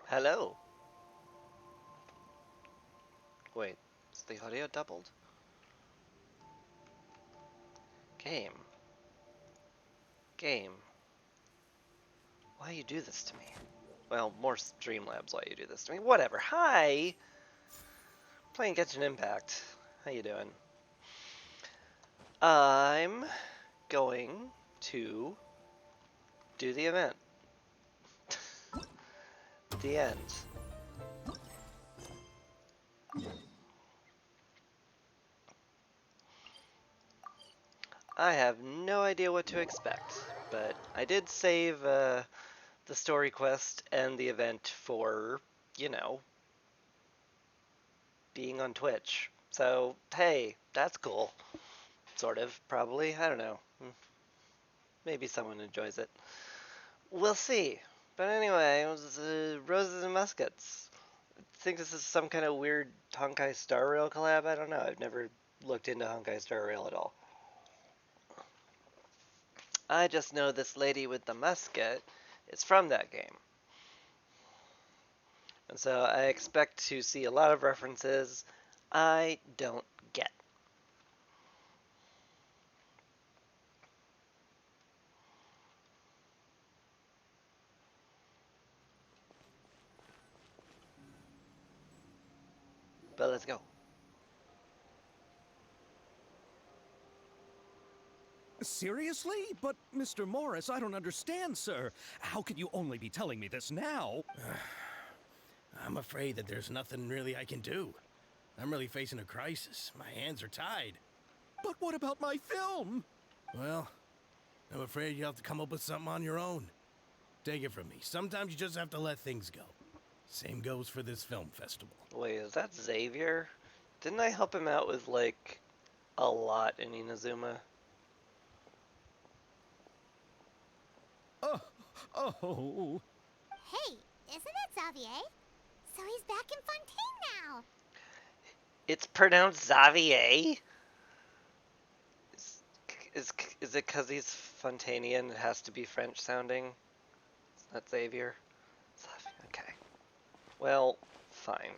Hello. Wait, is the audio doubled? Game. Game. Why you do this to me? Well, more Streamlabs why you do this to me. Whatever. Hi! Playing Genshin Impact. How you doing? I'm going to do the event. The end. I have no idea what to expect, but I did save the story quest and the event for, you know, being on Twitch. So, hey, that's cool. Sort of, probably. I don't know. Maybe someone enjoys it. We'll see. But anyway, it was Roses and Muskets. I think this is some kind of weird Honkai Star Rail collab. I don't know. I've never looked into Honkai Star Rail at all. I just know this lady with the musket is from that game. And so I expect to see a lot of references I don't get. But let's go. Seriously? But, Mr. Morris, I don't understand, sir. How can you only be telling me this now? I'm afraid that there's nothing really I can do. I'm really facing a crisis. My hands are tied. But what about my film? Well, I'm afraid you'll have to come up with something on your own. Take it from me. Sometimes you just have to let things go. Same goes for this film festival. Wait, is that Xavier? Didn't I help him out with, like, a lot in Inazuma? Oh. Hey, isn't that Xavier? So he's back in Fontaine now. It's pronounced Xavier? Is it because he's Fontanian? It has to be French sounding? Is that Xavier? Okay. Well, fine.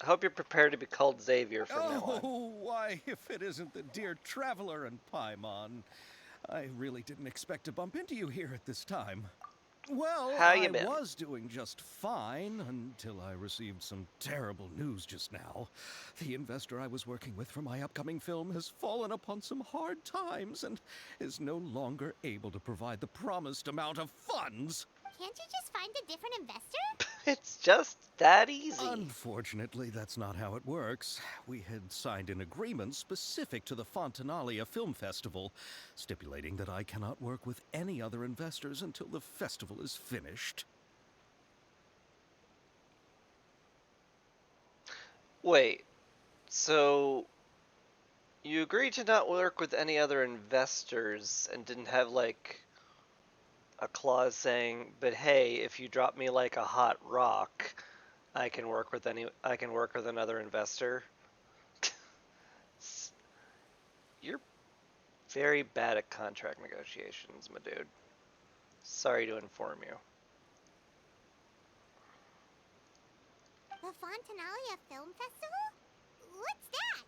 I hope you're prepared to be called Xavier from now on. Oh, why, if it isn't the dear Traveler and Paimon. I really didn't expect to bump into you here at this time. Well, How you I been? was doing just fine until I received some terrible news just now. The investor I was working with for my upcoming film has fallen upon some hard times and is no longer able to provide the promised amount of funds. Can't you just find a different investor? It's just that easy. Unfortunately, that's not how it works. We had signed an agreement specific to the Fontanalia Film Festival, stipulating that I cannot work with any other investors until the festival is finished. Wait, so you agreed to not work with any other investors and didn't have, like, a clause saying, but hey, if you drop me like a hot rock, I can work with another investor. You're very bad at contract negotiations, my dude. Sorry to inform you. The Fontanalia Film Festival? What's that?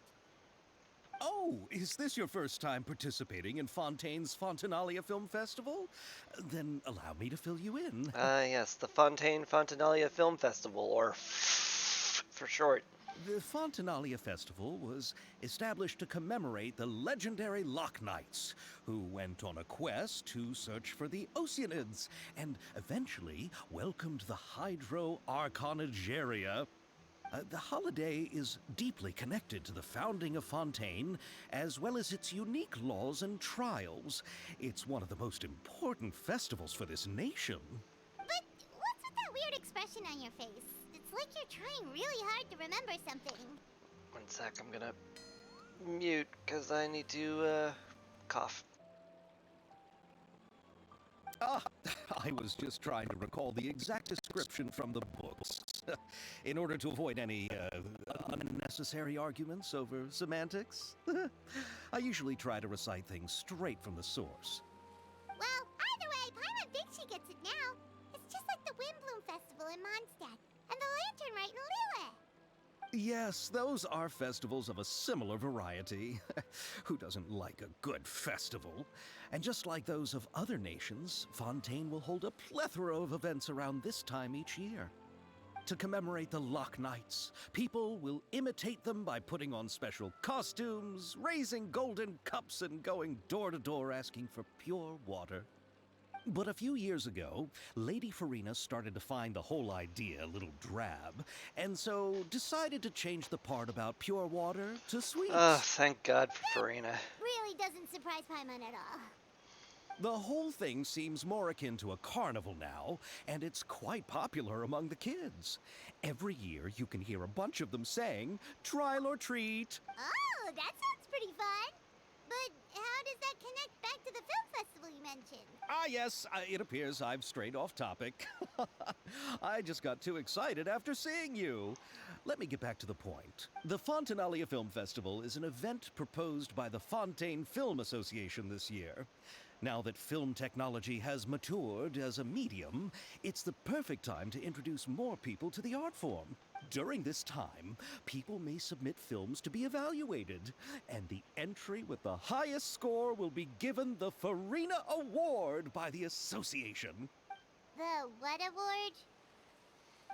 Oh, is this your first time participating in Fontaine's Fontanalia Film Festival? Then allow me to fill you in. Yes, the Fontanalia Film Festival, or for short. The Fontanalia Festival was established to commemorate the legendary Loch Knights, who went on a quest to search for the Oceanids, and eventually welcomed the Hydro Arconageria. The holiday is deeply connected to the founding of Fontaine, as well as its unique laws and trials. It's one of the most important festivals for this nation. But what's with that weird expression on your face? It's like you're trying really hard to remember something. One sec, I'm gonna mute, because I need to, cough. Ah, I was just trying to recall the exact description from the books. In order to avoid any unnecessary arguments over semantics, I usually try to recite things straight from the source. Well, either way, Paimon thinks she gets it now. It's just like the Windbloom Festival in Mondstadt, and the Lantern Rite in Lille. Yes, those are festivals of a similar variety. Who doesn't like a good festival? And just like those of other nations, Fontaine will hold a plethora of events around this time each year. To commemorate the Loch Nights, people will imitate them by putting on special costumes, raising golden cups, and going door to door asking for pure water. But a few years ago, Lady Farina started to find the whole idea a little drab, and so decided to change the part about pure water to sweet. Thank God for Farina. Really doesn't surprise Paimon at all. The whole thing seems more akin to a carnival now, and it's quite popular among the kids. Every year you can hear a bunch of them saying, "Trial or treat." Oh, that sounds pretty fun. But how does that connect back to the film festival you mentioned? Ah, yes, it appears I've strayed off topic. I just got too excited after seeing you. Let me get back to the point. The Fontanalia Film Festival is an event proposed by the Fontaine Film Association this year. Now that film technology has matured as a medium, it's the perfect time to introduce more people to the art form. During this time, people may submit films to be evaluated, and the entry with the highest score will be given the Farina Award by the association. The what award?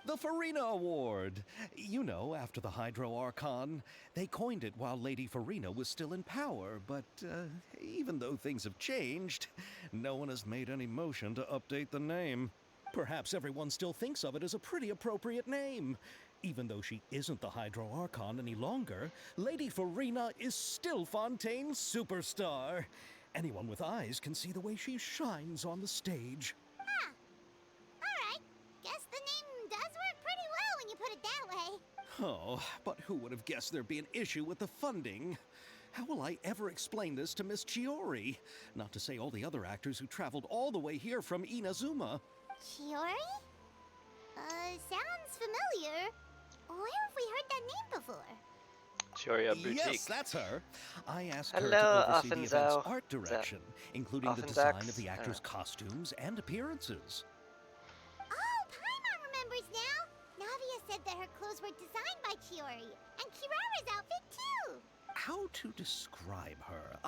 The Farina Award. You know, after the Hydro Archon. They coined it while Lady Farina was still in power, but even though things have changed, no one has made any motion to update the name. Perhaps everyone still thinks of it as a pretty appropriate name. Even though she isn't the Hydro Archon any longer, Lady Farina is still Fontaine's superstar. Anyone with eyes can see the way she shines on the stage. Huh. Alright. Guess the name does work pretty well when you put it that way. Oh, but who would have guessed there'd be an issue with the funding? How will I ever explain this to Miss Chiori? Not to say all the other actors who traveled all the way here from Inazuma. Chiori? Sounds familiar. Where have we heard that name before? Choria Boutique. Yes, that's her. I asked her Hello, to oversee the Offenzow. event's art direction, including the Offenzax? design of the actors' costumes and appearances. Oh, Paimon remembers now. Navia said that her clothes were designed by Chiori, and Kirara's outfit too. How to describe her?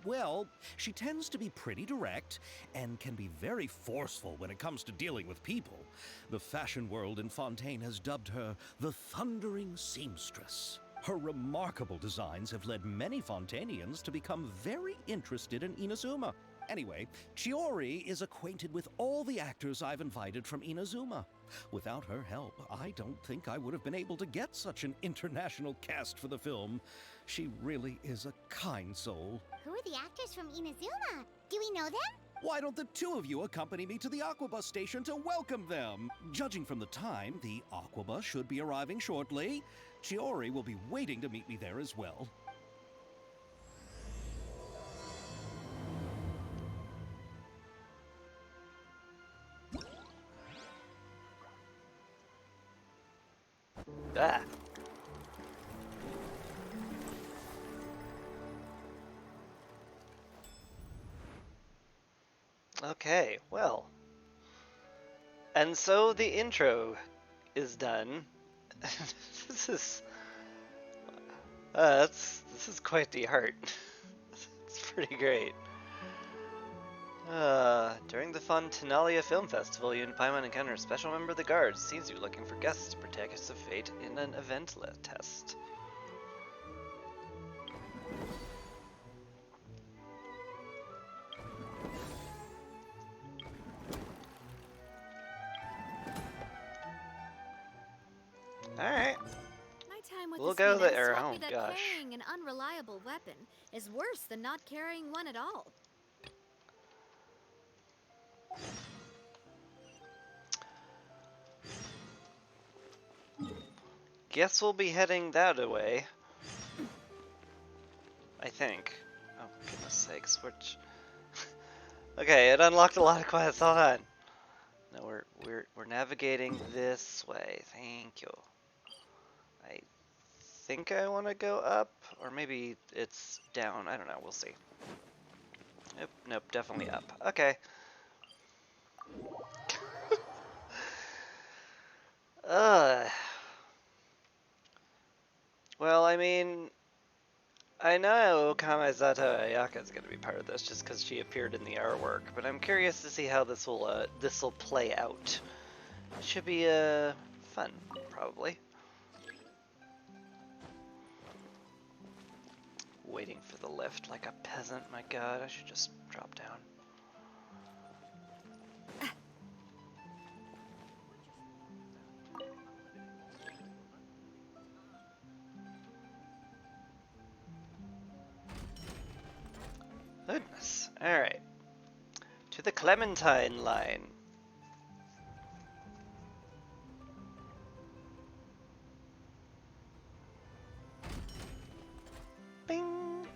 Well, she tends to be pretty direct and can be very forceful when it comes to dealing with people. The fashion world in Fontaine has dubbed her the Thundering Seamstress. Her remarkable designs have led many Fontainians to become very interested in Inazuma. Anyway, Chiori is acquainted with all the actors I've invited from Inazuma. Without her help, I don't think I would have been able to get such an international cast for the film. She really is a kind soul. Who are the actors from Inazuma? Do we know them? Why don't the two of you accompany me to the Aquabus station to welcome them? Judging from the time, the Aquabus should be arriving shortly. Chiori will be waiting to meet me there as well. Ah. Okay, well. And so the intro is done. This is this is quite the art. It's pretty great. During the Fontanalia Film Festival, you and Paimon encounter a special member of the guards. Sees you looking for guests to protect of fate in an event test. Alright. My time with We'll the go Speedos there. taught Oh, me that gosh. carrying an unreliable weapon is worse than not carrying one at all. Guess we'll be heading that way. I think. Oh, goodness sakes, which... Okay, it unlocked a lot of quests, hold on. No, we're navigating this way. Thank you. I think I want to go up, or maybe it's down. I don't know. We'll see. Nope, definitely up. Okay. Uh. Well, I mean, I know Kamisato Ayaka is going to be part of this just because she appeared in the artwork, but I'm curious to see how this will play out. It should be fun, probably. Waiting for the lift like a peasant. My God, I should just drop down. Goodness. All right. To the Clementine line. Bing.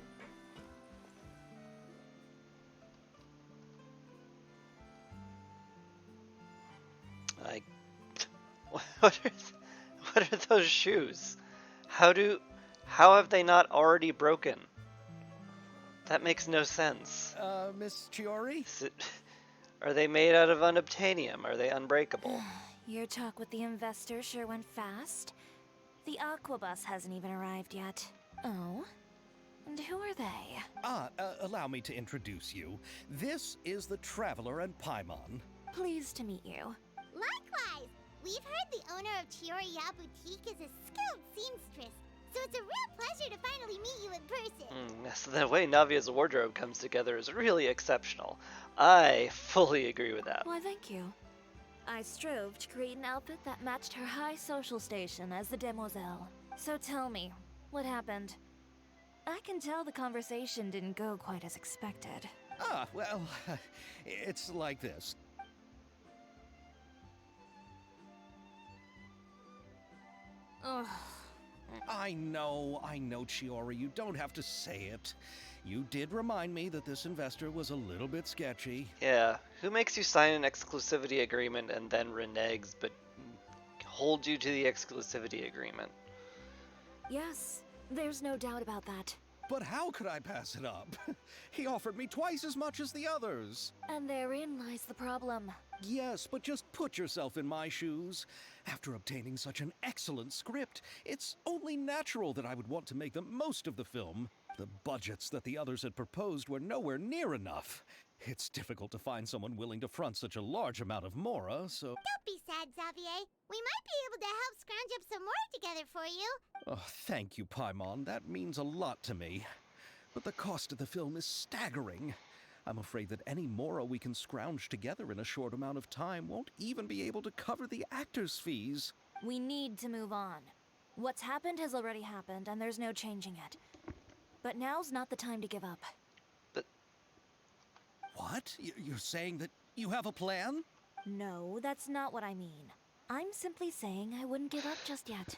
I. What are those shoes? How have they not already broken? That makes no sense. Miss Chiori? Are they made out of unobtainium? Are they unbreakable? Your talk with the investor sure went fast. The Aquabus hasn't even arrived yet. Oh? And who are they? Allow me to introduce you. This is the Traveler and Paimon. Pleased to meet you. Likewise! We've heard the owner of Chioriya Boutique is a skilled seamstress, so it's a real pleasure to finally meet you in person. Yes, the way Navia's wardrobe comes together is really exceptional. I fully agree with that. Why, thank you. I strove to create an outfit that matched her high social station as the demoiselle. So tell me, what happened? I can tell the conversation didn't go quite as expected. Well, it's like this. Ugh. I know, Chiori, you don't have to say it. You did remind me that this investor was a little bit sketchy. Yeah, who makes you sign an exclusivity agreement and then reneges, but holds you to the exclusivity agreement? Yes, there's no doubt about that. But how could I pass it up? He offered me twice as much as the others. And therein lies the problem. Yes, but just put yourself in my shoes. After obtaining such an excellent script, it's only natural that I would want to make the most of the film. The budgets that the others had proposed were nowhere near enough. It's difficult to find someone willing to front such a large amount of mora, so... Don't be sad, Xavier. We might be able to help scrounge up some more together for you. Oh, thank you, Paimon. That means a lot to me. But the cost of the film is staggering. I'm afraid that any mora we can scrounge together in a short amount of time won't even be able to cover the actors' fees. We need to move on. What's happened has already happened, and there's no changing it. But now's not the time to give up. But What? You're saying that you have a plan? No, that's not what I mean. I'm simply saying I wouldn't give up just yet.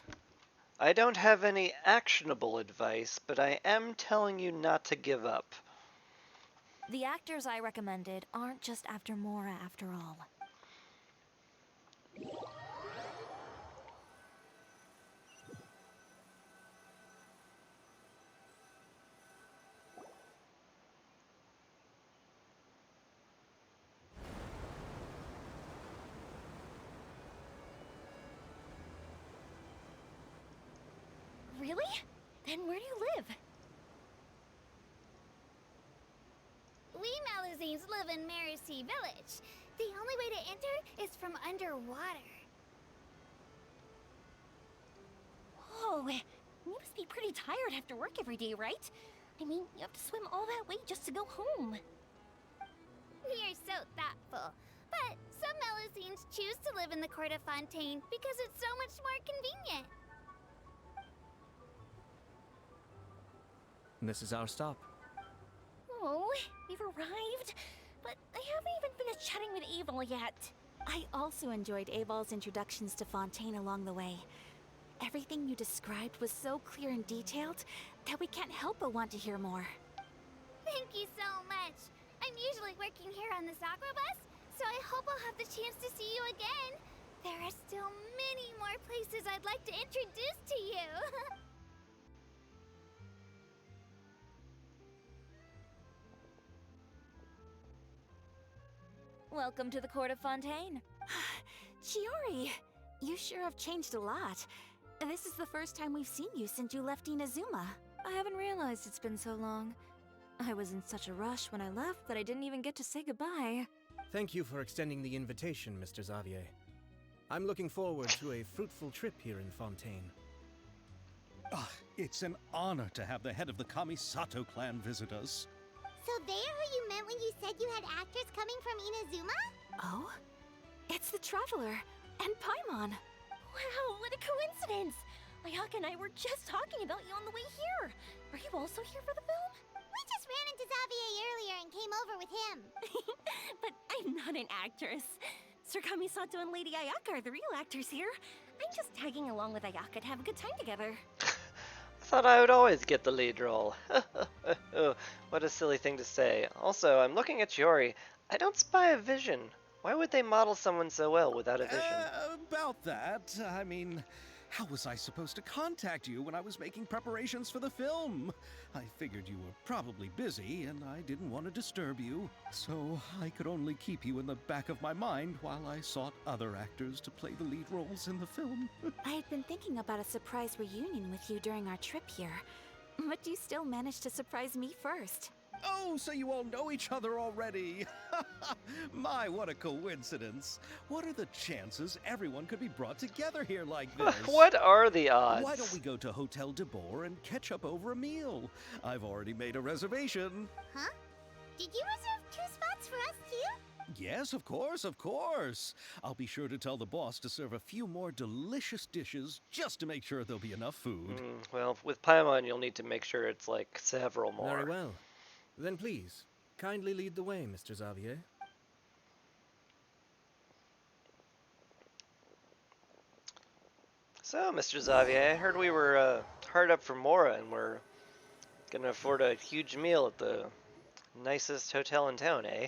I don't have any actionable advice, but I am telling you not to give up. The actors I recommended aren't just after Mora after all. Really? Then where do you live? We Melusines live in Marcy Village. The only way to enter is from underwater. Whoa, you must be pretty tired after work every day, right? I mean, you have to swim all that way just to go home. You're so thoughtful. But some Melusines choose to live in the Court of Fontaine because it's so much more convenient. This is our stop. Oh, we've arrived. But I haven't even finished chatting with Abel yet. I also enjoyed Aval's introductions to Fontaine along the way. Everything you described was so clear and detailed that we can't help but want to hear more. Thank you so much. I'm usually working here on this aqua bus, so so I hope I'll have the chance to see you again. There are still many more places I'd like to introduce to you. Welcome to the court of Fontaine. Chiori, you sure have changed a lot. This is the first time we've seen you since you left Inazuma. I haven't realized it's been so long. I was in such a rush when I left that I didn't even get to say goodbye. Thank you for extending the invitation, Mr. Xavier. I'm looking forward to a fruitful trip here in Fontaine. It's an honor to have the head of the Kamisato clan visit us. So they're who you meant when you said you had actors coming from Inazuma? Oh? It's the Traveler and Paimon. Wow, what a coincidence! Ayaka and I were just talking about you on the way here. Are you also here for the film? We just ran into Xavier earlier and came over with him. But I'm not an actress. Sir Kamisato and Lady Ayaka are the real actors here. I'm just tagging along with Ayaka to have a good time together. I thought I would always get the lead role. What a silly thing to say. Also, I'm looking at Chiori. I don't spy a vision. Why would they model someone so well without a vision? About that, I mean, how was I supposed to contact you when I was making preparations for the film? I figured you were probably busy, and I didn't want to disturb you, so I could only keep you in the back of my mind while I sought other actors to play the lead roles in the film. I had been thinking about a surprise reunion with you during our trip here, but you still managed to surprise me first. Oh, so you all know each other already! My, what a coincidence! What are the chances everyone could be brought together here like this? What are the odds? Why don't we go to Hotel de Boer and catch up over a meal? I've already made a reservation. Huh? Did you reserve 2 spots for us too? Yes, of course, of course. I'll be sure to tell the boss to serve a few more delicious dishes just to make sure there'll be enough food. Well, with Paimon, you'll need to make sure it's like several more. Very well. Then please, kindly lead the way, Mr. Xavier. So, Mr. Xavier, I heard we were hard up for Mora and we're gonna afford a huge meal at the nicest hotel in town, eh?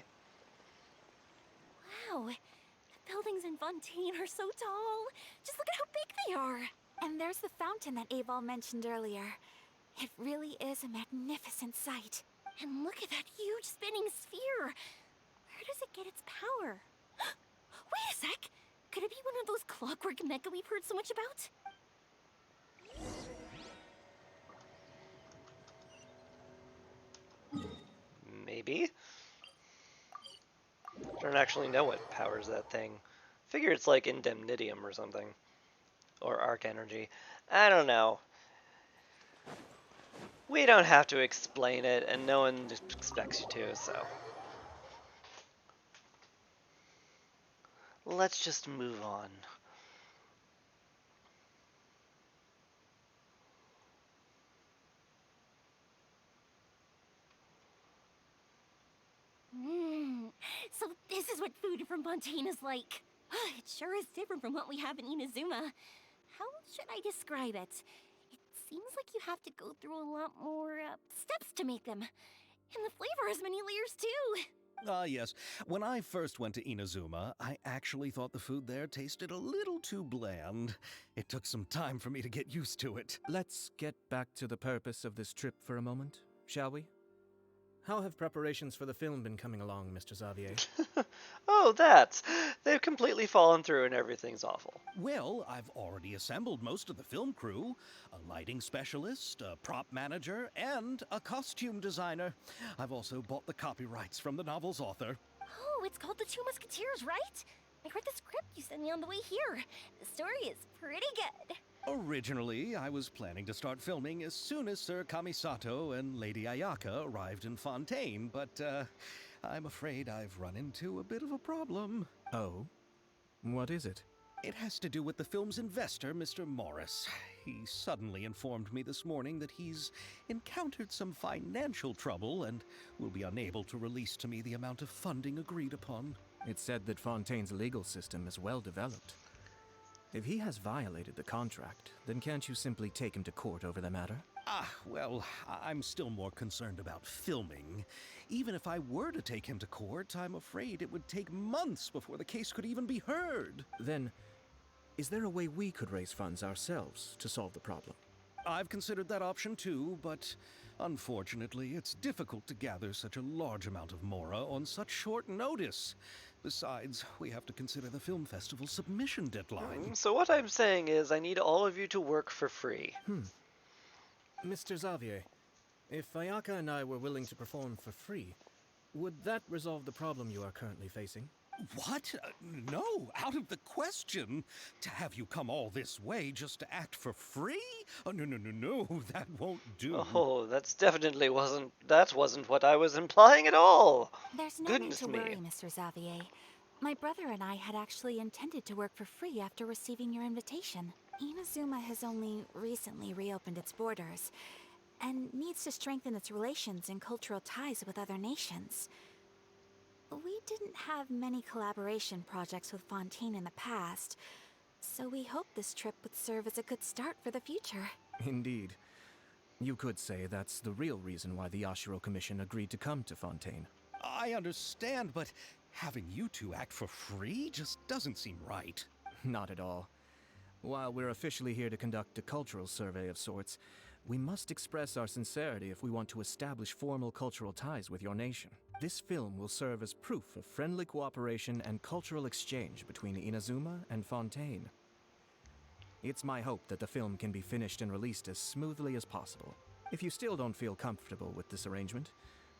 Wow, the buildings in Fontaine are so tall. Just look at how big they are. And there's the fountain that Aval mentioned earlier. It really is a magnificent sight. And look at that huge spinning sphere. Where does it get its power? Wait a sec. Could it be one of those clockwork mecha we've heard so much about? Maybe? I don't actually know what powers that thing. Figure it's like indemnitium or something. Or arc energy. I don't know. We don't have to explain it, and no one expects you to, so. Let's just move on. So this is what food from Fontaine is like. It sure is different from what we have in Inazuma. How should I describe it? It seems like you have to go through a lot more steps to make them. And the flavor has many layers too. Ah, yes. When I first went to Inazuma, I actually thought the food there tasted a little too bland. It took some time for me to get used to it. Let's get back to the purpose of this trip for a moment, shall we? How have preparations for the film been coming along, Mr. Xavier? Oh, that's. They've completely fallen through and everything's awful. Well, I've already assembled most of the film crew. A lighting specialist, a prop manager, and a costume designer. I've also bought the copyrights from the novel's author. Oh, it's called The Two Musketeers, right? I read the script you sent me on the way here. The story is pretty good. Originally, I was planning to start filming as soon as Sir Kamisato and Lady Ayaka arrived in Fontaine, but I'm afraid I've run into a bit of a problem. Oh? What is it? It has to do with the film's investor, Mr. Morris. He suddenly informed me this morning that he's encountered some financial trouble and will be unable to release to me the amount of funding agreed upon. It's said that Fontaine's legal system is well developed. If he has violated the contract, then can't you simply take him to court over the matter? Well, I'm still more concerned about filming. Even if I were to take him to court, I'm afraid it would take months before the case could even be heard. Then, is there a way we could raise funds ourselves to solve the problem? I've considered that option too, but unfortunately, it's difficult to gather such a large amount of mora on such short notice. Besides, we have to consider the film festival submission deadline. So what I'm saying is I need all of you to work for free. Mr. Xavier, if Ayaka and I were willing to perform for free, would that resolve the problem you are currently facing? What? No, out of the question. To have you come all this way just to act for free? Oh, no, that won't do. Oh, that wasn't what I was implying at all. There's no Goodness need to me. worry, Mr. Xavier. My brother and I had actually intended to work for free after receiving your invitation. Inazuma has only recently reopened its borders and needs to strengthen its relations and cultural ties with other nations. We didn't have many collaboration projects with Fontaine in the past, so we hoped this trip would serve as a good start for the future. Indeed. You could say that's the real reason why the Yashiro Commission agreed to come to Fontaine. I understand, but having you two act for free just doesn't seem right. Not at all. While we're officially here to conduct a cultural survey of sorts, we must express our sincerity if we want to establish formal cultural ties with your nation. This film will serve as proof of friendly cooperation and cultural exchange between Inazuma and Fontaine. It's my hope that the film can be finished and released as smoothly as possible. If you still don't feel comfortable with this arrangement,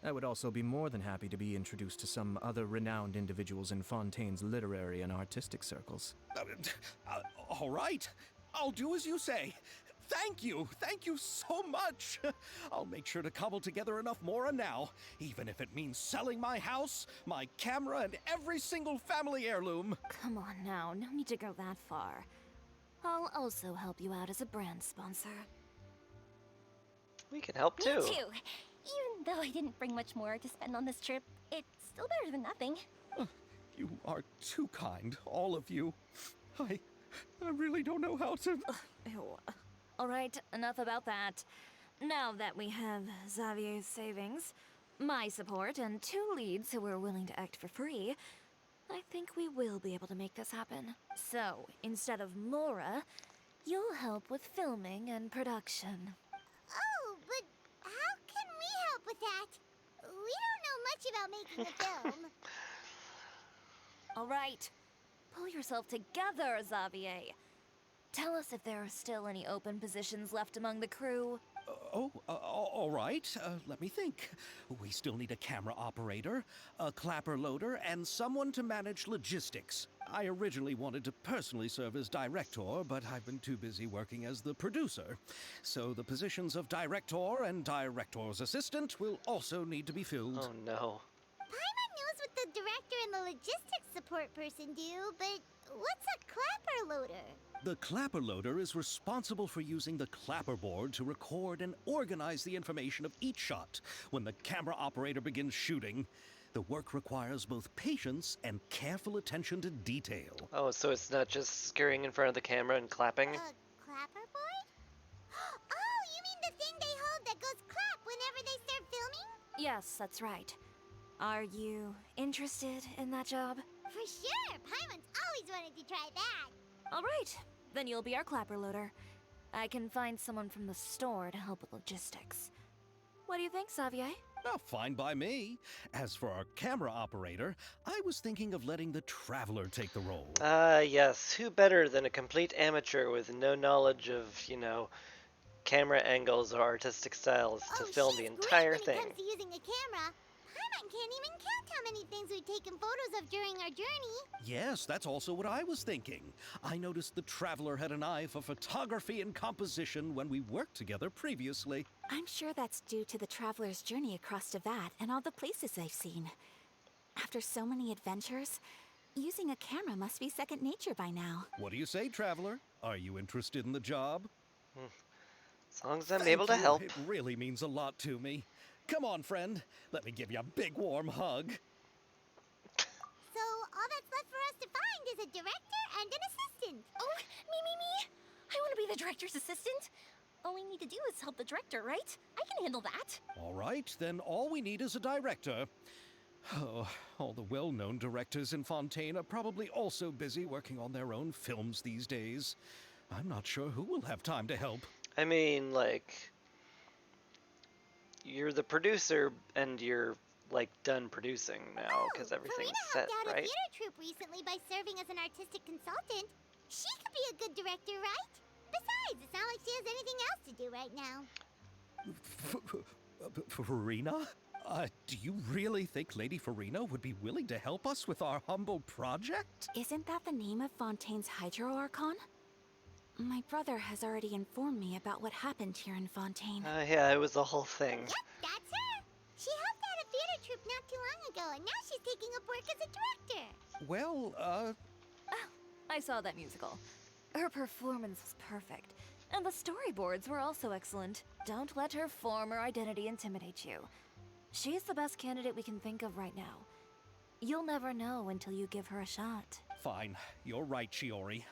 I would also be more than happy to be introduced to some other renowned individuals in Fontaine's literary and artistic circles. All right, I'll do as you say. Thank you so much. I'll make sure to cobble together enough mora now, even if it means selling my house, my camera, and every single family heirloom. Come on now, no need to go that far. I'll also help you out as a brand sponsor. We can help Me too. too. Even though I didn't bring much more to spend on this trip, it's still better than nothing. You are too kind, all of you. I really don't know how to... Ew. Alright, enough about that. Now that we have Xavier's savings, my support, and 2 leads who are willing to act for free, I think we will be able to make this happen. So, instead of Mora, you'll help with filming and production. Oh, but how can we help with that? We don't know much about making a film. Alright, pull yourself together, Xavier. Tell us if there are still any open positions left among the crew. All right. Let me think. We still need a camera operator, a clapper loader, and someone to manage logistics. I originally wanted to personally serve as director, but I've been too busy working as the producer. So the positions of director and director's assistant will also need to be filled. Oh no. Paimon knows what the director and the logistics support person do, but what's a clapper loader? The clapper loader is responsible for using the clapper board to record and organize the information of each shot when the camera operator begins shooting. The work requires both patience and careful attention to detail. Oh, so it's not just scurrying in front of the camera and clapping? A clapper board? Oh, you mean the thing they hold that goes clap whenever they start filming? Yes, that's right. Are you interested in that job? For sure! Paimon's always wanted to try that. All right, then you'll be our clapper loader. I can find someone from the store to help with logistics. What do you think, Xavier? Oh, fine by me. As for our camera operator, I was thinking of letting the Traveler take the role. Yes. Who better than a complete amateur with no knowledge of, camera angles or artistic styles to film the entire she's thing? great when it comes to using a camera. Paimon can't even count how many things we've taken photos of during our journey. Yes, that's also what I was thinking. I noticed the Traveler had an eye for photography and composition when we worked together previously. I'm sure that's due to the traveler's journey across Devat and all the places they've seen. After so many adventures, using a camera must be second nature by now. What do you say, Traveler? Are you interested in the job? As long as I'm Thank able to you. help. It really means a lot to me. Come on, friend. Let me give you a big warm hug. So all that's left for us to find is a director and an assistant. Oh, me! I want to be the director's assistant. All we need to do is help the director, right? I can handle that. All right, then all we need is a director. Oh, all the well-known directors in Fontaine are probably also busy working on their own films these days. I'm not sure who will have time to help. I mean, like, you're the producer and you're, like, done producing now because everything's Farina set, helped out right? a theater troupe recently by serving as an artistic consultant. She could be a good director, right? Besides, it's not like she has anything else to do right now. Farina? Do you really think Lady Farina would be willing to help us with our humble project? Isn't that the name of Fontaine's Hydro Archon? My brother has already informed me about what happened here in Fontaine. Yeah, it was the whole thing. Yep, that's her. She helped out a theater troupe not too long ago, and now she's taking up work as a director. Well, I saw that musical. Her performance was perfect, and the storyboards were also excellent. Don't let her former identity intimidate you. She's the best candidate we can think of right now. You'll never know until you give her a shot. fine. You're right, Shiori.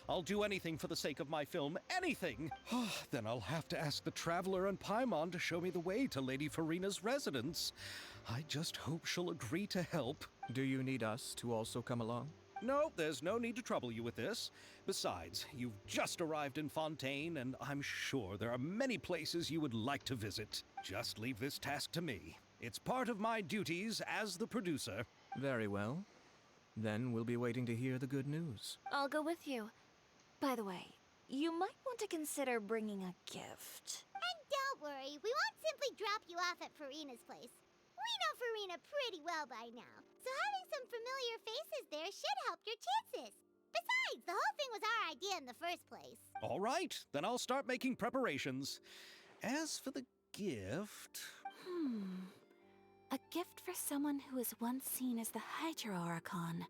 I'll do anything for the sake of my film. Anything! Then I'll have to ask the Traveler and Paimon to show me the way to Lady Farina's residence. I just hope she'll agree to help. Do you need us to also come along? No, there's no need to trouble you with this. Besides, you've just arrived in Fontaine, and I'm sure there are many places you would like to visit. Just leave this task to me. It's part of my duties as the producer. Very well. Then we'll be waiting to hear the good news. I'll go with you. By the way, you might want to consider bringing a gift. And don't worry, we won't simply drop you off at Farina's place. We know Farina pretty well by now, so having some familiar faces there should help your chances. Besides, the whole thing was our idea in the first place. All right, then I'll start making preparations. As for the gift... A gift for someone who was once seen as the Hydro Archon.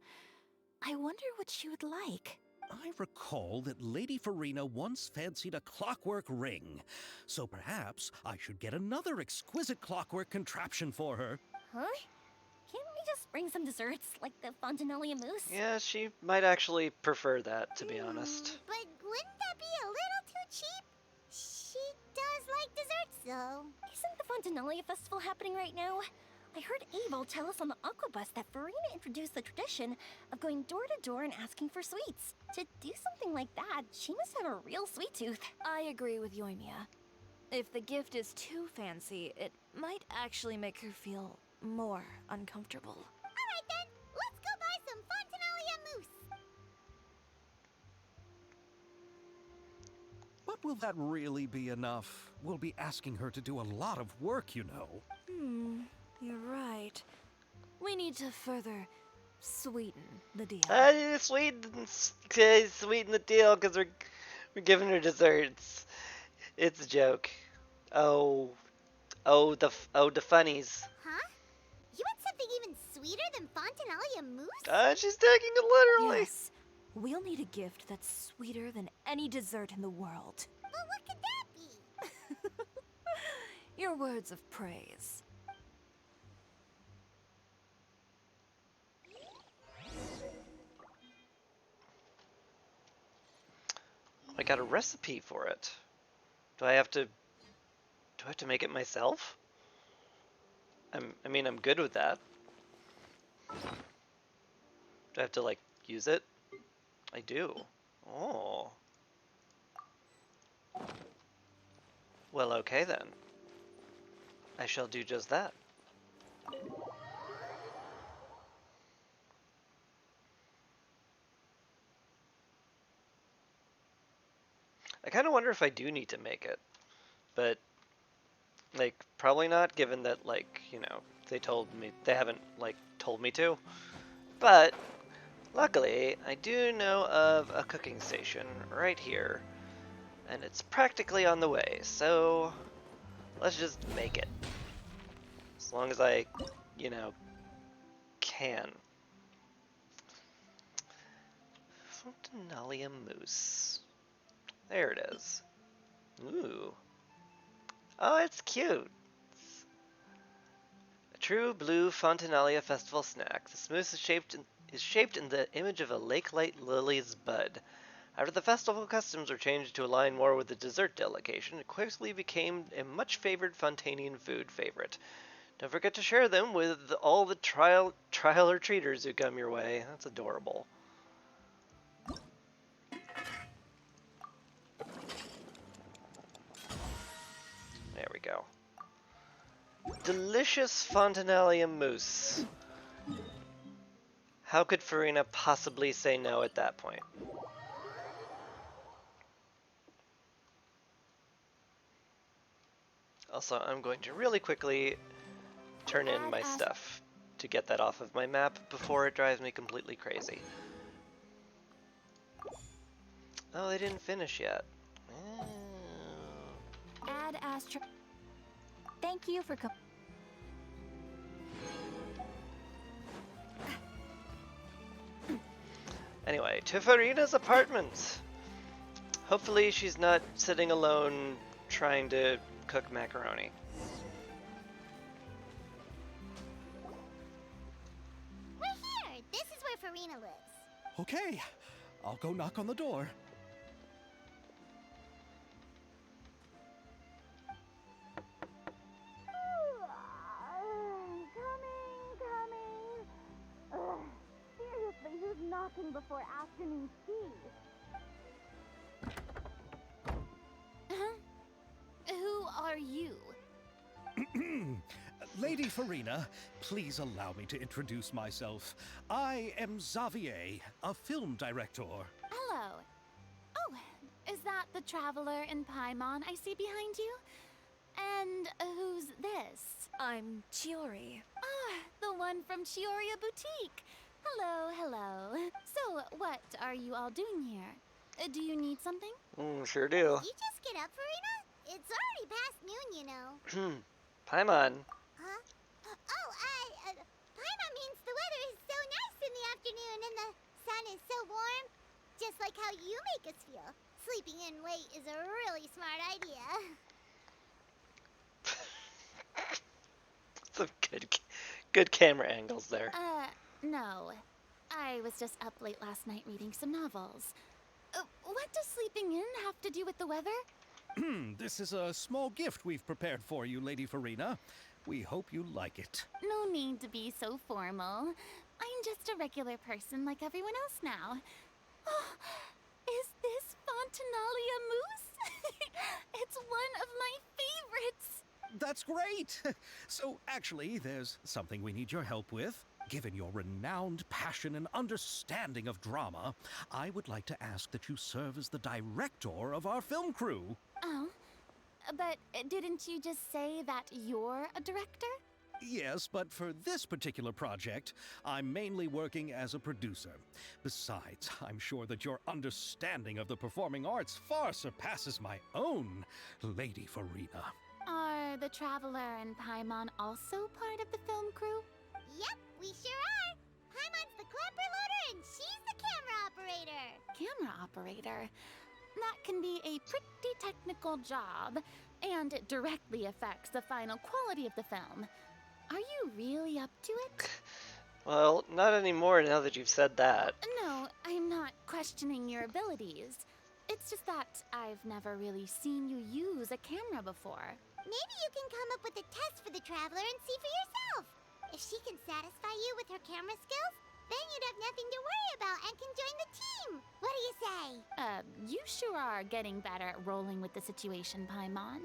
I wonder what she would like. I recall that Lady Farina once fancied a clockwork ring, so perhaps I should get another exquisite clockwork contraption for her. Huh? Can't we just bring some desserts, like the Fontinalia mousse? Yeah, she might actually prefer that, to be honest. But wouldn't that be a little too cheap? She does like desserts, though. Isn't the Fontinalia festival happening right now? I heard Abel tell us on the Aquabus that Farina introduced the tradition of going door to door and asking for sweets. To do something like that, she must have a real sweet tooth. I agree with Yoimiya. If the gift is too fancy, it might actually make her feel more uncomfortable. Alright then, let's go buy some Fontinalia mousse. But will that really be enough? We'll be asking her to do a lot of work, you know. You're right. We need to further sweeten the deal. Sweeten the deal because we're giving her desserts. It's a joke. The funnies. Huh? You want something even sweeter than Fontinalia mousse? She's taking it literally. Yes, we'll need a gift that's sweeter than any dessert in the world. Well, what could that be? Your words of praise. I got a recipe for it. Do I have to make it myself? I mean, I'm good with that. Do I have to, like, use it? I do. Oh. Well, okay then. I shall do just that. I kind of wonder if I do need to make it, but like probably not, given that like they haven't like told me to. But luckily, I do know of a cooking station right here, and it's practically on the way. So let's just make it, as long as I, can. Fontinalia mousse. There it is. Ooh. Oh, it's cute. A true blue Fontinalia festival snack. This mousse is shaped in the image of a lake light lily's bud. After the festival customs were changed to align more with the dessert delegation, it quickly became a much favored Fontanian food favorite. Don't forget to share them with all the trial or treaters who come your way. That's adorable. There we go. Delicious Fontanalia mousse. How could Farina possibly say no at that point? Also, I'm going to really quickly turn in my stuff to get that off of my map before it drives me completely crazy. Oh, they didn't finish yet. Oh. Add Astro. Thank you for Anyway, to Farina's apartment. Hopefully she's not sitting alone trying to cook macaroni. We're here! This is where Farina lives. Okay, I'll go knock on the door. Coming. Seriously, who's knocking before afternoon tea? Who are you? Lady Farina, please allow me to introduce myself. I am Xavier, a film director. Hello. Oh, is that the traveler in Paimon I see behind you? And who's this? I'm Chiori. Ah, the one from Chioria Boutique. Hello, hello. So, what are you all doing here? Do you need something? Sure do. You just get up, Farina? It's already past noon, you know. Paimon. Huh? Oh, Paimon means the weather is so nice in the afternoon and the sun is so warm. Just like how you make us feel. Sleeping in late is a really smart idea. Some good camera angles there. No. I was just up late last night reading some novels. What does sleeping in have to do with the weather? This is a small gift we've prepared for you, Lady Farina. We hope you like it. No need to be so formal. I'm just a regular person like everyone else now. Oh, is this Fontanalia mousse? It's one of my favorites. That's great! So, actually, there's something we need your help with. Given your renowned passion and understanding of drama, I would like to ask that you serve as the director of our film crew. Oh, but didn't you just say that you're a director? Yes, but for this particular project, I'm mainly working as a producer. Besides, I'm sure that your understanding of the performing arts far surpasses my own, Lady Farina. Are the Traveler and Paimon also part of the film crew? Yep, we sure are. Paimon's the clapper loader and she's the camera operator. Camera operator? That can be a pretty technical job, and it directly affects the final quality of the film. Are you really up to it? Well, not anymore now that you've said that. No, I'm not questioning your abilities. It's just that I've never really seen you use a camera before. Maybe you can come up with a test for the Traveler and see for yourself. If she can satisfy you with her camera skills, then you'd have nothing to worry about and can join the team. What do you say? You sure are getting better at rolling with the situation, Paimon.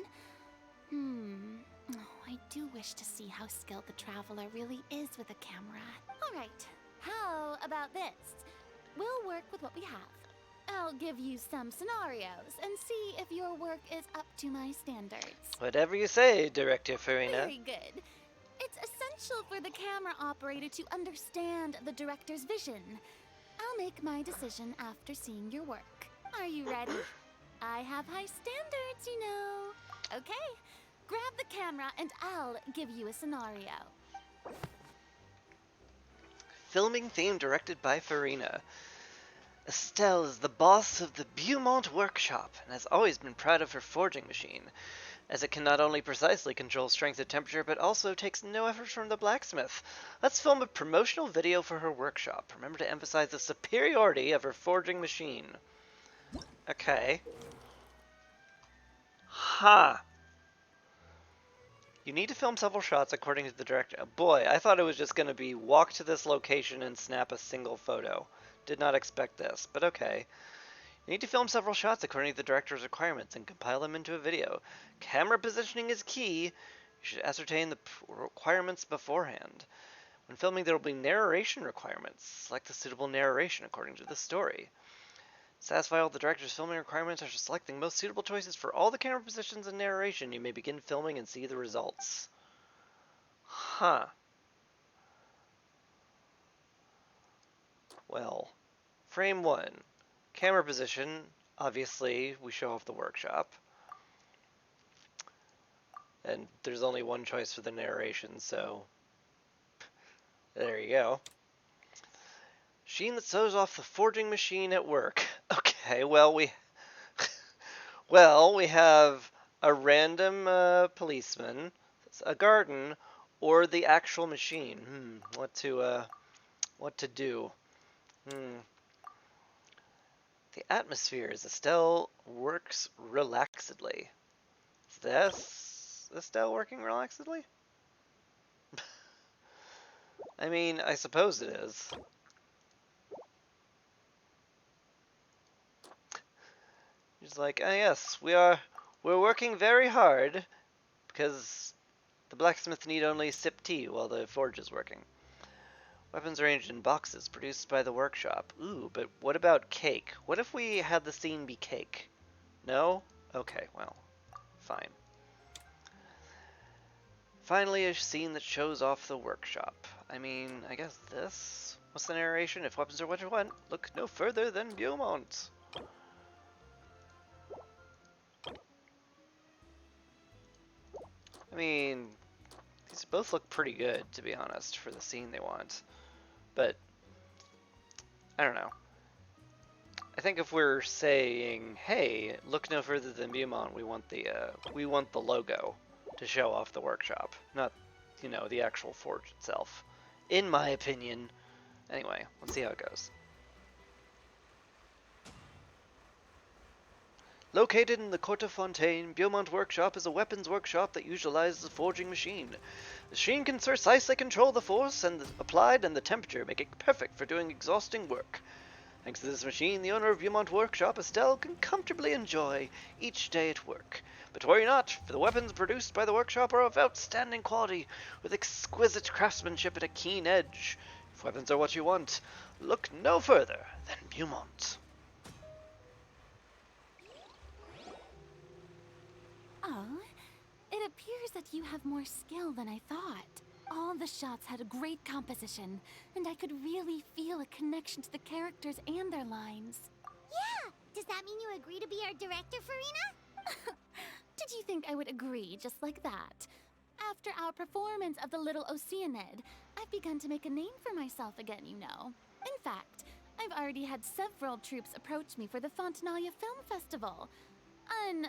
Oh, I do wish to see how skilled the Traveler really is with a camera. All right, how about this? We'll work with what we have. I'll give you some scenarios and see if your work is up to my standards. Whatever you say, Director Farina. Very good. It's essential for the camera operator to understand the director's vision. I'll make my decision after seeing your work. Are you ready? I have high standards, you know. Okay, grab the camera and I'll give you a scenario. Filming theme directed by Farina. Estelle is the boss of the Beaumont workshop and has always been proud of her forging machine, as it can not only precisely control strength and temperature, but also takes no effort from the blacksmith. Let's film a promotional video for her workshop. Remember to emphasize the superiority of her forging machine. Okay. Huh. You need to film several shots according to the director. Boy, I thought it was just going to be walk to this location and snap a single photo. Did not expect this, but okay. You need to film several shots according to the director's requirements and compile them into a video. Camera positioning is key. You should ascertain the requirements beforehand. When filming, there will be narration requirements. Select the suitable narration according to the story. Satisfy all the director's filming requirements after selecting most suitable choices for all the camera positions and narration. You may begin filming and see the results. Huh. Well, frame 1. Camera position. Obviously, we show off the workshop. And there's only one choice for the narration, so there you go. Machine that shows off the forging machine at work. Okay, well we have a random policeman, a garden, or the actual machine. What to do? The atmosphere as Estelle works relaxedly. Is this Estelle working relaxedly? I mean, I suppose it is. He's like, ah, yes, we're working very hard because the blacksmith need only sip tea while the forge is working. Weapons arranged in boxes produced by the workshop. Ooh, but what about cake? What if we had the scene be cake? No? Okay, well, fine. Finally, a scene that shows off the workshop. I mean, I guess this? What's the narration? If weapons are what you want, look no further than Beaumont. I mean, these both look pretty good, to be honest, for the scene they want. But, I don't know. I think if we're saying, hey, look no further than Beaumont, we want the logo to show off the workshop, not, the actual forge itself. In my opinion. Anyway, let's see how it goes. Located in the Court of Fontaine, Beaumont Workshop is a weapons workshop that utilizes a forging machine. The machine can precisely control the force applied and the temperature, making it perfect for doing exhausting work. Thanks to this machine, the owner of Beaumont Workshop, Estelle, can comfortably enjoy each day at work. But worry not, for the weapons produced by the workshop are of outstanding quality, with exquisite craftsmanship and a keen edge. If weapons are what you want, look no further than Beaumont. Oh, it appears that you have more skill than I thought. All the shots had a great composition, and I could really feel a connection to the characters and their lines. Yeah! Does that mean you agree to be our director, Farina? Did you think I would agree just like that? After our performance of the Little Oceanid, I've begun to make a name for myself again, you know. In fact, I've already had several troops approach me for the Fontanalia Film Festival.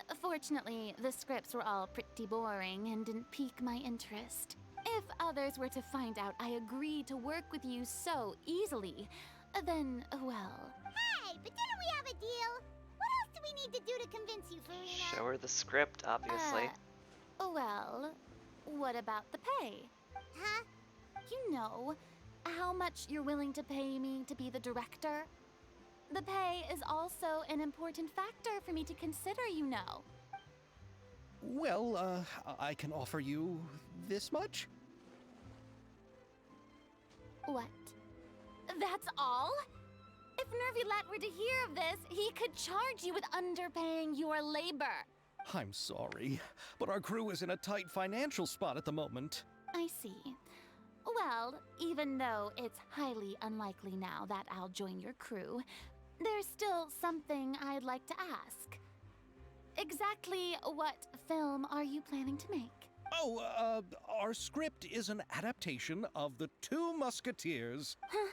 Unfortunately, the scripts were all pretty boring and didn't pique my interest. If others were to find out I agreed to work with you so easily, then, well... Hey, but didn't we have a deal? What else do we need to do to convince you, Farina? Show her the script, obviously. Well, what about the pay? Huh? You know, how much you're willing to pay me to be the director? The pay is also an important factor for me to consider, you know. Well, I can offer you this much? What? That's all? If Nervulat were to hear of this, he could charge you with underpaying your labor. I'm sorry, but our crew is in a tight financial spot at the moment. I see. Well, even though it's highly unlikely now that I'll join your crew, there's still something I'd like to ask. Exactly what film are you planning to make? Oh, our script is an adaptation of The Two Musketeers. Huh?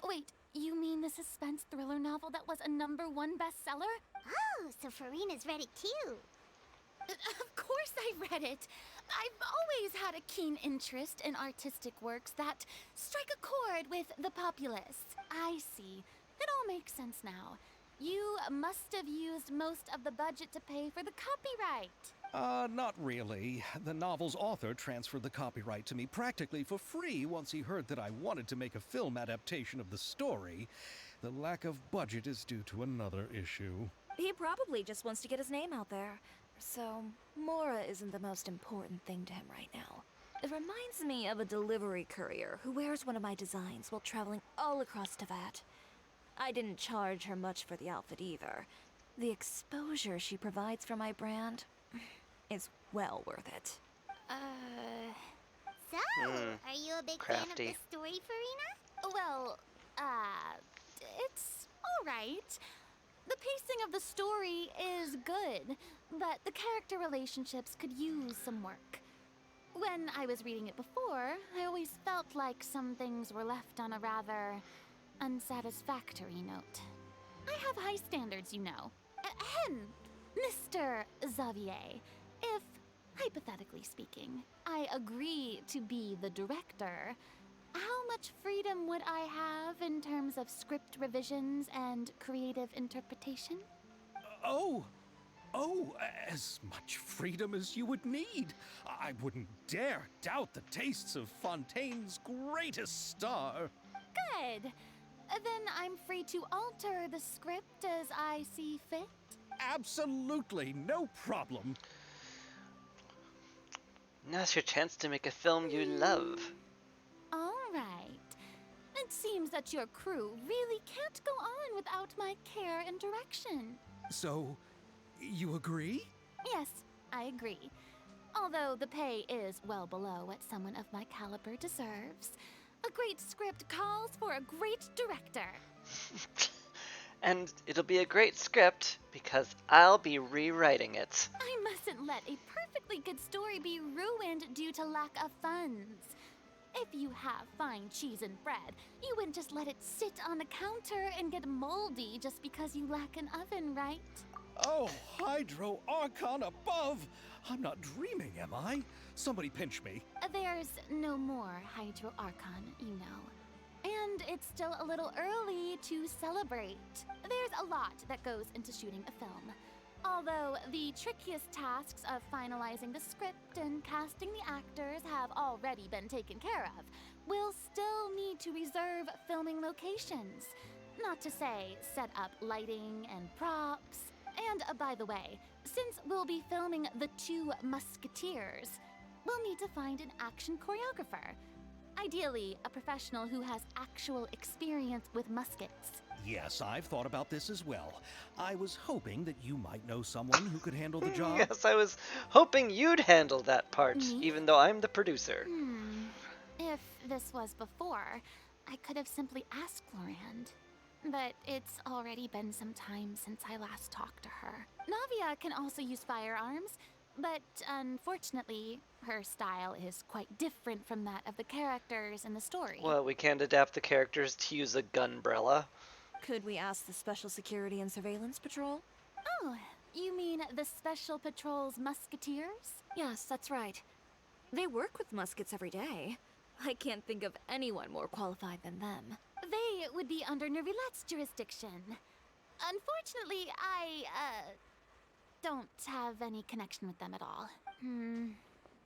Wait, you mean the suspense thriller novel that was a #1 bestseller? Oh, so Farina's read it too. Of course I read it. I've always had a keen interest in artistic works that strike a chord with the populace. I see. It all makes sense now. You must have used most of the budget to pay for the copyright. Not really. The novel's author transferred the copyright to me practically for free once he heard that I wanted to make a film adaptation of the story. The lack of budget is due to another issue. He probably just wants to get his name out there. So, Mora isn't the most important thing to him right now. It reminds me of a delivery courier who wears one of my designs while traveling all across Teyvat. I didn't charge her much for the outfit either. The exposure she provides for my brand is well worth it. So, are you a big fan of Crafty. the story, Farina? Well, it's alright. The pacing of the story is good, but the character relationships could use some work. When I was reading it before, I always felt like some things were left on a rather unsatisfactory note. I have high standards, you know. Ahem, Mr. Xavier. If, hypothetically speaking, I agree to be the director, how much freedom would I have in terms of script revisions and creative interpretation? Oh, as much freedom as you would need. I wouldn't dare doubt the tastes of Fontaine's greatest star. Good. Then I'm free to alter the script as I see fit. Absolutely, no problem. Now's your chance to make a film you love. All right. It seems that your crew really can't go on without my care and direction. So, you agree? Yes, I agree. Although the pay is well below what someone of my caliber deserves. A great script calls for a great director. And it'll be a great script because I'll be rewriting it. I mustn't let a perfectly good story be ruined due to lack of funds. If you have fine cheese and bread, you wouldn't just let it sit on the counter and get moldy just because you lack an oven, right? Oh, Hydro Archon above! I'm not dreaming, am I? Somebody pinch me. There's no more Hydro Archon, you know. And it's still a little early to celebrate. There's a lot that goes into shooting a film. Although the trickiest tasks of finalizing the script and casting the actors have already been taken care of, we'll still need to reserve filming locations. Not to say set up lighting and props. And by the way, since we'll be filming the 2 Musketeers, we'll need to find an action choreographer. Ideally, a professional who has actual experience with muskets. Yes, I've thought about this as well. I was hoping that you might know someone who could handle the job. Yes, I was hoping you'd handle that part, Me? even though I'm the producer. If this was before, I could have simply asked Florand. But it's already been some time since I last talked to her. Navia can also use firearms, but unfortunately, her style is quite different from that of the characters in the story. Well, we can't adapt the characters to use a gunbrella. Could we ask the Special Security and Surveillance Patrol? Oh, you mean the Special Patrol's Musketeers? Yes, that's right. They work with muskets every day. I can't think of anyone more qualified than them. They would be under Nervilette's jurisdiction. Unfortunately, I, don't have any connection with them at all.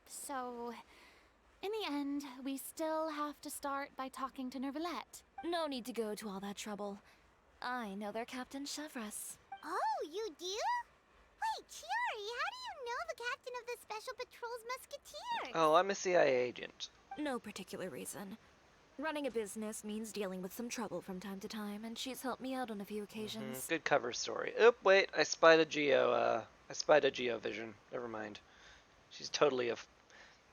So, in the end, we still have to start by talking to Nervilette. No need to go to all that trouble. I know their Captain Chevres. Oh, you do? Wait, Chiari, how do you know the captain of the Special Patrol's Musketeers? Oh, I'm a CIA agent. No particular reason. Running a business means dealing with some trouble from time to time, and she's helped me out on a few occasions. Good cover story. Oop, wait, I spied a Geo vision. Never mind. She's totally I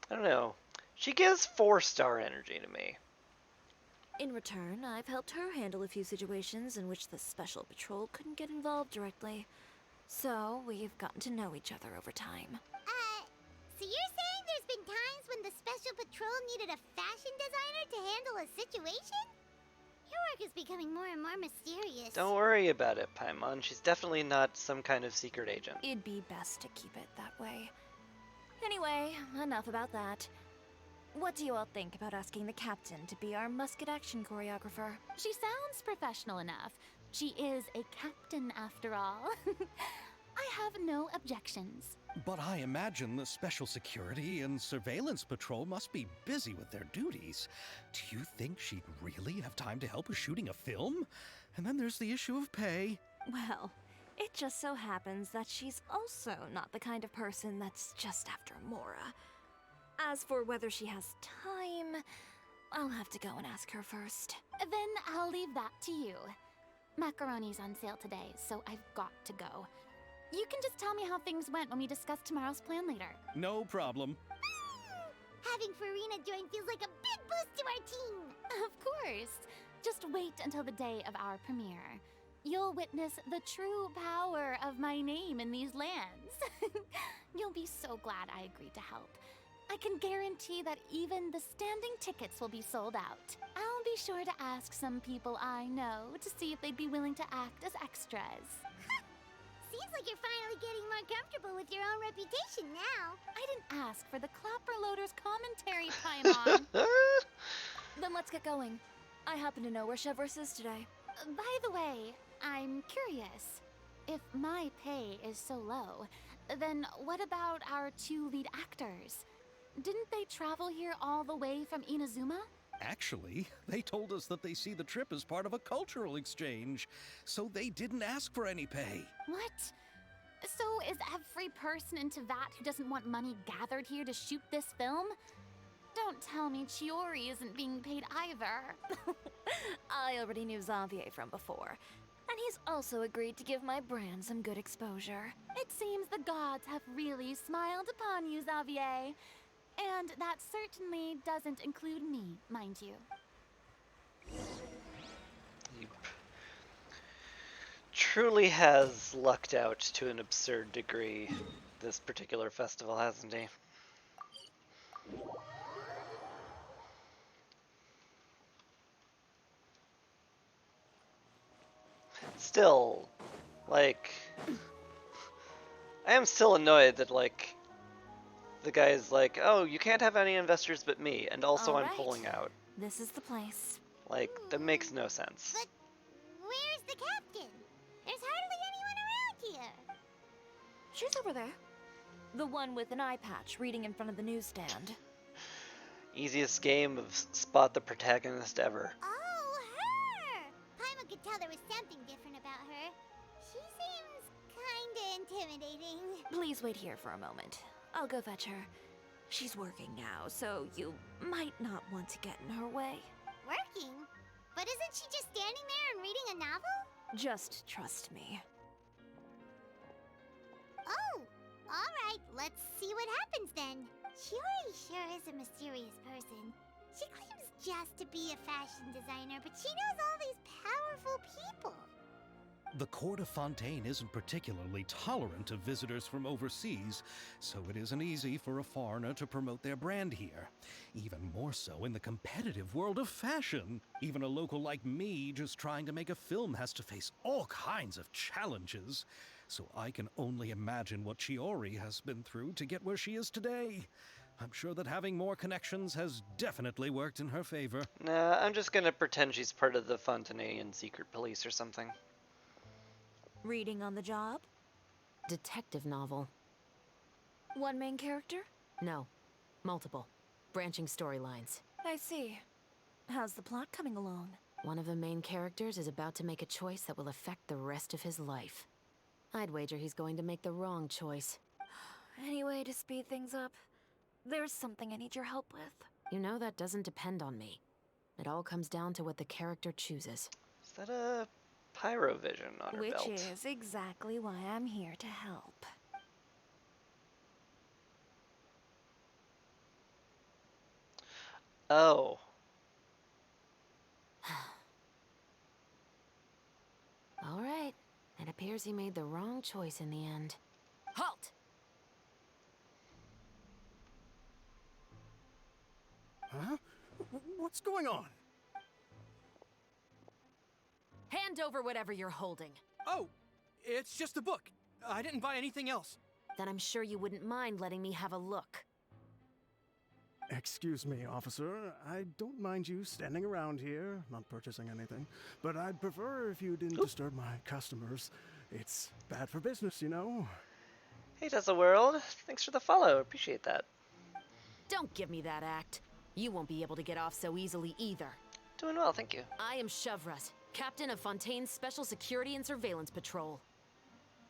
don't know. She gives 4-star energy to me. In return, I've helped her handle a few situations in which the Special Patrol couldn't get involved directly. So, we've gotten to know each other over time. So you're saying there's been times when the Special Patrol needed a fashion designer to handle a situation? Your work is becoming more and more mysterious. Don't worry about it, Paimon. She's definitely not some kind of secret agent. It'd be best to keep it that way. Anyway, enough about that. What do you all think about asking the captain to be our musket action choreographer? She sounds professional enough, She is a captain after all. I have no objections. But I imagine the Special Security and Surveillance Patrol must be busy with their duties. Do you think she'd really have time to help with shooting a film? And then there's the issue of pay. Well, it just so happens that she's also not the kind of person that's just after Mora. As for whether she has time, I'll have to go and ask her first. Then I'll leave that to you. Macaroni's on sale today, so I've got to go. You can just tell me how things went when we discuss tomorrow's plan later. No problem. Having Farina join feels like a big boost to our team. Of course. Just wait until the day of our premiere. You'll witness the true power of my name in these lands. You'll be so glad I agreed to help. I can guarantee that even the standing tickets will be sold out. I'll be sure to ask some people I know to see if they'd be willing to act as extras. Seems like you're finally getting more comfortable with your own reputation now. I didn't ask for the Clapper Loaders commentary, Paimon. Then let's get going. I happen to know where Chevrolet is today. By the way, I'm curious. If my pay is so low, then what about our two lead actors? Didn't they travel here all the way from Inazuma? Actually, they told us that they see the trip as part of a cultural exchange, so they didn't ask for any pay. What? So is every person in Teyvat who doesn't want money gathered here to shoot this film? Don't tell me Chiori isn't being paid either. I already knew Xavier from before, and he's also agreed to give my brand some good exposure. It seems the gods have really smiled upon you, Xavier. And that certainly doesn't include me, mind you. He truly has lucked out to an absurd degree, this particular festival, hasn't he? Still, like, I am still annoyed that, like, the guy's like, oh, you can't have any investors but me, and also All I'm right. pulling out. This is the place. Like, that makes no sense. But where's the captain? There's hardly anyone around here. She's over there. The one with an eye patch reading in front of the newsstand. Easiest game of spot the protagonist ever. Oh, her! Paimon could tell there was something different about her. She seems kinda intimidating. Please wait here for a moment. I'll go fetch her. She's working now, so you might not want to get in her way. Working? But isn't she just standing there and reading a novel? Just trust me. Oh, alright, let's see what happens then. Chiori sure is a mysterious person. She claims just to be a fashion designer, but she knows all these powerful people. The court of Fontaine isn't particularly tolerant of visitors from overseas, so it isn't easy for a foreigner to promote their brand here. Even more so in the competitive world of fashion. Even a local like me just trying to make a film has to face all kinds of challenges. So I can only imagine what Chiori has been through to get where she is today. I'm sure that having more connections has definitely worked in her favor. Nah, I'm just gonna pretend she's part of the Fontainaian secret police or something. Reading on the job? Detective novel. One main character? No, multiple. Branching storylines. I see. How's the plot coming along? One of the main characters is about to make a choice that will affect the rest of his life. I'd wager he's going to make the wrong choice. Any way to speed things up? There's something I need your help with. You know that doesn't depend on me. It all comes down to what the character chooses. Is that a pyrovision on her Which belt? is exactly why I'm here to help. Oh. All right. It appears he made the wrong choice in the end. Halt! Huh? What's going on? Hand over whatever you're holding. Oh, it's just a book. I didn't buy anything else. Then I'm sure you wouldn't mind letting me have a look. Excuse me, officer. I don't mind you standing around here, not purchasing anything, but I'd prefer if you didn't disturb my customers. It's bad for business, you know? Hey, Tesla World. Thanks for the follow. Appreciate that. Don't give me that act. You won't be able to get off so easily either. Doing well, thank you. I am Chevras, captain of Fontaine's Special Security and Surveillance Patrol.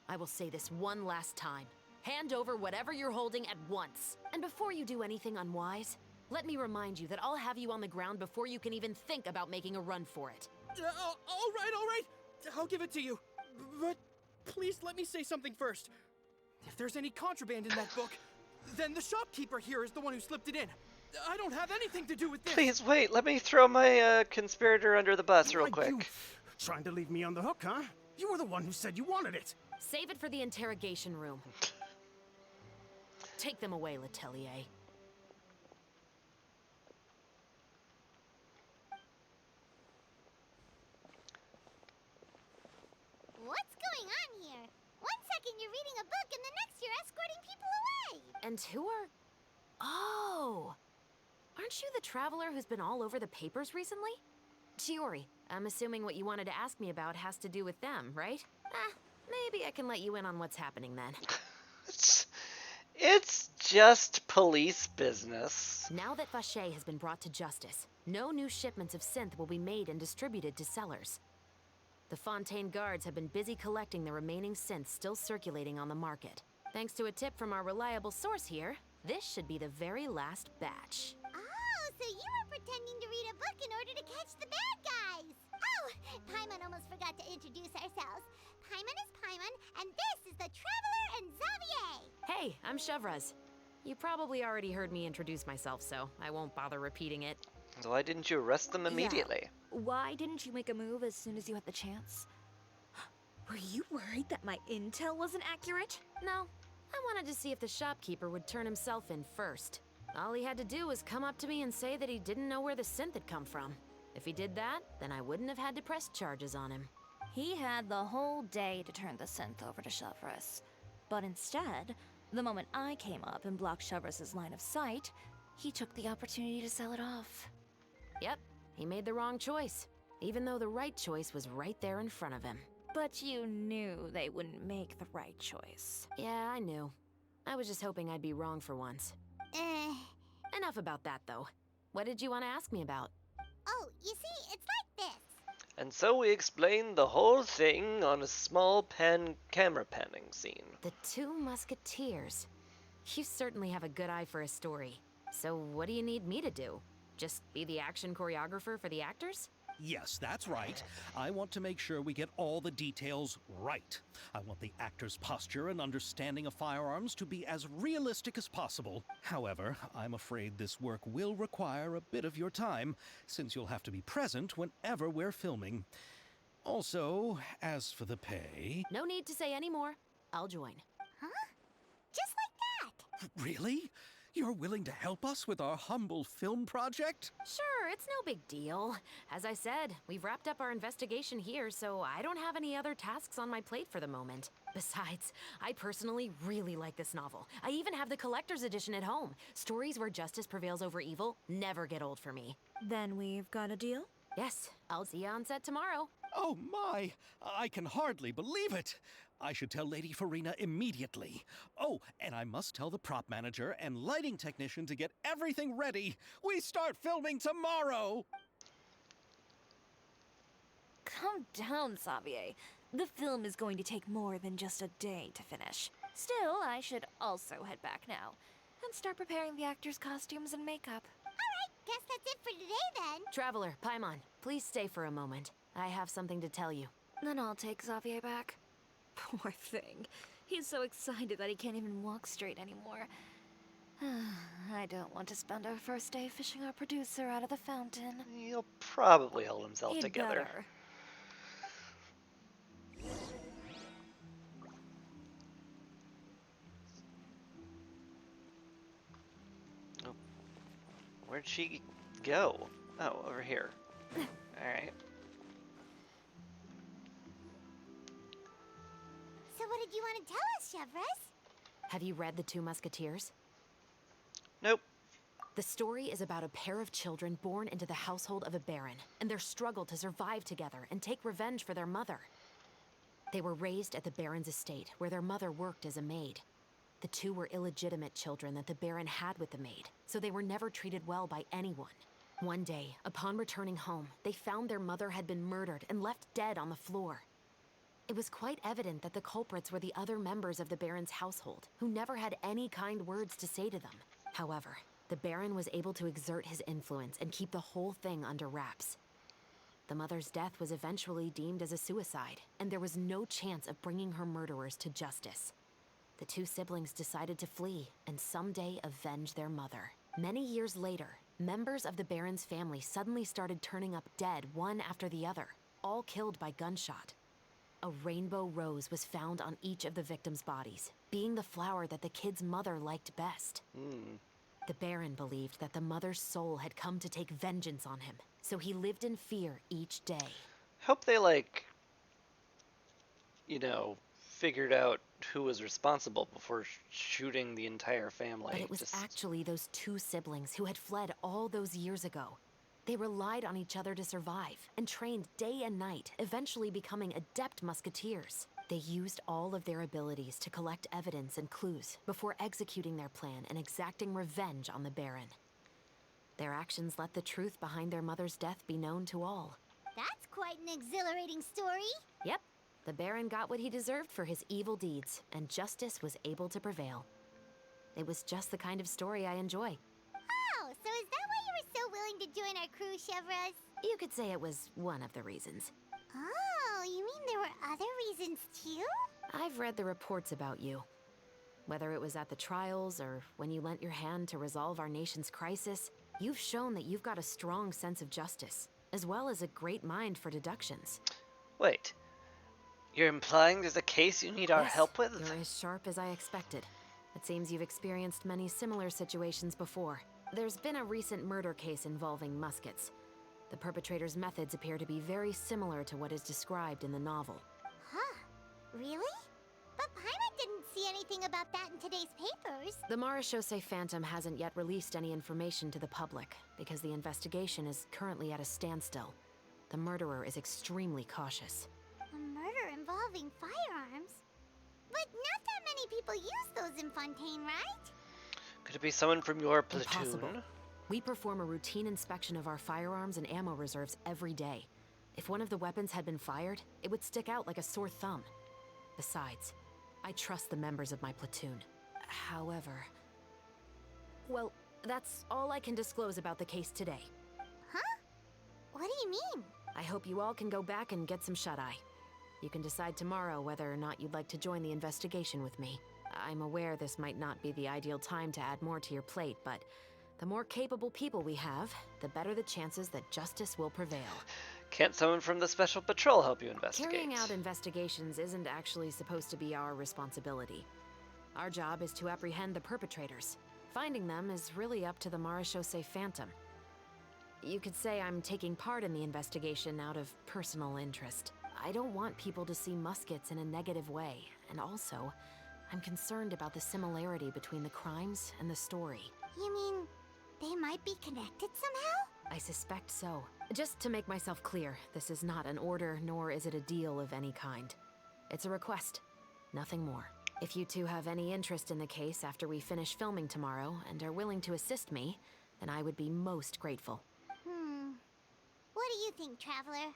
I will say this one last time. Hand over whatever you're holding at once. And before you do anything unwise, let me remind you that I'll have you on the ground before you can even think about making a run for it. All right. I'll give it to you. But please let me say something first. If there's any contraband in that book, then the shopkeeper here is the one who slipped it in. I don't have anything to do with this. Please wait, let me throw my conspirator under the bus real quick. You trying to leave me on the hook, huh? You were the one who said you wanted it. Save it for the interrogation room. Take them away, Letelier. What's going on here? One second you're reading a book and the next you're escorting people away. And who are... Oh! Aren't you the traveler who's been all over the papers recently? Chiori, I'm assuming what you wanted to ask me about has to do with them, right? Maybe I can let you in on what's happening then. It's just police business. Now that Vacher has been brought to justice, no new shipments of synth will be made and distributed to sellers. The Fontaine guards have been busy collecting the remaining synths still circulating on the market. Thanks to a tip from our reliable source here, this should be the very last batch. Oh, so you were pretending to read a book in order to catch the bad guys. Oh, Paimon almost forgot to introduce ourselves. Paimon is Paimon, and this is the Traveler and Xavier. Hey, I'm Chevras. You probably already heard me introduce myself, so I won't bother repeating it. So why didn't you arrest them immediately? Yeah. Why didn't you make a move as soon as you had the chance? Were you worried that my intel wasn't accurate? No. I wanted to see if the shopkeeper would turn himself in first. All he had to do was come up to me and say that he didn't know where the synth had come from. If he did that, then I wouldn't have had to press charges on him. He had the whole day to turn the synth over to Chevras. But instead, the moment I came up and blocked Chevras' line of sight, he took the opportunity to sell it off. Yep, he made the wrong choice, even though the right choice was right there in front of him. But you knew they wouldn't make the right choice. Yeah, I knew. I was just hoping I'd be wrong for once. Enough about that, though. What did you want to ask me about? Oh, you see, it's like this. And so we explained the whole thing on a small camera panning scene. The Two Musketeers. You certainly have a good eye for a story. So what do you need me to do? Just be the action choreographer for the actors? Yes, that's right. I want to make sure we get all the details right. I want the actor's posture and understanding of firearms to be as realistic as possible. However, I'm afraid this work will require a bit of your time, since you'll have to be present whenever we're filming. Also, as for the pay... No need to say any more. I'll join. Huh? Just like that? Really? You're willing to help us with our humble film project? Sure, it's no big deal. As I said, we've wrapped up our investigation here, so I don't have any other tasks on my plate for the moment. Besides, I personally really like this novel. I even have the collector's edition at home. Stories where justice prevails over evil never get old for me. Then we've got a deal? Yes, I'll see you on set tomorrow. Oh my! I can hardly believe it! I should tell Lady Farina immediately. Oh, and I must tell the prop manager and lighting technician to get everything ready. We start filming tomorrow! Calm down, Xavier. The film is going to take more than just a day to finish. Still, I should also head back now and start preparing the actors' costumes and makeup. Alright, guess that's it for today then. Traveler, Paimon, please stay for a moment. I have something to tell you. Then I'll take Xavier back. Poor thing. He's so excited that he can't even walk straight anymore. I don't want to spend our first day fishing our producer out of the fountain. He'll probably hold himself He'd together. better. Oh. Where'd she go? Oh, over here. Alright. So what did you want to tell us, Chevras? Have you read The Two Musketeers? Nope. The story is about a pair of children born into the household of a baron, and their struggle to survive together and take revenge for their mother. They were raised at the baron's estate, where their mother worked as a maid. The two were illegitimate children that the baron had with the maid, so they were never treated well by anyone. One day, upon returning home, they found their mother had been murdered and left dead on the floor. It was quite evident that the culprits were the other members of the baron's household, who never had any kind words to say to them. However, the baron was able to exert his influence and keep the whole thing under wraps. The mother's death was eventually deemed as a suicide, and there was no chance of bringing her murderers to justice. The two siblings decided to flee and someday avenge their mother. Many years later, members of the baron's family suddenly started turning up dead one after the other, all killed by gunshot. A rainbow rose was found on each of the victims' bodies, being the flower that the kid's mother liked best. The baron believed that the mother's soul had come to take vengeance on him, so he lived in fear each day. Hope they, like, you know, figured out who was responsible before shooting the entire family. But it was actually those two siblings who had fled all those years ago. They relied on each other to survive and trained day and night, eventually becoming adept musketeers. They used all of their abilities to collect evidence and clues before executing their plan and exacting revenge on the baron. Their actions let the truth behind their mother's death be known to all. That's quite an exhilarating story. Yep, the baron got what he deserved for his evil deeds, and justice was able to prevail. It was just the kind of story I enjoy. Oh, so is that why you were so willing to join our crew, Chevrolet? You could say it was one of the reasons. Oh, you mean there were other reasons too? I've read the reports about you. Whether it was at the trials or when you lent your hand to resolve our nation's crisis, you've shown that you've got a strong sense of justice, as well as a great mind for deductions. Wait, you're implying there's a case you need our Yes, help with? You're as sharp as I expected. It seems you've experienced many similar situations before. There's been a recent murder case involving Muskets. The perpetrator's methods appear to be very similar to what is described in the novel. Huh, really? But Paimon didn't see anything about that in today's papers. The Marechaussee Phantom hasn't yet released any information to the public because the investigation is currently at a standstill. The murderer is extremely cautious. A murder involving firearms? But not that many people use those in Fontaine, right? Could it be someone from your platoon? Impossible. We perform a routine inspection of our firearms and ammo reserves every day. If one of the weapons had been fired, it would stick out like a sore thumb. Besides, I trust the members of my platoon. However... Well, that's all I can disclose about the case today. Huh? What do you mean? I hope you all can go back and get some shut-eye. You can decide tomorrow whether or not you'd like to join the investigation with me. I'm aware this might not be the ideal time to add more to your plate, but the more capable people we have, the better the chances that justice will prevail. Can't someone from the Special Patrol help you investigate? Carrying out investigations isn't actually supposed to be our responsibility. Our job is to apprehend the perpetrators. Finding them is really up to the Marechaussee Phantom. You could say I'm taking part in the investigation out of personal interest. I don't want people to see Muskets in a negative way, and also, I'm concerned about the similarity between the crimes and the story. You mean they might be connected somehow? I suspect so. Just to make myself clear, this is not an order, nor is it a deal of any kind. It's a request, nothing more. If you two have any interest in the case after we finish filming tomorrow and are willing to assist me, then I would be most grateful. What do you think, Traveler?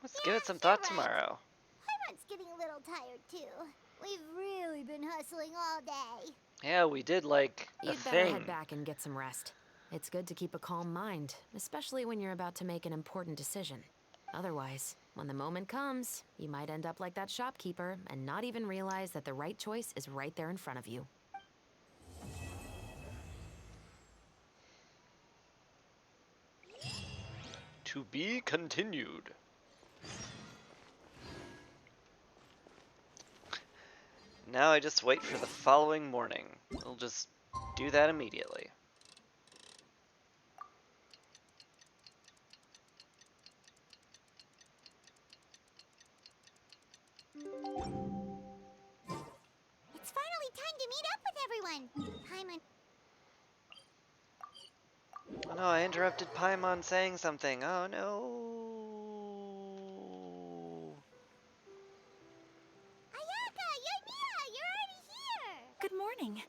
Let's give it some thought you're right. tomorrow. Paimon's getting a little tired too. We've really been hustling all day. Yeah, we did, like, a You'd better thing. head back and get some rest. It's good to keep a calm mind, especially when you're about to make an important decision. Otherwise, when the moment comes, you might end up like that shopkeeper and not even realize that the right choice is right there in front of you. To be continued. Now I just wait for the following morning. We'll just do that immediately. It's finally time to meet up with everyone. Paimon. no, I interrupted Paimon saying something. Oh no. Ayaka, Yoimiya, you're already here! Good morning.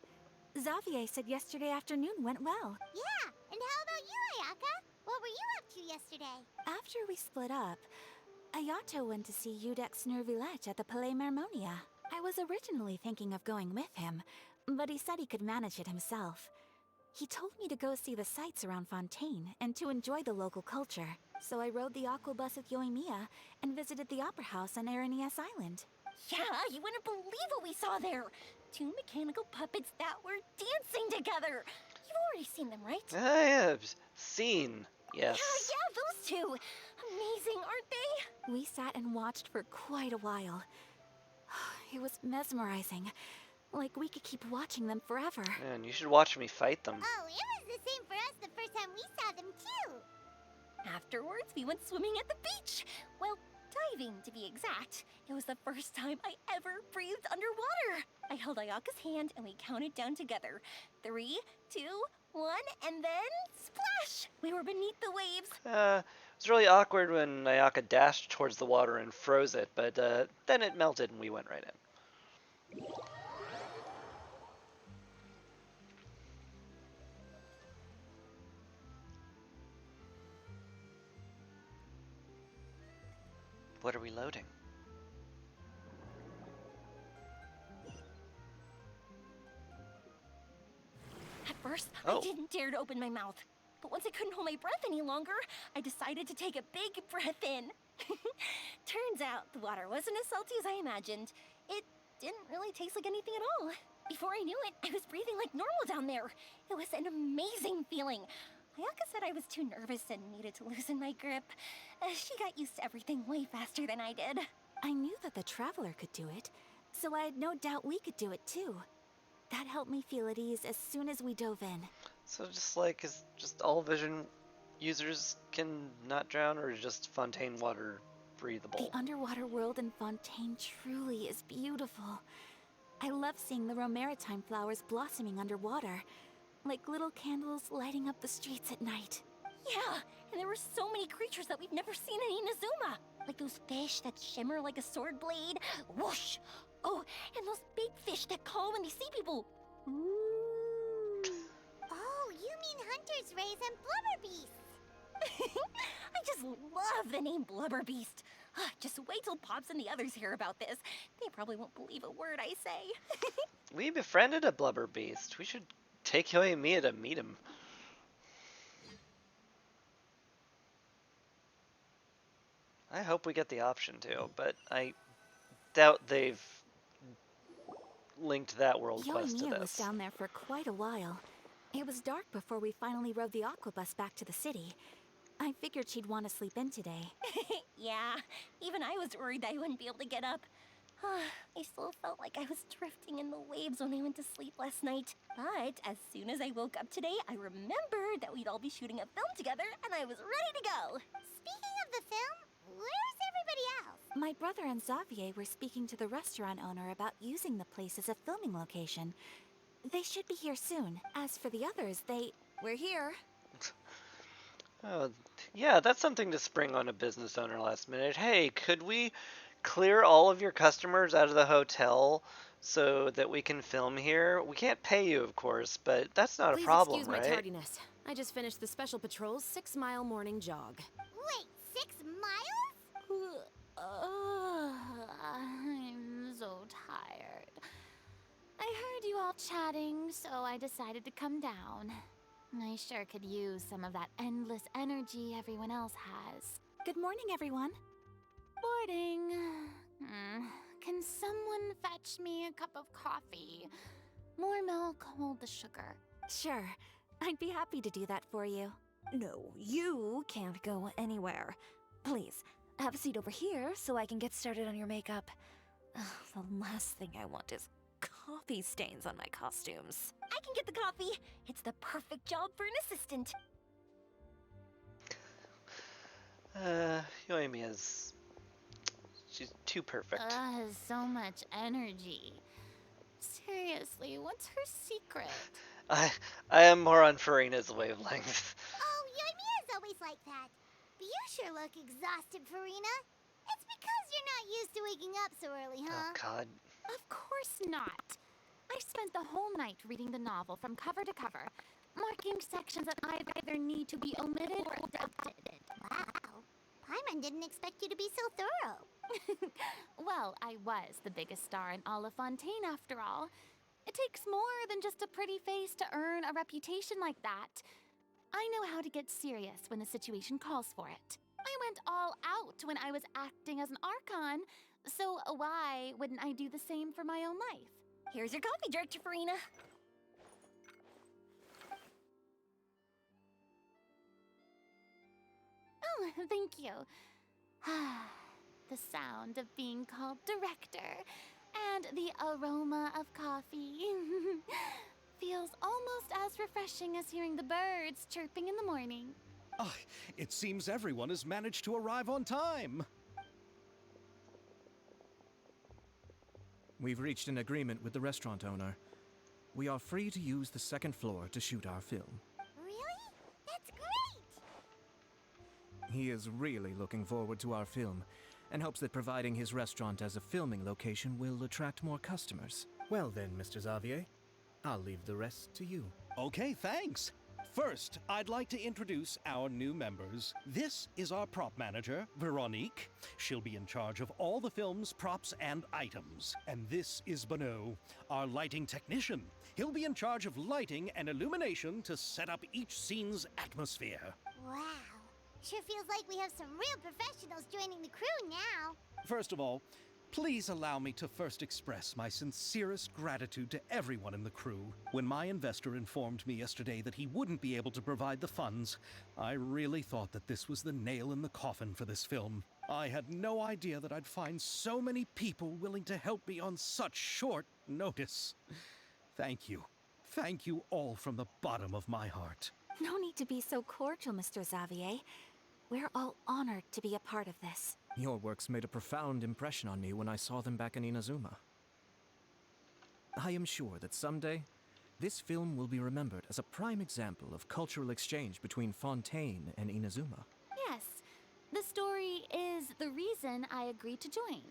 Xavier said yesterday afternoon went well. Yeah, and how about you, Ayaka? What were you up to yesterday? After we split up, Ayato went to see Udex Nervilech at the Palais Mermonia. I was originally thinking of going with him, but he said he could manage it himself. He told me to go see the sights around Fontaine and to enjoy the local culture. So I rode the aqua bus with Yoimiya and visited the opera house on Aranias Island. Yeah, you wouldn't believe what we saw there. 2 mechanical puppets that were dancing together. You've already seen them, right? I have seen, yes. Yeah, those two. Amazing, aren't they? We sat and watched for quite a while. It was mesmerizing. Like we could keep watching them forever. Man, you should watch me fight them. Oh, it was the same for us the first time we saw them, too! Afterwards, we went swimming at the beach. Well, diving, to be exact. It was the first time I ever breathed underwater. I held Ayaka's hand and we counted down together. 3, 2, 1, and then splash! We were beneath the waves. It was really awkward when Ayaka dashed towards the water and froze it, but then it melted and we went right in. What are we loading? At first, Oh. I didn't dare to open my mouth. But once I couldn't hold my breath any longer, I decided to take a big breath in. Turns out the water wasn't as salty as I imagined. It didn't really taste like anything at all. Before I knew it, I was breathing like normal down there. It was an amazing feeling. Ayaka said I was too nervous and needed to loosen my grip. She got used to everything way faster than I did. I knew that the Traveler could do it, so I had no doubt we could do it too. That helped me feel at ease as soon as we dove in. So is just all vision users can not drown, or just Fontaine water breathable? The underwater world in Fontaine truly is beautiful. I love seeing the romaritime flowers blossoming underwater, like little candles lighting up the streets at night. Yeah, and there were so many creatures that we've never seen in Inazuma. Like those fish that shimmer like a sword blade. Whoosh! Oh, and those big fish that call when they see people. Ooh. Oh, you mean Hunter's Rays and Blubber Beasts! I just love the name Blubber Beast. Just wait till Pops and the others hear about this. They probably won't believe a word I say. We befriended a blubber beast. We should take Yoimiya to meet him. I hope we get the option to, but I doubt they've linked that world quest to Yoimiya this. was down there for quite a while. It was dark before we finally rode the aqua bus back to the city. I figured she'd want to sleep in today. Yeah, even I was worried that I wouldn't be able to get up. I still felt like I was drifting in the waves when I went to sleep last night. But as soon as I woke up today, I remembered that we'd all be shooting a film together, and I was ready to go. Speaking of the film, where's everybody else? My brother and Xavier were speaking to the restaurant owner about using the place as a filming location. They should be here soon. As for the others, We're here. Oh, yeah, that's something to spring on a business owner last minute. Hey, could we clear all of your customers out of the hotel so that we can film here? We can't pay you, of course, but that's not a problem, excuse right? my tardiness. I just finished the Special Patrol's 6-mile morning jog. Wait, 6 miles? I'm so tired. I heard you all chatting, so I decided to come down. I sure could use some of that endless energy everyone else has. good morning, everyone. Boarding. Can someone fetch me a cup of coffee? More milk, hold the sugar. Sure, I'd be happy to do that for you. No, you can't go anywhere. Please, have a seat over here so I can get started on your makeup. Ugh, the last thing I want is coffee stains on my costumes. I can get the coffee. It's the perfect job for an assistant. Yoimiya's... she's too perfect. So much energy. Seriously, what's her secret? I am more on Farina's wavelength. Oh, like that. But you sure look exhausted, Farina. It's because you're not used to waking up so early, Oh, huh? God. Of course not. I spent the whole night reading the novel from cover to cover, marking sections that either need to be omitted or adapted. Wow. Paimon didn't expect you to be so thorough. Well, I was the biggest star in all of Fontaine after all. It takes more than just a pretty face to earn a reputation like that. I know how to get serious when the situation calls for it. I went all out when I was acting as an Archon, so why wouldn't I do the same for my own life? Here's your coffee, Director Farina. Oh, thank you. The sound of being called director and the aroma of coffee feels almost as refreshing as hearing the birds chirping in the morning. Ah, it seems everyone has managed to arrive on time. We've reached an agreement with the restaurant owner. We are free to use the second floor to shoot our film. Really? That's great! He is really looking forward to our film and hopes that providing his restaurant as a filming location will attract more customers. Well then, Mr. Xavier, I'll leave the rest to you. Okay, thanks. First, I'd like to introduce our new members. This is our prop manager, Veronique. She'll be in charge of all the film's props and items. And this is Bonneau, our lighting technician. He'll be in charge of lighting and illumination to set up each scene's atmosphere. Wow. Sure feels like we have some real professionals joining the crew now. First of all, please allow me to first express my sincerest gratitude to everyone in the crew. When my investor informed me yesterday that he wouldn't be able to provide the funds, I really thought that this was the nail in the coffin for this film. I had no idea that I'd find so many people willing to help me on such short notice. Thank you. Thank you all from the bottom of my heart. No need to be so cordial, Mr. Xavier. We're all honored to be a part of this. Your works made a profound impression on me when I saw them back in Inazuma. I am sure that someday, this film will be remembered as a prime example of cultural exchange between Fontaine and Inazuma. Yes, the story is the reason I agreed to join.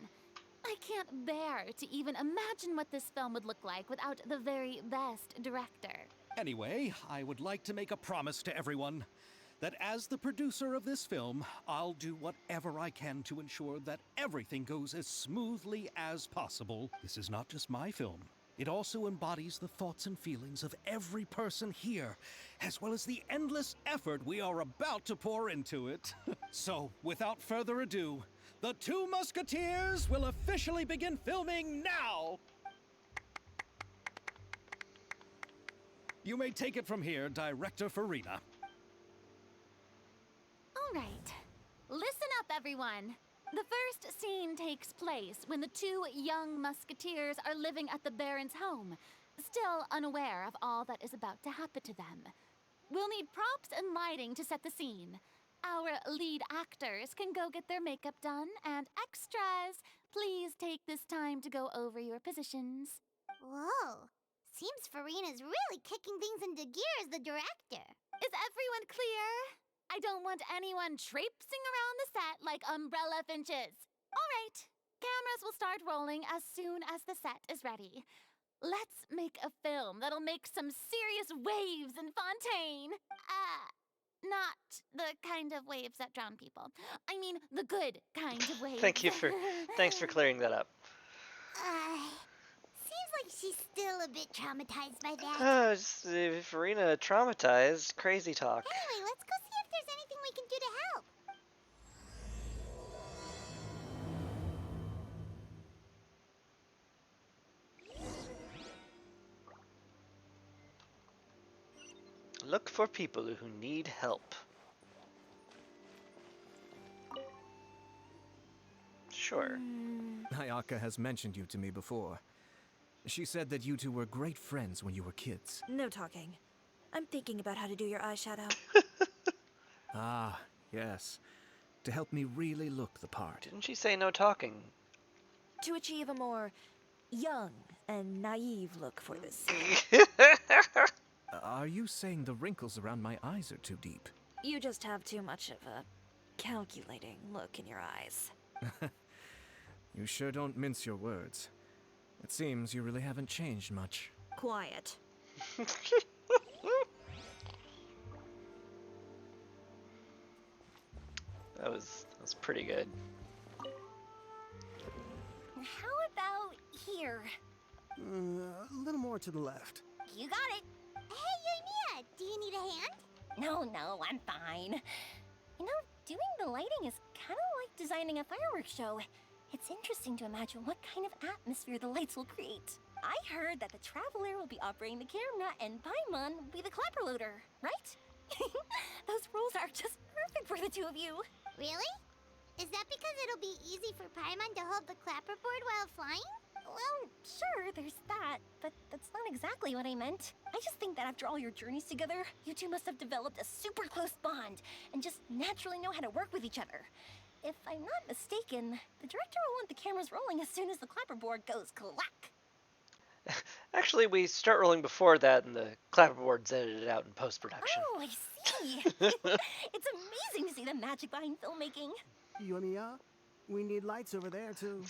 I can't bear to even imagine what this film would look like without the very best director. Anyway, I would like to make a promise to everyone that as the producer of this film, I'll do whatever I can to ensure that everything goes as smoothly as possible. This is not just my film. It also embodies the thoughts and feelings of every person here, as well as the endless effort we are about to pour into it. So, without further ado, the Two Musketeers will officially begin filming now! You may take it from here, Director Farina. All right, listen up, everyone. The first scene takes place when the two young musketeers are living at the Baron's home, still unaware of all that is about to happen to them. We'll need props and lighting to set the scene. Our lead actors can go get their makeup done, and extras, please take this time to go over your positions. Whoa. Seems Farina's really kicking things into gear as the director. Is everyone clear? I don't want anyone traipsing around the set like umbrella finches. All right, cameras will start rolling as soon as the set is ready. Let's make a film that'll make some serious waves in Fontaine. Not the kind of waves that drown people. I mean, the good kind of waves. Thanks for clearing that up. Seems like she's still a bit traumatized by that. Farina traumatized. Crazy talk. Anyway, let's go see if there's anything we can do to help. Look for people who need help. Sure. Ayaka has mentioned you to me before. She said that you two were great friends when you were kids. No talking. I'm thinking about how to do your eyeshadow. Ah, yes. To help me really look the part. Didn't she say no talking? To achieve a more young and naive look for this. Are you saying the wrinkles around my eyes are too deep? You just have too much of a calculating look in your eyes. You sure don't mince your words. It seems you really haven't changed much. Quiet. That was pretty good. How about here? A little more to the left. You got it. Hey, Yoimiya, do you need a hand? No, I'm fine. You know, doing the lighting is kind of like designing a fireworks show. It's interesting to imagine what kind of atmosphere the lights will create. I heard that the Traveler will be operating the camera and Paimon will be the clapper loader, right? Those roles are just perfect for the two of you. Really? Is that because it'll be easy for Paimon to hold the clapperboard while flying? Well, sure, there's that, but that's not exactly what I meant. I just think that after all your journeys together, you two must have developed a super close bond and just naturally know how to work with each other. If I'm not mistaken, the director will want the cameras rolling as soon as the clapperboard goes clack. Actually, we start rolling before that, and the clapperboard's edited out in post-production. Oh, I see. It's amazing to see the magic behind filmmaking. Yoimiya, we need lights over there, too.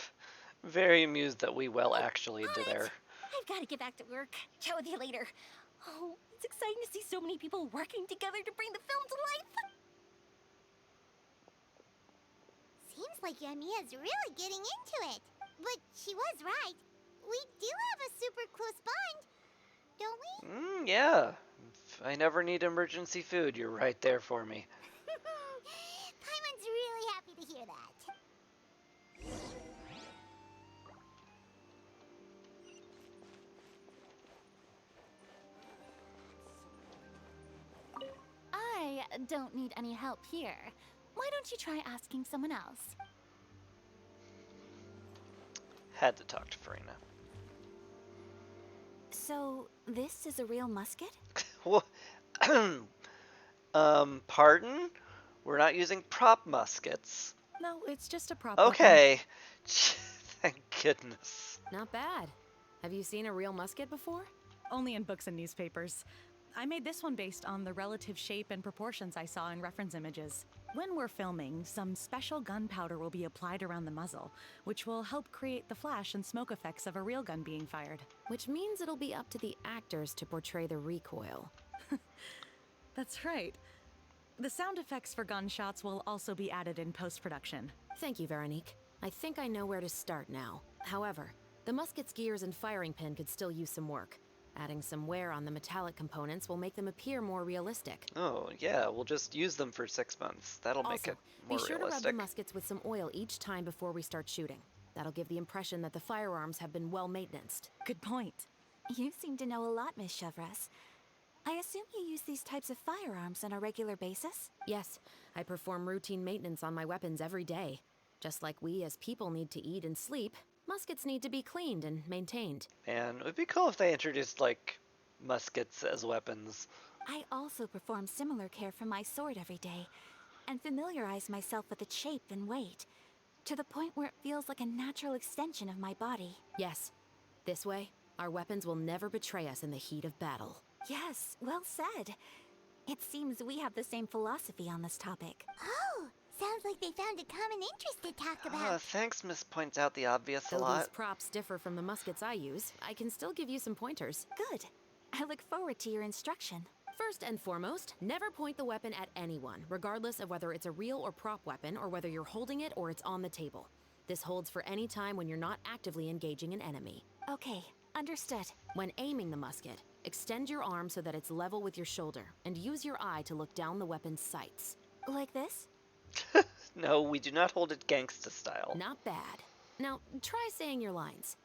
Very amused that we actually did there. I've got to get back to work. Chat with you later. Oh, it's exciting to see so many people working together to bring the film to life. Seems like Yoimiya's really getting into it. But she was right. We do have a super close bond, don't we? Yeah. If I never need emergency food, you're right there for me. Paimon's really happy to hear that. I don't need any help here. Why don't you try asking someone else? Had to talk to Farina. So, this is a real musket? What? Pardon? We're not using prop muskets. No, it's just a prop. Okay. Thank goodness. Not bad. Have you seen a real musket before? Only in books and newspapers. I made this one based on the relative shape and proportions I saw in reference images. When we're filming, some special gunpowder will be applied around the muzzle, which will help create the flash and smoke effects of a real gun being fired. Which means it'll be up to the actors to portray the recoil. That's right. The sound effects for gunshots will also be added in post-production. Thank you, Veronique. I think I know where to start now. However, the musket's gears and firing pin could still use some work. Adding some wear on the metallic components will make them appear more realistic. Oh, yeah, we'll just use them for 6 months. That'll make Also, it more be sure realistic. to rub the muskets with some oil each time before we start shooting. That'll give the impression that the firearms have been well maintained. Good point. You seem to know a lot, Miss Chevres. I assume you use these types of firearms on a regular basis? Yes, I perform routine maintenance on my weapons every day. Just like we as people need to eat and sleep, muskets need to be cleaned and maintained. And it would be cool if they introduced, like, muskets as weapons. I also perform similar care for my sword every day, and familiarize myself with its shape and weight, to the point where it feels like a natural extension of my body. Yes, this way, our weapons will never betray us in the heat of battle. Yes, well said. It seems we have the same philosophy on this topic. Oh, sounds like they found a common interest to talk about. Thanks, Miss Points Out the Obvious a Though lot. these props differ from the muskets I use, I can still give you some pointers. Good. I look forward to your instruction. First and foremost, never point the weapon at anyone, regardless of whether it's a real or prop weapon, or whether you're holding it or it's on the table. This holds for any time when you're not actively engaging an enemy. Okay, understood. When aiming the musket, extend your arm so that it's level with your shoulder, and use your eye to look down the weapon's sights. Like this? No, we do not hold it gangsta style. Not bad. Now, try saying your lines.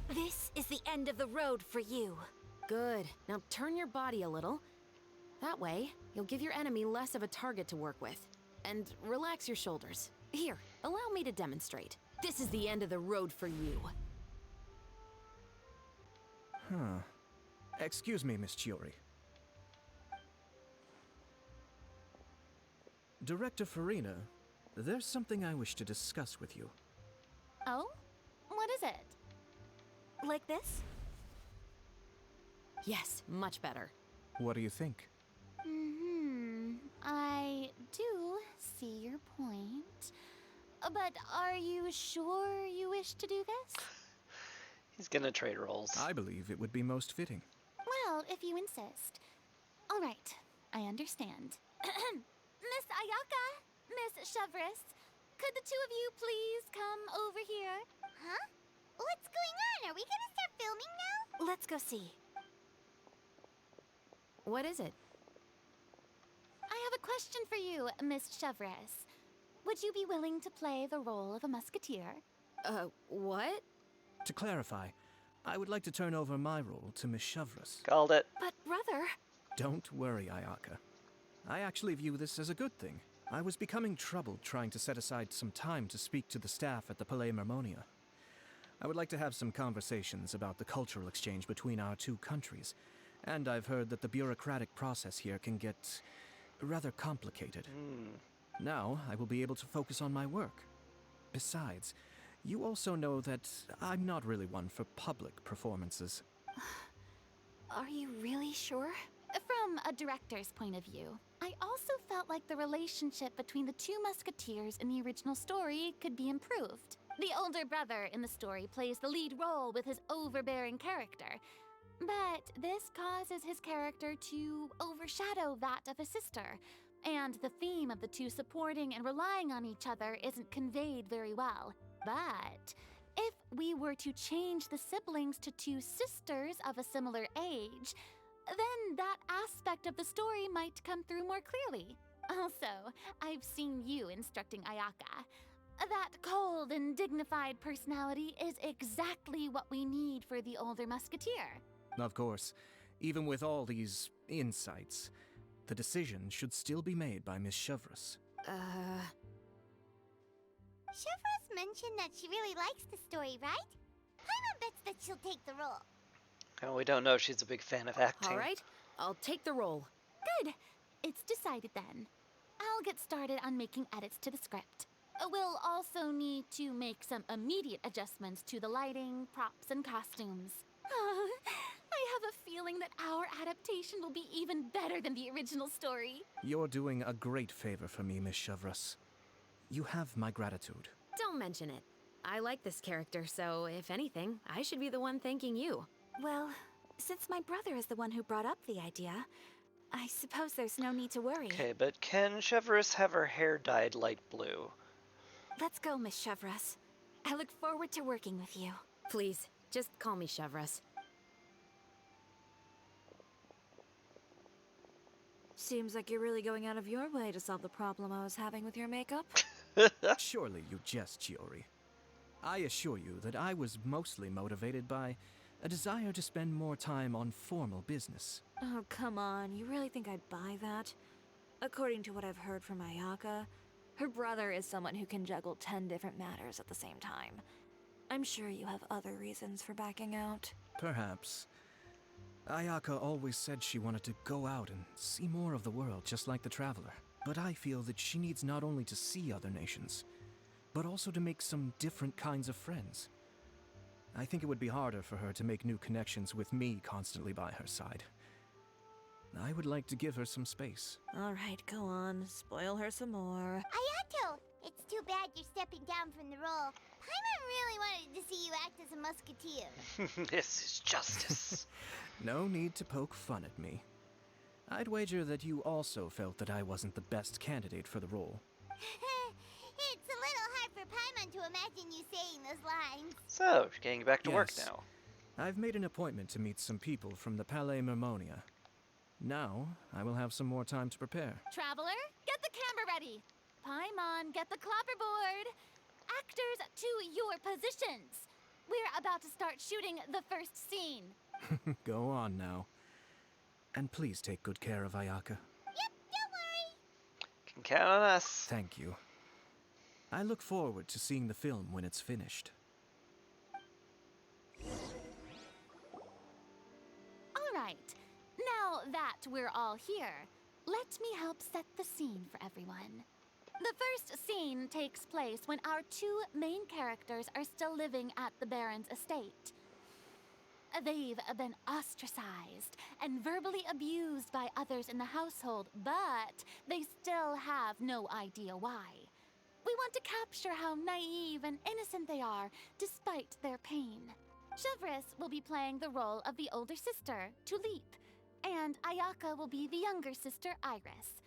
This is the end of the road for you. Good. Now turn your body a little. That way, you'll give your enemy less of a target to work with. And relax your shoulders. Here, allow me to demonstrate. This is the end of the road for you. Huh. Excuse me, Miss Chiori. Director Farina, there's something I wish to discuss with you. Oh? What is it? Like this? Yes, much better. What do you think? I do see your point. But are you sure you wish to do this? He's gonna trade roles. I believe it would be most fitting. Well, if you insist. All right, I understand. Miss Ayaka, Miss Chevris, could the two of you please come over here? Huh? What's going on? Are we gonna start filming now? Let's go see. What is it? I have a question for you, Miss Chevris. Would you be willing to play the role of a musketeer? What? To clarify, I would like to turn over my role to Miss Chevris. Called it. But, brother... Don't worry, Ayaka. I actually view this as a good thing. I was becoming troubled trying to set aside some time to speak to the staff at the Palais Mermonia. I would like to have some conversations about the cultural exchange between our two countries, and I've heard that the bureaucratic process here can get rather complicated. Now, I will be able to focus on my work. Besides, you also know that I'm not really one for public performances. Are you really sure? From a director's point of view, I also felt like the relationship between the two musketeers in the original story could be improved. The older brother in the story plays the lead role with his overbearing character, but this causes his character to overshadow that of his sister, and the theme of the two supporting and relying on each other isn't conveyed very well. But if we were to change the siblings to two sisters of a similar age, then that aspect of the story might come through more clearly. Also, I've seen you instructing Ayaka. That cold and dignified personality is exactly what we need for the older musketeer. Of course, even with all these insights, the decision should still be made by Miss Chevris. Chevros mentioned that she really likes the story, right? Paimon bets that she'll take the role. Oh, we don't know if she's a big fan of acting. All right, I'll take the role. Good. It's decided then. I'll get started on making edits to the script. We'll also need to make some immediate adjustments to the lighting, props, and costumes. I have a feeling that our adaptation will be even better than the original story. You're doing a great favor for me, Miss Chevris. You have my gratitude. Don't mention it. I like this character, so if anything, I should be the one thanking you. Well, since my brother is the one who brought up the idea, I suppose there's no need to worry. Okay, but can Chevris have her hair dyed light blue? Let's go, Miss Chevris. I look forward to working with you. Please, just call me Chevris. Seems like you're really going out of your way to solve the problem I was having with your makeup. Surely you jest, Chiori. I assure you that I was mostly motivated by a desire to spend more time on formal business. Oh, come on. You really think I'd buy that? According to what I've heard from Ayaka, her brother is someone who can juggle 10 different matters at the same time. I'm sure you have other reasons for backing out. Perhaps. Ayaka always said she wanted to go out and see more of the world, just like the Traveler. But I feel that she needs not only to see other nations, but also to make some different kinds of friends. I think it would be harder for her to make new connections with me constantly by her side. I would like to give her some space. All right, go on. Spoil her some more. Ayato, it's too bad you're stepping down from the role. Paimon really wanted to see you act as a musketeer. This is justice. No need to poke fun at me. I'd wager that you also felt that I wasn't the best candidate for the role. It's a little hard for Paimon to imagine you saying those lines. So, she's getting back to work Yes. now. I've made an appointment to meet some people from the Palais Mermonia. Now, I will have some more time to prepare. Traveler, get the camera ready. Paimon, get the clapperboard. Actors, to your positions. We're about to start shooting the first scene. Go on now. And please take good care of Ayaka. Yep, don't worry. Can count on us. Thank you. I look forward to seeing the film when it's finished. All right. Now that we're all here, let me help set the scene for everyone. The first scene takes place when our two main characters are still living at the Baron's estate. They've been ostracized and verbally abused by others in the household, but they still have no idea why. We want to capture how naive and innocent they are, despite their pain. Chevris will be playing the role of the older sister, Tulip, and Ayaka will be the younger sister, Iris.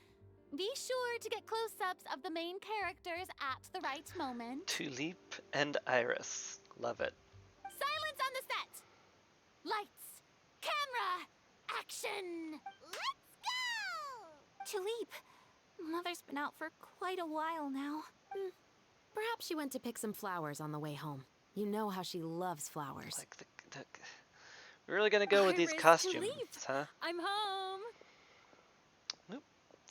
Be sure to get close-ups of the main characters at the right moment. Tulip and Iris. Love it. Silence on the set! Lights, camera, action! Let's go! Tulip, Mother's been out for quite a while now. Perhaps she went to pick some flowers on the way home. You know how she loves flowers. Like we're really gonna go with these Iris, costumes, Tulip. huh? I'm home. Nope.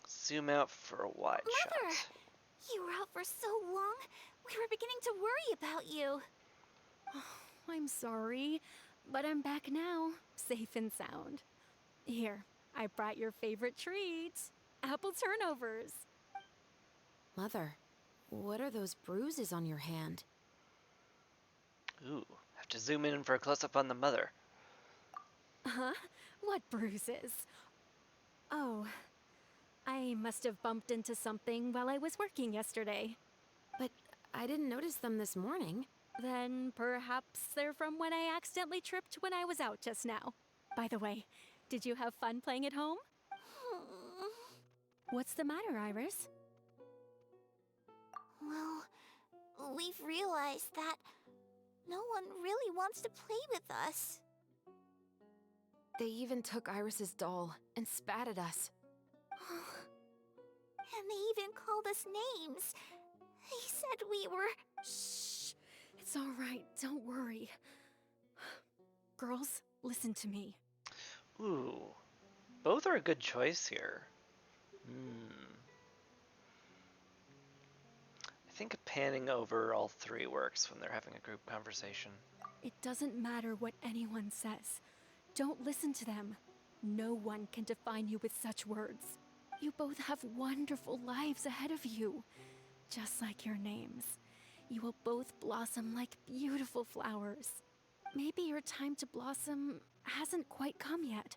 Zoom out for a wide Mother! shot. You were out for so long, we were beginning to worry about you. I'm sorry, but I'm back now, safe and sound. Here, I brought your favorite treats, apple turnovers. Mother, what are those bruises on your hand? Ooh, have to zoom in for a close-up on the mother. Huh? What bruises? Oh, I must have bumped into something while I was working yesterday. But I didn't notice them this morning. Then perhaps they're from when I accidentally tripped when I was out just now. By the way, did you have fun playing at home? What's the matter, Iris? Well, we've realized that no one really wants to play with us. They even took Iris's doll and spat at us. And they even called us names. They said we were... Shh. It's all right. Don't worry. Girls, listen to me. Ooh, both are a good choice here. I think panning over all three works when they're having a group conversation. It doesn't matter what anyone says. Don't listen to them. No one can define you with such words. You both have wonderful lives ahead of you. Just like your names. You will both blossom like beautiful flowers. Maybe your time to blossom hasn't quite come yet.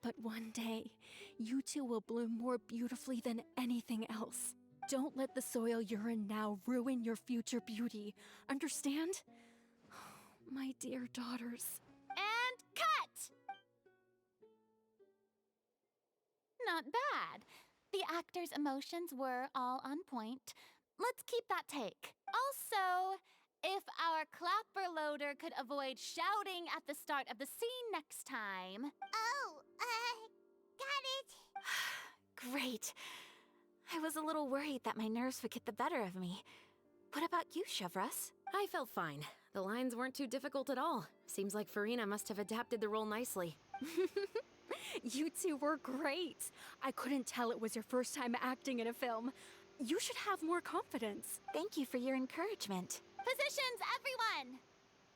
But one day, you two will bloom more beautifully than anything else. Don't let the soil you're in now ruin your future beauty. Understand? My dear daughters. And cut! Not bad. The actors' emotions were all on point. Let's keep that take. Also, if our clapper loader could avoid shouting at the start of the scene next time. Oh, got it. Great. I was a little worried that my nerves would get the better of me. What about you, Chevris? I felt fine. The lines weren't too difficult at all. Seems like Farina must have adapted the role nicely. You two were great. I couldn't tell it was your first time acting in a film. You should have more confidence. Thank you for your encouragement. Positions, everyone!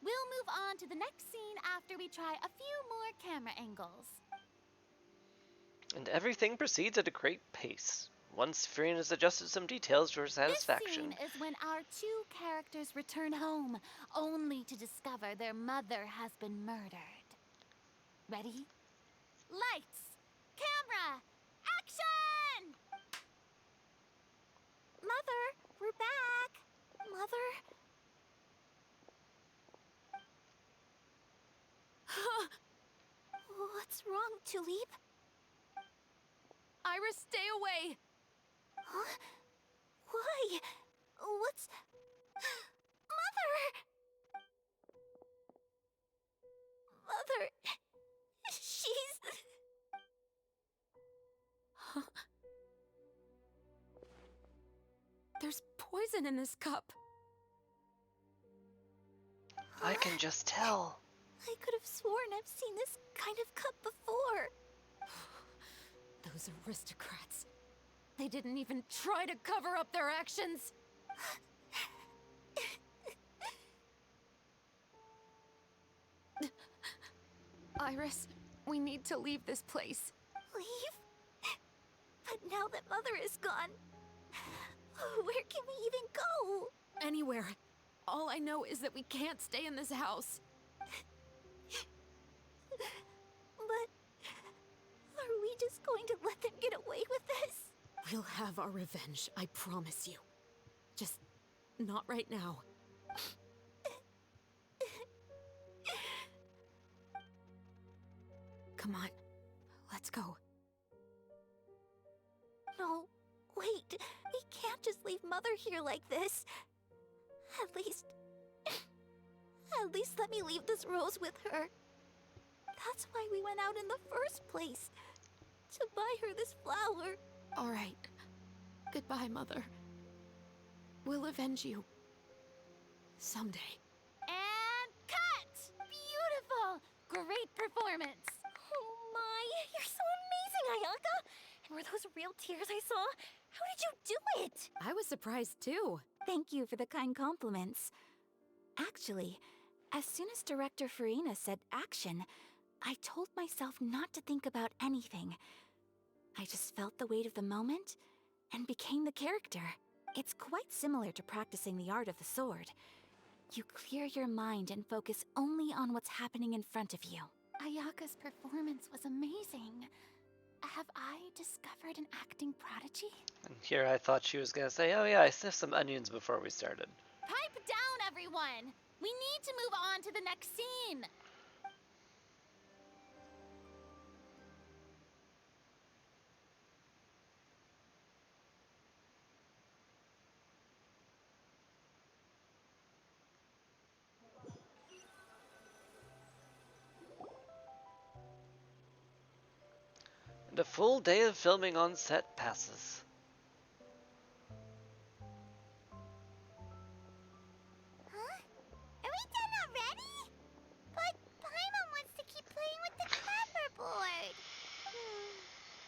We'll move on to the next scene after we try a few more camera angles. And everything proceeds at a great pace. Once Freen has adjusted some details to her satisfaction. This scene is when our two characters return home, only to discover their mother has been murdered. Ready? Lights! Camera! Action! Mother, we're back. Mother? What's wrong, Tulip? Iris, stay away! Huh? Why? What's... Mother! Mother... She's... There's poison in this cup. I can just tell. I could have sworn I've seen this kind of cup before. Those aristocrats. They didn't even try to cover up their actions. Iris, we need to leave this place. Leave? But now that Mother is gone, where can we even go? Anywhere. All I know is that we can't stay in this house. just going to let them get away with this? We'll have our revenge, I promise you. Just not right now. Come on, let's go. No, wait. We can't just leave Mother here like this. At least let me leave this rose with her. That's why we went out in the first place. To buy her this flower. All right. Goodbye, Mother. We'll avenge you. Someday. And cut! Beautiful! Great performance! Oh my, you're so amazing, Ayaka! And were those real tears I saw? How did you do it? I was surprised too. Thank you for the kind compliments. Actually, as soon as Director Farina said action, I told myself not to think about anything. I just felt the weight of the moment and became the character. It's quite similar to practicing the art of the sword. You clear your mind and focus only on what's happening in front of you. Ayaka's performance was amazing. Have I discovered an acting prodigy? And here I thought she was gonna say, oh yeah, I sniffed some onions before we started. Pipe down, everyone! We need to move on to the next scene! And a full day of filming on set passes. Huh? Are we done already? But Paimon wants to keep playing with the clapperboard.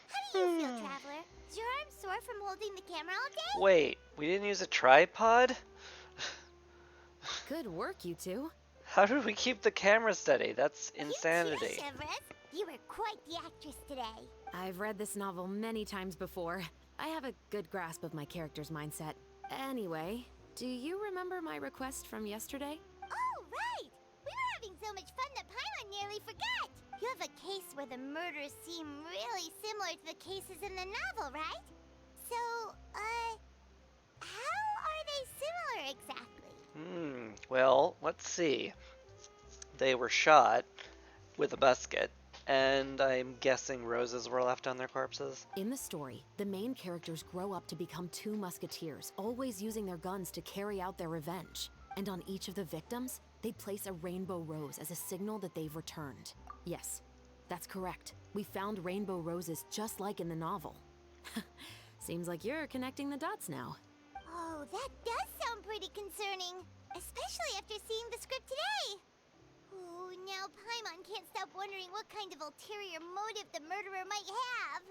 How do you feel, Traveler? Is your arm sore from holding the camera all day? Wait, we didn't use a tripod? Good work, you two. How did we keep the camera steady? That's insanity. You were quite the actress today. I've read this novel many times before. I have a good grasp of my character's mindset. Anyway, do you remember my request from yesterday? Oh, right! We were having so much fun that Paimon nearly forgot. You have a case where the murders seem really similar to the cases in the novel, right? So, how are they similar exactly? Well, let's see. They were shot with a musket, and I'm guessing roses were left on their corpses. In the story, the main characters grow up to become two musketeers, always using their guns to carry out their revenge. And on each of the victims, they place a rainbow rose as a signal that they've returned. Yes, that's correct. We found rainbow roses just like in the novel. Seems like you're connecting the dots now. Oh, that does sound pretty concerning. Especially after seeing the script today. Ooh, now Paimon can't stop wondering what kind of ulterior motive the murderer might have.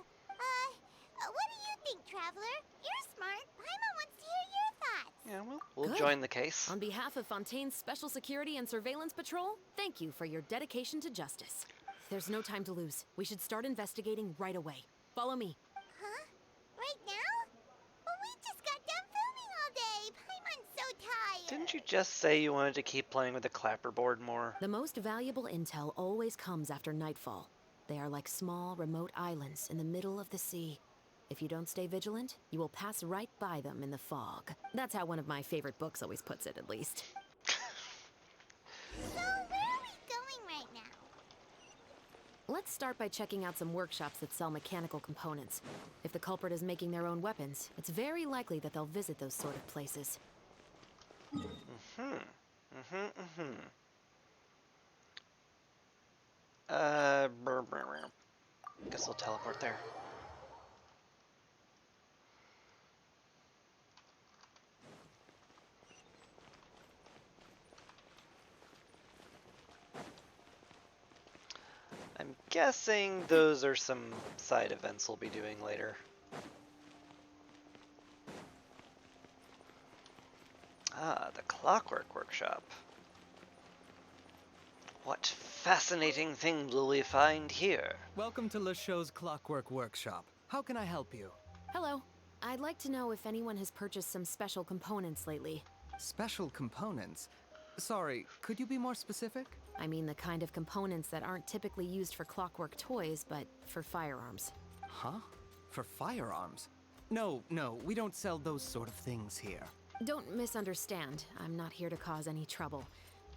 What do you think, Traveler? You're smart. Paimon wants to hear your thoughts. Yeah, we'll Good. join the case. On behalf of Fontaine's Special Security and Surveillance Patrol, thank you for your dedication to justice. There's no time to lose. We should start investigating right away. Follow me. Huh? Right now? Well, we just got done filming all day. Paimon's so tired. Didn't you just say you wanted to keep playing with the clapperboard more? The most valuable intel always comes after nightfall. They are like small, remote islands in the middle of the sea. If you don't stay vigilant, you will pass right by them in the fog. That's how one of my favorite books always puts it, at least. So, where are we going right now? Let's start by checking out some workshops that sell mechanical components. If the culprit is making their own weapons, it's very likely that they'll visit those sort of places. Guess we'll teleport there. I'm guessing those are some side events we'll be doing later. Ah, the Clockwork Workshop. What fascinating things will we find here? Welcome to LeChaux's Clockwork Workshop. How can I help you? Hello. I'd like to know if anyone has purchased some special components lately. Special components? Sorry, could you be more specific? I mean the kind of components that aren't typically used for clockwork toys, but for firearms. Huh? For firearms? No, we don't sell those sort of things here. Don't misunderstand. I'm not here to cause any trouble.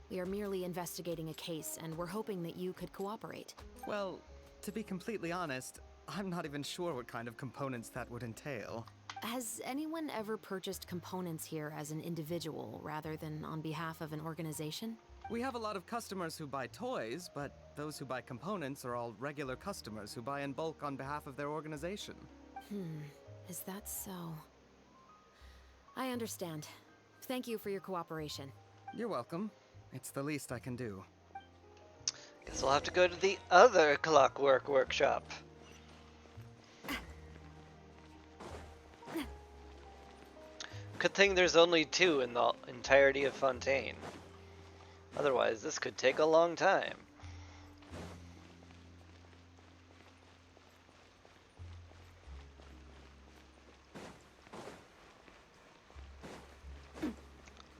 We are merely investigating a case, and we're hoping that you could cooperate. Well, to be completely honest, I'm not even sure what kind of components that would entail. Has anyone ever purchased components here as an individual rather than on behalf of an organization? We have a lot of customers who buy toys, but those who buy components are all regular customers who buy in bulk on behalf of their organization. Is that so? I understand. Thank you for your cooperation. You're welcome. It's the least I can do. Guess we'll have to go to the other clockwork workshop. Good thing there's only 2 in the entirety of Fontaine. Otherwise, this could take a long time.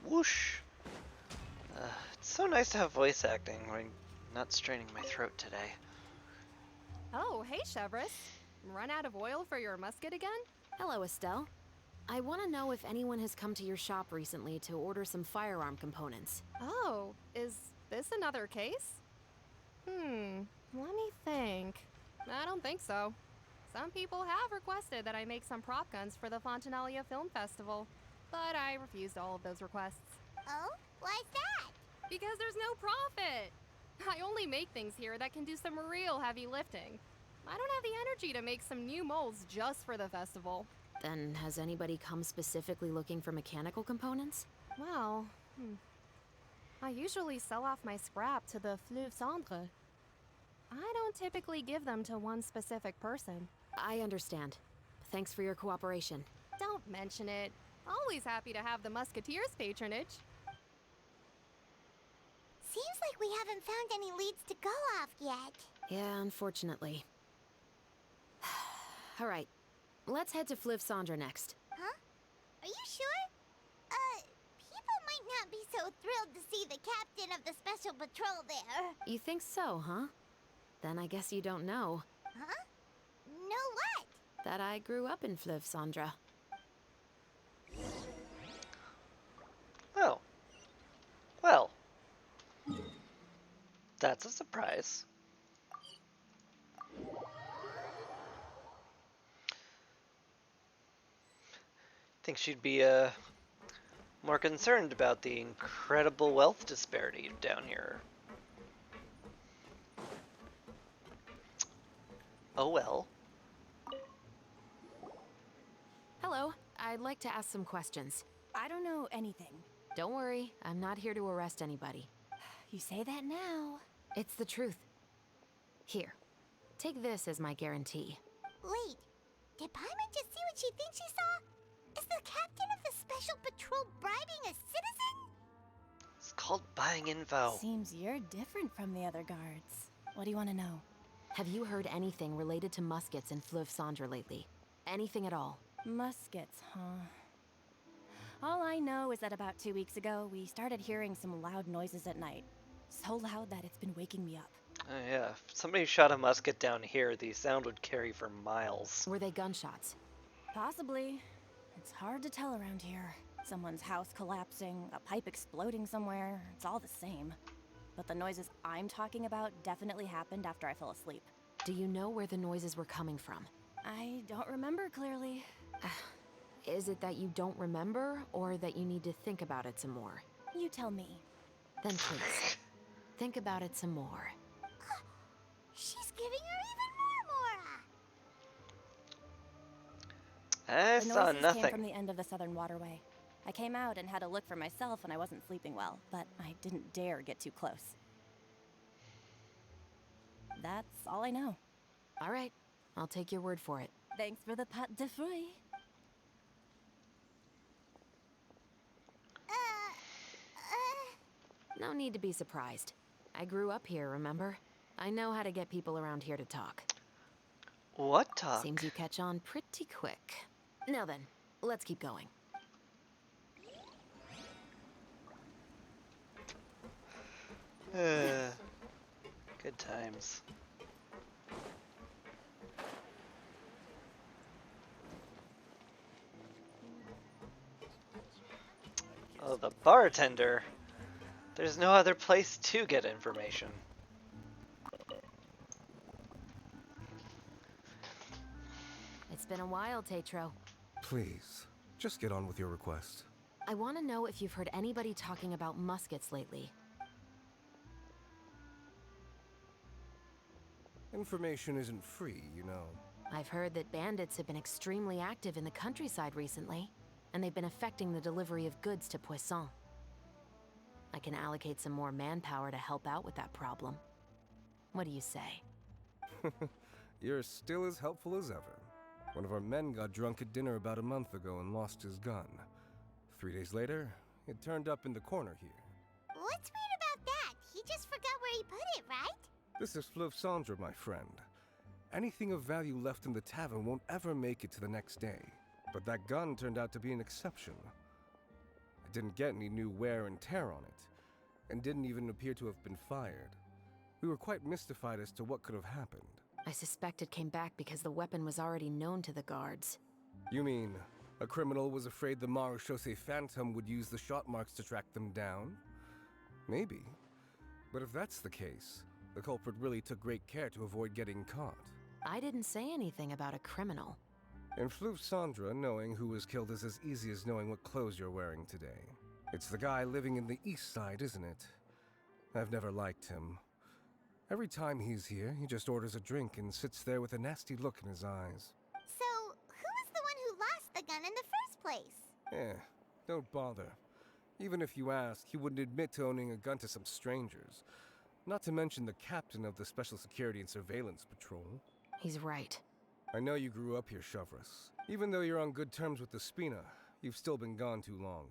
Whoosh! It's so nice to have voice acting when I'm not straining my throat today. Oh, hey, Chevris. Run out of oil for your musket again? Hello, Estelle. I want to know if anyone has come to your shop recently to order some firearm components. Oh, is this another case? Let me think. I don't think so. Some people have requested that I make some prop guns for the Fontanalia Film Festival, but I refused all of those requests. Oh? Why's that? Because there's no profit! I only make things here that can do some real heavy lifting. I don't have the energy to make some new molds just for the festival. Then has anybody come specifically looking for mechanical components? Well, I usually sell off my scrap to the Fleuve Cendre. I don't typically give them to one specific person. I understand. Thanks for your cooperation. Don't mention it. Always happy to have the Musketeers' patronage. Seems like we haven't found any leads to go off yet. Yeah, unfortunately. Alright, let's head to Fleuve Cendre next. Huh? Are you sure? People might not be so thrilled to see the captain of the special patrol there. You think so, huh? Then I guess you don't know. Huh? Know what? That I grew up in Fleuve Cendre. Oh. Well. That's a surprise. Think she'd be more concerned about the incredible wealth disparity down here. Oh well. Hello, I'd like to ask some questions. I don't know anything. Don't worry, I'm not here to arrest anybody. You say that now. It's the truth. Here, take this as my guarantee. Wait, did Paimon just see what she thinks she saw? Is the captain of the special patrol bribing a citizen? It's called buying info. Seems you're different from the other guards. What do you want to know? Have you heard anything related to muskets in Fleuve Cendre lately? Anything at all? Muskets, huh? All I know is that about 2 weeks ago, we started hearing some loud noises at night. So loud that it's been waking me up. Yeah, if somebody shot a musket down here, the sound would carry for miles. Were they gunshots? Possibly. It's hard to tell around here. Someone's house collapsing, a pipe exploding somewhere, it's all the same. But the noises I'm talking about definitely happened after I fell asleep. Do you know where the noises were coming from? I don't remember clearly. Is it that you don't remember, or that you need to think about it some more? You tell me. Then please, think about it some more. She's giving her even more, I The saw noises nothing. came from the end of the southern waterway. I came out and had a look for myself when I wasn't sleeping well, but I didn't dare get too close. That's all I know. All right, I'll take your word for it. Thanks for the pâte de fruits. No need to be surprised. I grew up here, remember? I know how to get people around here to talk. What talk? Seems you catch on pretty quick. Now then, let's keep going. Good times. Oh, the bartender. There's no other place to get information. It's been a while, Tetro. Please, just get on with your request. I want to know if you've heard anybody talking about muskets lately. Information isn't free, you know. I've heard that bandits have been extremely active in the countryside recently, and they've been affecting the delivery of goods to Poisson. I can allocate some more manpower to help out with that problem. What do you say? You're still as helpful as ever. One of our men got drunk at dinner about a month ago and lost his gun. 3 days later, it turned up in the corner here. What's weird about that? He just forgot where he put it, right? This is Fleuve Cendre, my friend. Anything of value left in the tavern won't ever make it to the next day. But that gun turned out to be an exception. It didn't get any new wear and tear on it, and didn't even appear to have been fired. We were quite mystified as to what could have happened. I suspect it came back because the weapon was already known to the guards. You mean, a criminal was afraid the Marechaussee Phantom would use the shot marks to track them down? Maybe. But if that's the case, the culprit really took great care to avoid getting caught. I didn't say anything about a criminal. In Fleuve Cendre, knowing who was killed is as easy as knowing what clothes you're wearing today. It's the guy living in the east side, isn't it? I've never liked him. Every time he's here, he just orders a drink and sits there with a nasty look in his eyes. So, who was the one who lost the gun in the first place? Don't bother. Even if you ask, he wouldn't admit to owning a gun to some strangers. Not to mention the captain of the Special Security and Surveillance Patrol. He's right. I know you grew up here, Chevreuse. Even though you're on good terms with the Spina, you've still been gone too long.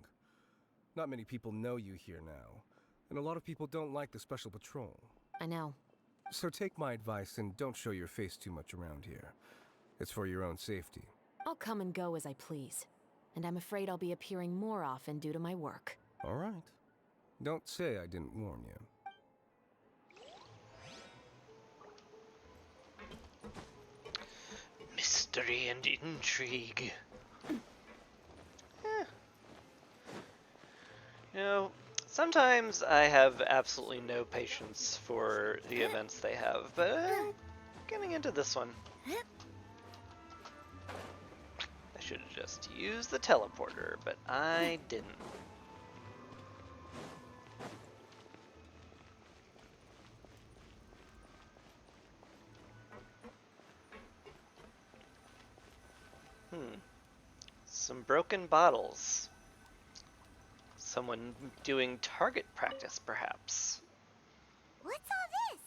Not many people know you here now, and a lot of people don't like the Special Patrol. I know. So take my advice and don't show your face too much around here. It's for your own safety. I'll come and go as I please. And I'm afraid I'll be appearing more often due to my work. All right. Don't say I didn't warn you. Mystery and intrigue. You know, sometimes I have absolutely no patience for the events they have, but getting into this one. I should have just used the teleporter, but I didn't. Some broken bottles. Someone doing target practice, perhaps. What's all this?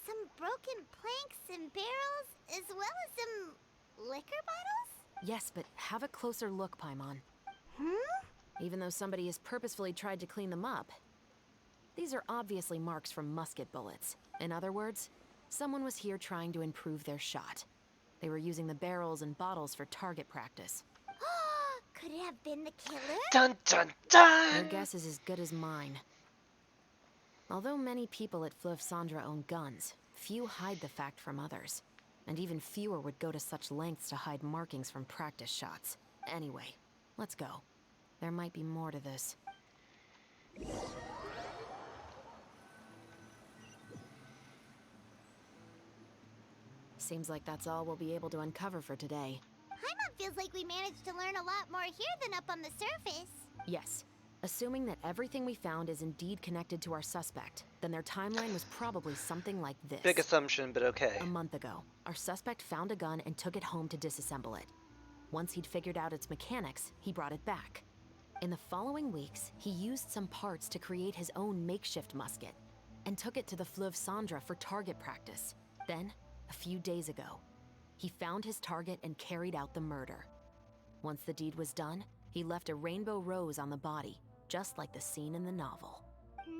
Some broken planks and barrels, as well as some liquor bottles? Yes, but have a closer look, Paimon. Even though somebody has purposefully tried to clean them up, these are obviously marks from musket bullets. In other words, someone was here trying to improve their shot. They were using the barrels and bottles for target practice. Could it have been the killer? Dun dun dun! Your guess is as good as mine. Although many people at Fleuve Cendre own guns, few hide the fact from others. And even fewer would go to such lengths to hide markings from practice shots. Anyway, let's go. There might be more to this. Seems like that's all we'll be able to uncover for today. Paimon feels like we managed to learn a lot more here than up on the surface. Yes. Assuming that everything we found is indeed connected to our suspect, then their timeline was probably something like this. Big assumption, but okay. A month ago, our suspect found a gun and took it home to disassemble it. Once he'd figured out its mechanics, he brought it back. In the following weeks, he used some parts to create his own makeshift musket, and took it to the Fleuve Cendre for target practice. Then, a few days ago, he found his target and carried out the murder. Once the deed was done, he left a rainbow rose on the body, just like the scene in the novel. That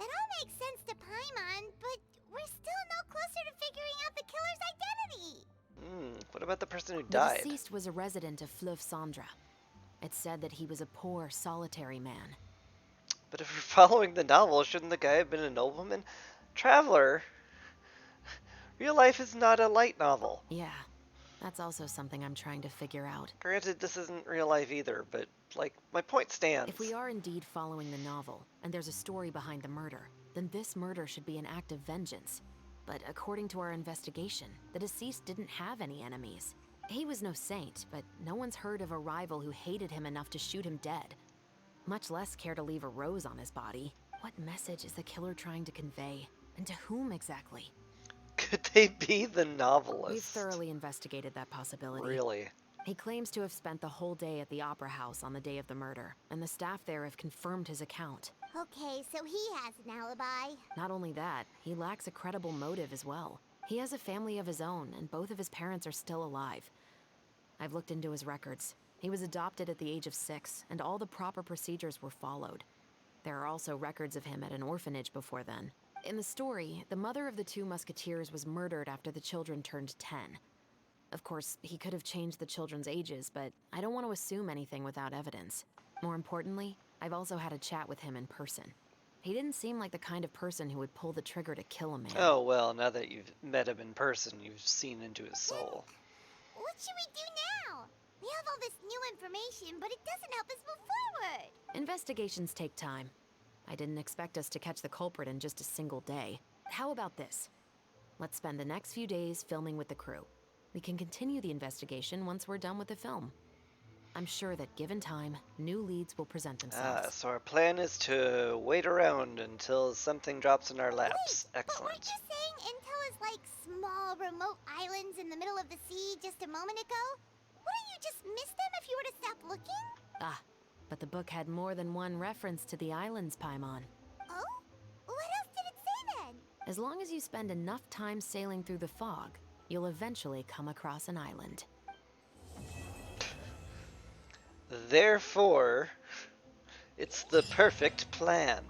all makes sense to Paimon, but we're still no closer to figuring out the killer's identity. What about the person who The died? deceased was a resident of Fleuve Cendre. It's said that he was a poor, solitary man. But if we're following the novel, shouldn't the guy have been a nobleman? Traveler? Real life is not a light novel. Yeah, That's also something I'm trying to figure out. Granted, this isn't real life either, but, like, my point stands. If we are indeed following the novel, and there's a story behind the murder, then this murder should be an act of vengeance. But according to our investigation, the deceased didn't have any enemies. He was no saint, but no one's heard of a rival who hated him enough to shoot him dead. Much less care to leave a rose on his body. What message is the killer trying to convey? And to whom exactly? Could they be the novelist? We've thoroughly investigated that possibility. Really? He claims to have spent the whole day at the Opera House on the day of the murder, and the staff there have confirmed his account. Okay, so he has an alibi. Not only that, he lacks a credible motive as well. He has a family of his own, and both of his parents are still alive. I've looked into his records. He was adopted at the age of 6, and all the proper procedures were followed. There are also records of him at an orphanage before then. In the story, the mother of the 2 musketeers was murdered after the children turned 10. Of course, he could have changed the children's ages, but I don't want to assume anything without evidence. More importantly, I've also had a chat with him in person. He didn't seem like the kind of person who would pull the trigger to kill a man. Oh, well, now that you've met him in person, you've seen into his soul. What should we do now? We have all this new information, but it doesn't help us move forward. Investigations take time. I didn't expect us to catch the culprit in just a single day. How about this? Let's spend the next few days filming with the crew. We can continue the investigation once we're done with the film. I'm sure that given time, new leads will present themselves. So our plan is to wait around until something drops in our laps. Wait, Excellent. but weren't you saying Intel is like small, remote islands in the middle of the sea just a moment ago? Wouldn't you just miss them if you were to stop looking? Ah, but the book had more than one reference to the islands, Paimon. Oh? What else did it say then? As long as you spend enough time sailing through the fog, you'll eventually come across an island. Therefore, it's the perfect plan.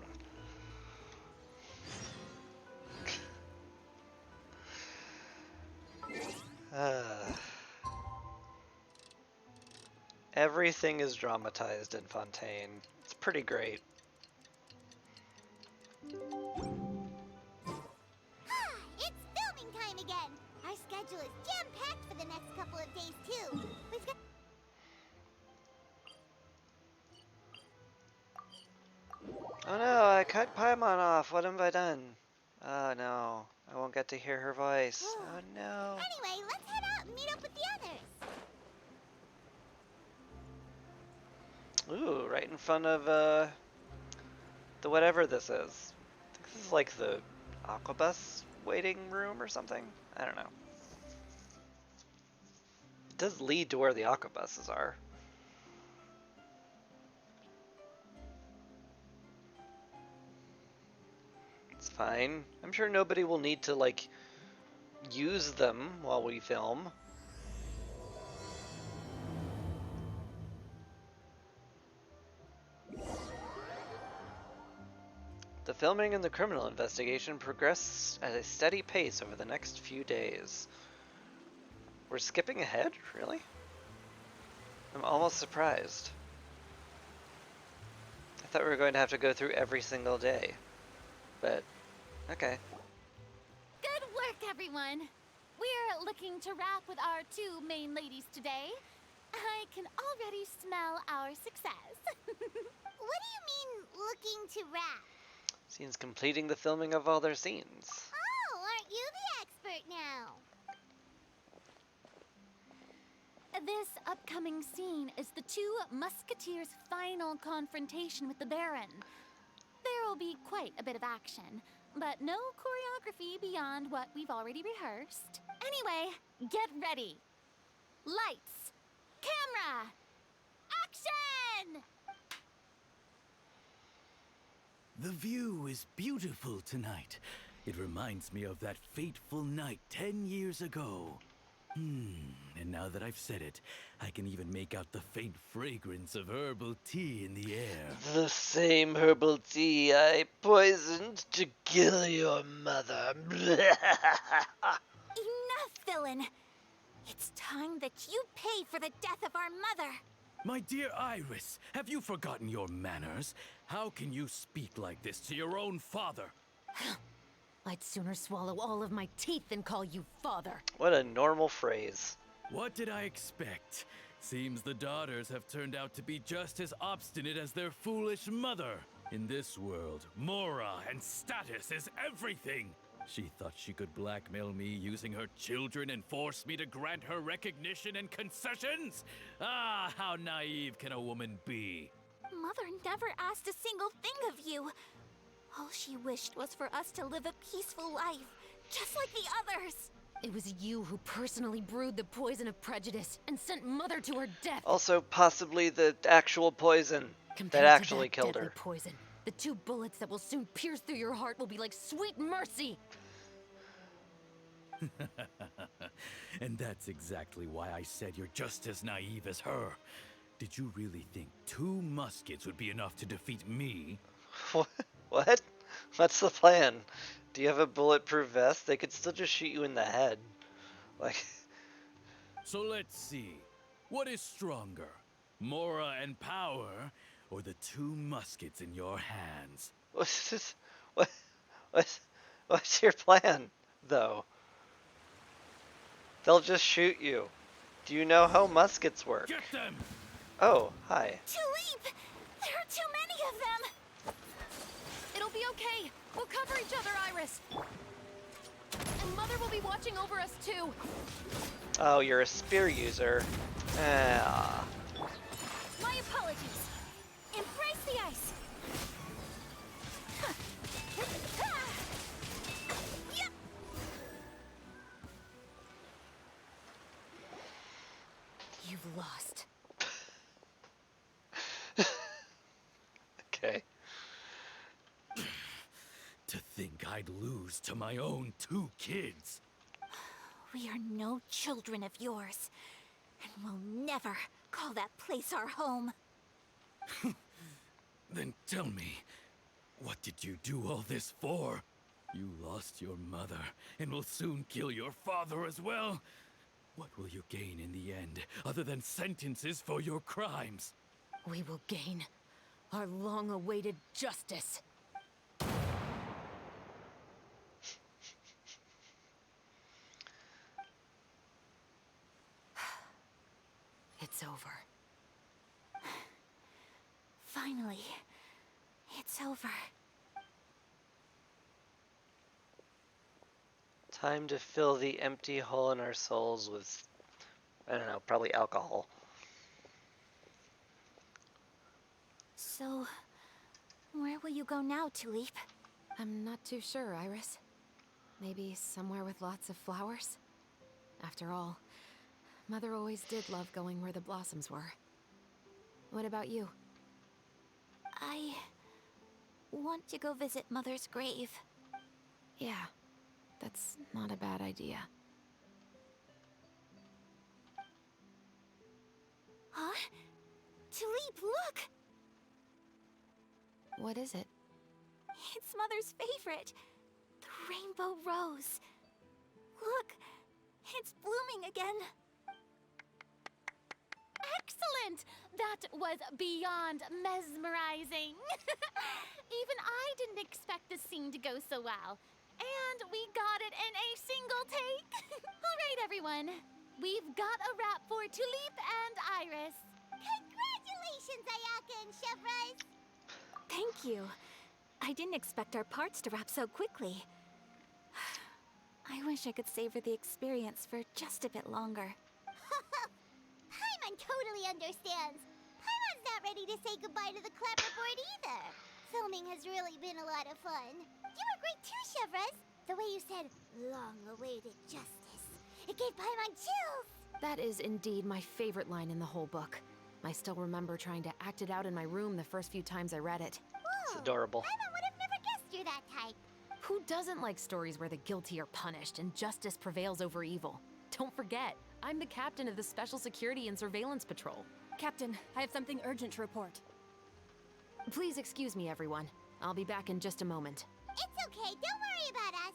Everything is dramatized in Fontaine. It's pretty great. It's filming time again. Our schedule is jam-packed for the next couple of days too. We've got Oh no, I cut Paimon off. What have I done? Oh no, I won't get to hear her voice. Oh no. Anyway, let's head out and meet up with the others. Ooh, right in front of the whatever this is. I think this is like the Aquabus waiting room or something. I don't know. It does lead to where the Aquabuses are. It's fine. I'm sure nobody will need to like use them while we film. The filming and the criminal investigation progress at a steady pace over the next few days. We're skipping ahead? Really? I'm almost surprised. I thought we were going to have to go through every single day. But, okay. Good work, everyone. We're looking to wrap with our 2 main ladies today. I can already smell our success. What do you mean, looking to wrap? Scenes completing the filming of all their scenes. Oh, aren't you the expert now? This upcoming scene is the 2 musketeers' final confrontation with the Baron. There will be quite a bit of action, but no choreography beyond what we've already rehearsed. Anyway, get ready. Lights, camera, action! The view is beautiful tonight. It reminds me of that fateful night 10 years ago. And now that I've said it, I can even make out the faint fragrance of herbal tea in the air. The same herbal tea I poisoned to kill your mother. Enough, villain! It's time that you pay for the death of our mother! My dear Iris, have you forgotten your manners? How can you speak like this to your own father? I'd sooner swallow all of my teeth than call you father. What a normal phrase. What did I expect? Seems the daughters have turned out to be just as obstinate as their foolish mother. In this world, Mora and status is everything. She thought she could blackmail me using her children and force me to grant her recognition and concessions? Ah, how naive can a woman be? Mother never asked a single thing of you. All she wished was for us to live a peaceful life, just like the others. It was you who personally brewed the poison of prejudice and sent Mother to her death. Also, possibly the actual poison Compared that actually to that killed deadly her. poison, the 2 bullets that will soon pierce through your heart will be like sweet mercy. And that's exactly why I said you're just as naive as her. Did you really think 2 muskets would be enough to defeat me? What? What's the plan? Do you have a bulletproof vest? They could still just shoot you in the head. Like... So let's see. What is stronger? Mora and power, or the 2 muskets in your hands? What's this? What's your plan, though? They'll just shoot you. Do you know how muskets work? Get them! Oh, hi. Tulip! There are too many of them! It'll be okay. We'll cover each other, Iris. And Mother will be watching over us too. Oh, you're a spear user. Ah. My apologies. Embrace the ice. Yep. You've lost. Okay. To think I'd lose to my own 2 kids. We are no children of yours, and we'll never call that place our home. Then tell me, what did you do all this for? You lost your mother, and will soon kill your father as well. What will you gain in the end, other than sentences for your crimes? We will gain our long-awaited justice. It's over. Finally, it's over. Time to fill the empty hole in our souls with, I don't know, probably alcohol. So, where will you go now, Tulip? I'm not too sure, Iris. Maybe somewhere with lots of flowers? After all, Mother always did love going where the blossoms were. What about you? I want to go visit Mother's grave. Yeah, that's not a bad idea. Huh? Tulip, look! What is it? It's Mother's favorite. The rainbow rose. Look, it's blooming again. Excellent! That was beyond mesmerizing. Even I didn't expect the scene to go so well. And we got it in a single take. All right, everyone. We've got a wrap for Tulip and Iris. Congratulations, Ayaka and Chevrolet! Thank you. I didn't expect our parts to wrap so quickly. I wish I could savor the experience for just a bit longer. Paimon totally understands. Paimon's not ready to say goodbye to the clapperboard either. Filming has really been a lot of fun. You were great too, Chevrolet. The way you said, long-awaited justice. It gave Paimon chills. That is indeed my favorite line in the whole book. I still remember trying to act it out in my room the first few times I read it. It's adorable. Paimon would have never guessed you're that type. Who doesn't like stories where the guilty are punished and justice prevails over evil? Don't forget, I'm the captain of the Special Security and Surveillance Patrol. Captain, I have something urgent to report. Please excuse me, everyone. I'll be back in just a moment. It's okay, don't worry about us.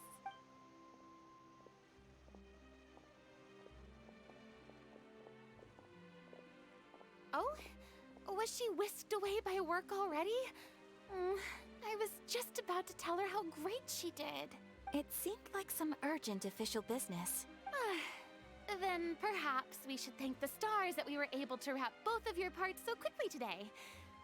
Oh? Was she whisked away by work already? I was just about to tell her how great she did. It seemed like some urgent official business. Then perhaps we should thank the stars that we were able to wrap both of your parts so quickly today.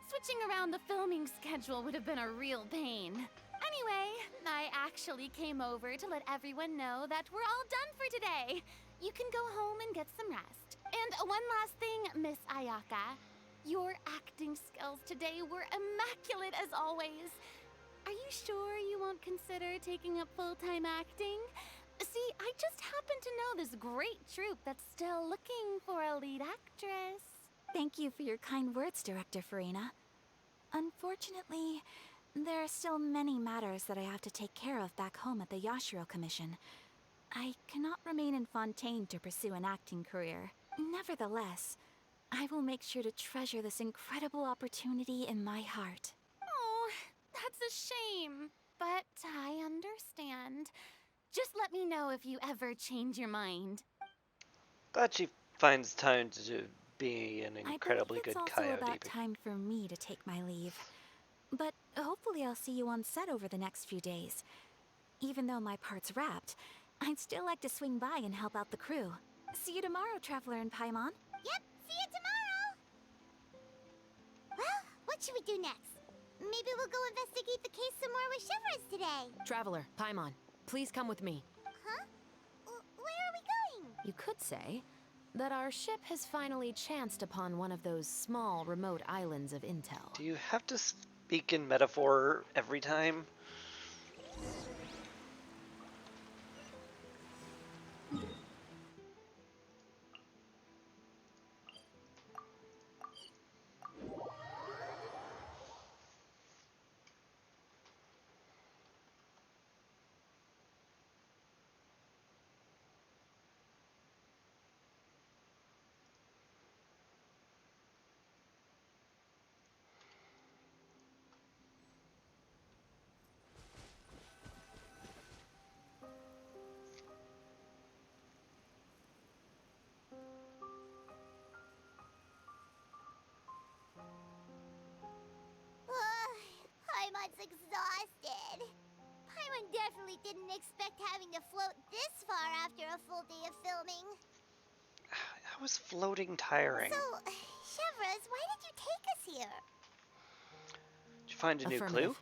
Switching around the filming schedule would have been a real pain. Anyway, I actually came over to let everyone know that we're all done for today. You can go home and get some rest. And one last thing, Miss Ayaka. Your acting skills today were immaculate as always. Are you sure you won't consider taking up full-time acting? See, I just happen to know this great troupe that's still looking for a lead actress. Thank you for your kind words, Director Farina. Unfortunately, there are still many matters that I have to take care of back home at the Yashiro Commission. I cannot remain in Fontaine to pursue an acting career. Nevertheless, I will make sure to treasure this incredible opportunity in my heart. Oh, that's a shame. But I understand. Just let me know if you ever change your mind. Glad she finds time to be an incredibly I believe good it's also coyote. about time for me to take my leave. But hopefully I'll see you on set over the next few days. Even though my part's wrapped, I'd still like to swing by and help out the crew. See you tomorrow, Traveler and Paimon. Yep, see you tomorrow! Well, what should we do next? Maybe we'll go investigate the case some more with Shivers today. Traveler, Paimon, please come with me. Huh? Where are we going? You could say that our ship has finally chanced upon one of those small, remote islands of intel. Do you have to speak in metaphor every time? Paimon's exhausted. Paimon definitely didn't expect having to float this far after a full day of filming. How was floating tiring? So, Chevres, why did you take us here? Did you find a new clue?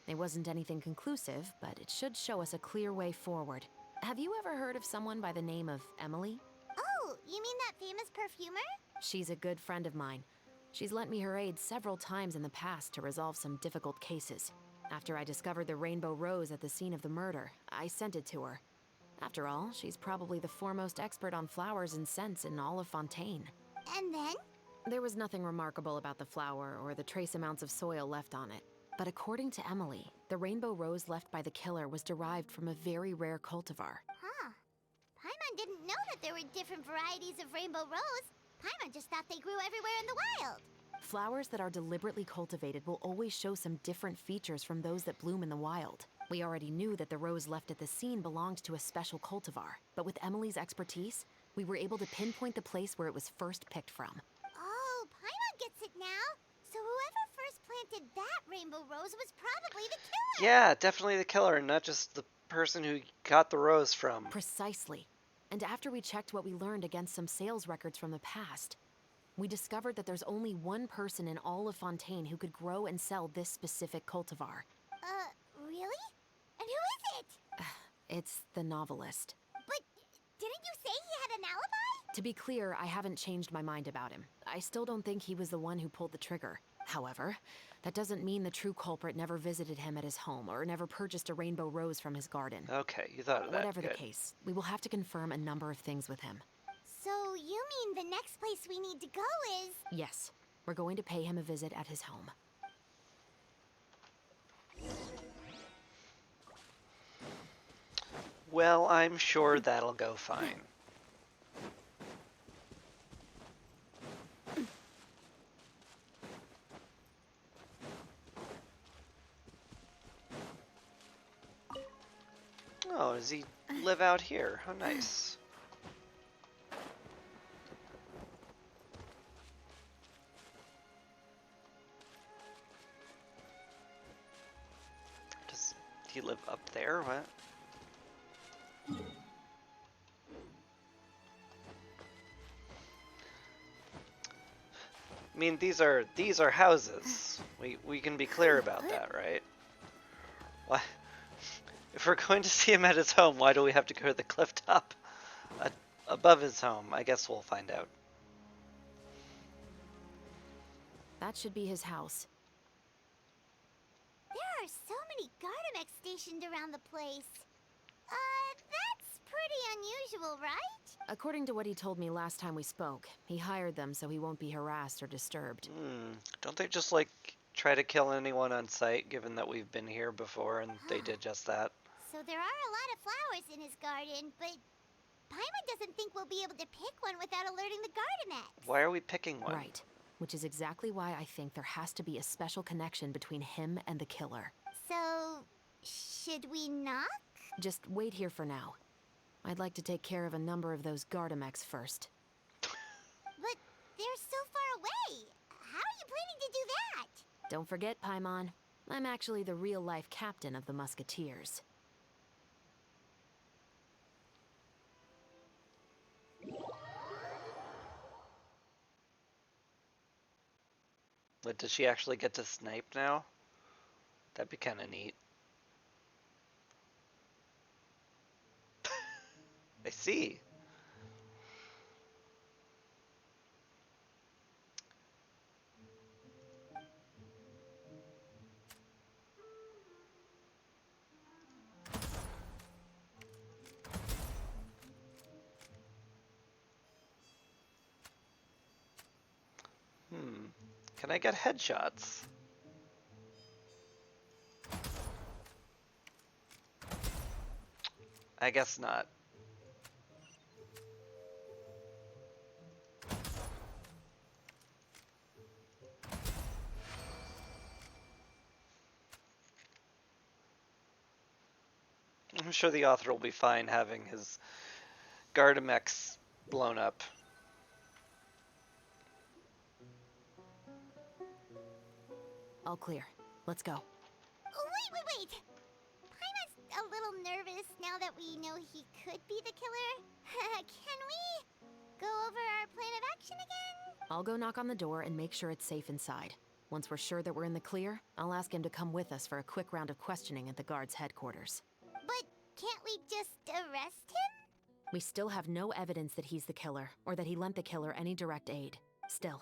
It wasn't anything conclusive, but it should show us a clear way forward. Have you ever heard of someone by the name of Emily? Oh, you mean that famous perfumer? She's a good friend of mine. She's lent me her aid several times in the past to resolve some difficult cases. After I discovered the rainbow rose at the scene of the murder, I sent it to her. After all, she's probably the foremost expert on flowers and scents in all of Fontaine. And then? There was nothing remarkable about the flower or the trace amounts of soil left on it. But according to Emily, the rainbow rose left by the killer was derived from a very rare cultivar. Huh. Paimon didn't know that there were different varieties of rainbow rose. Paimon just thought they grew everywhere in the wild. Flowers that are deliberately cultivated will always show some different features from those that bloom in the wild. We already knew that the rose left at the scene belonged to a special cultivar, but with Emily's expertise, we were able to pinpoint the place where it was first picked from. Oh, Paimon gets it now. So whoever first planted that rainbow rose was probably the killer. Yeah, definitely the killer, and not just the person who got the rose from. Precisely. And after we checked what we learned against some sales records from the past, we discovered that there's only one person in all of Fontaine who could grow and sell this specific cultivar. Really? And who is it? It's the novelist. But didn't you say he had an alibi? To be clear, I haven't changed my mind about him. I still don't think he was the one who pulled the trigger. However, that doesn't mean the true culprit never visited him at his home or never purchased a rainbow rose from his garden. Okay, you thought of that. Whatever Good. the case, we will have to confirm a number of things with him. So you mean the next place we need to go is... Yes, we're going to pay him a visit at his home. Well, I'm sure that'll go fine. Oh, does he live out here? How nice. Does he live up there? What? I mean, these are houses. We can be clear about that, right? Why? If we're going to see him at his home, why do we have to go to the cliff top above his home? I guess we'll find out. That should be his house. There are so many Gardamex stationed around the place. That's pretty unusual, right? According to what he told me last time we spoke, he hired them so he won't be harassed or disturbed. Don't they just, like, try to kill anyone on sight, given that we've been here before and they did just that? So there are a lot of flowers in his garden, but Paimon doesn't think we'll be able to pick one without alerting the Gardamex. Why are we picking one? Right. Which is exactly why I think there has to be a special connection between him and the killer. So, should we knock? Just wait here for now. I'd like to take care of a number of those Gardamex first. But they're so far away. How are you planning to do that? Don't forget, Paimon, I'm actually the real-life captain of the Musketeers. But does she actually get to snipe now? That'd be kind of neat. I see. Can I get headshots? I guess not. I'm sure the author will be fine having his Gardamex blown up. All clear. Let's go. Wait! Paimon's a little nervous now that we know he could be the killer. Can we go over our plan of action again? I'll go knock on the door and make sure it's safe inside. Once we're sure that we're in the clear, I'll ask him to come with us for a quick round of questioning at the guard's headquarters. But can't we just arrest him? We still have no evidence that he's the killer, or that he lent the killer any direct aid. Still,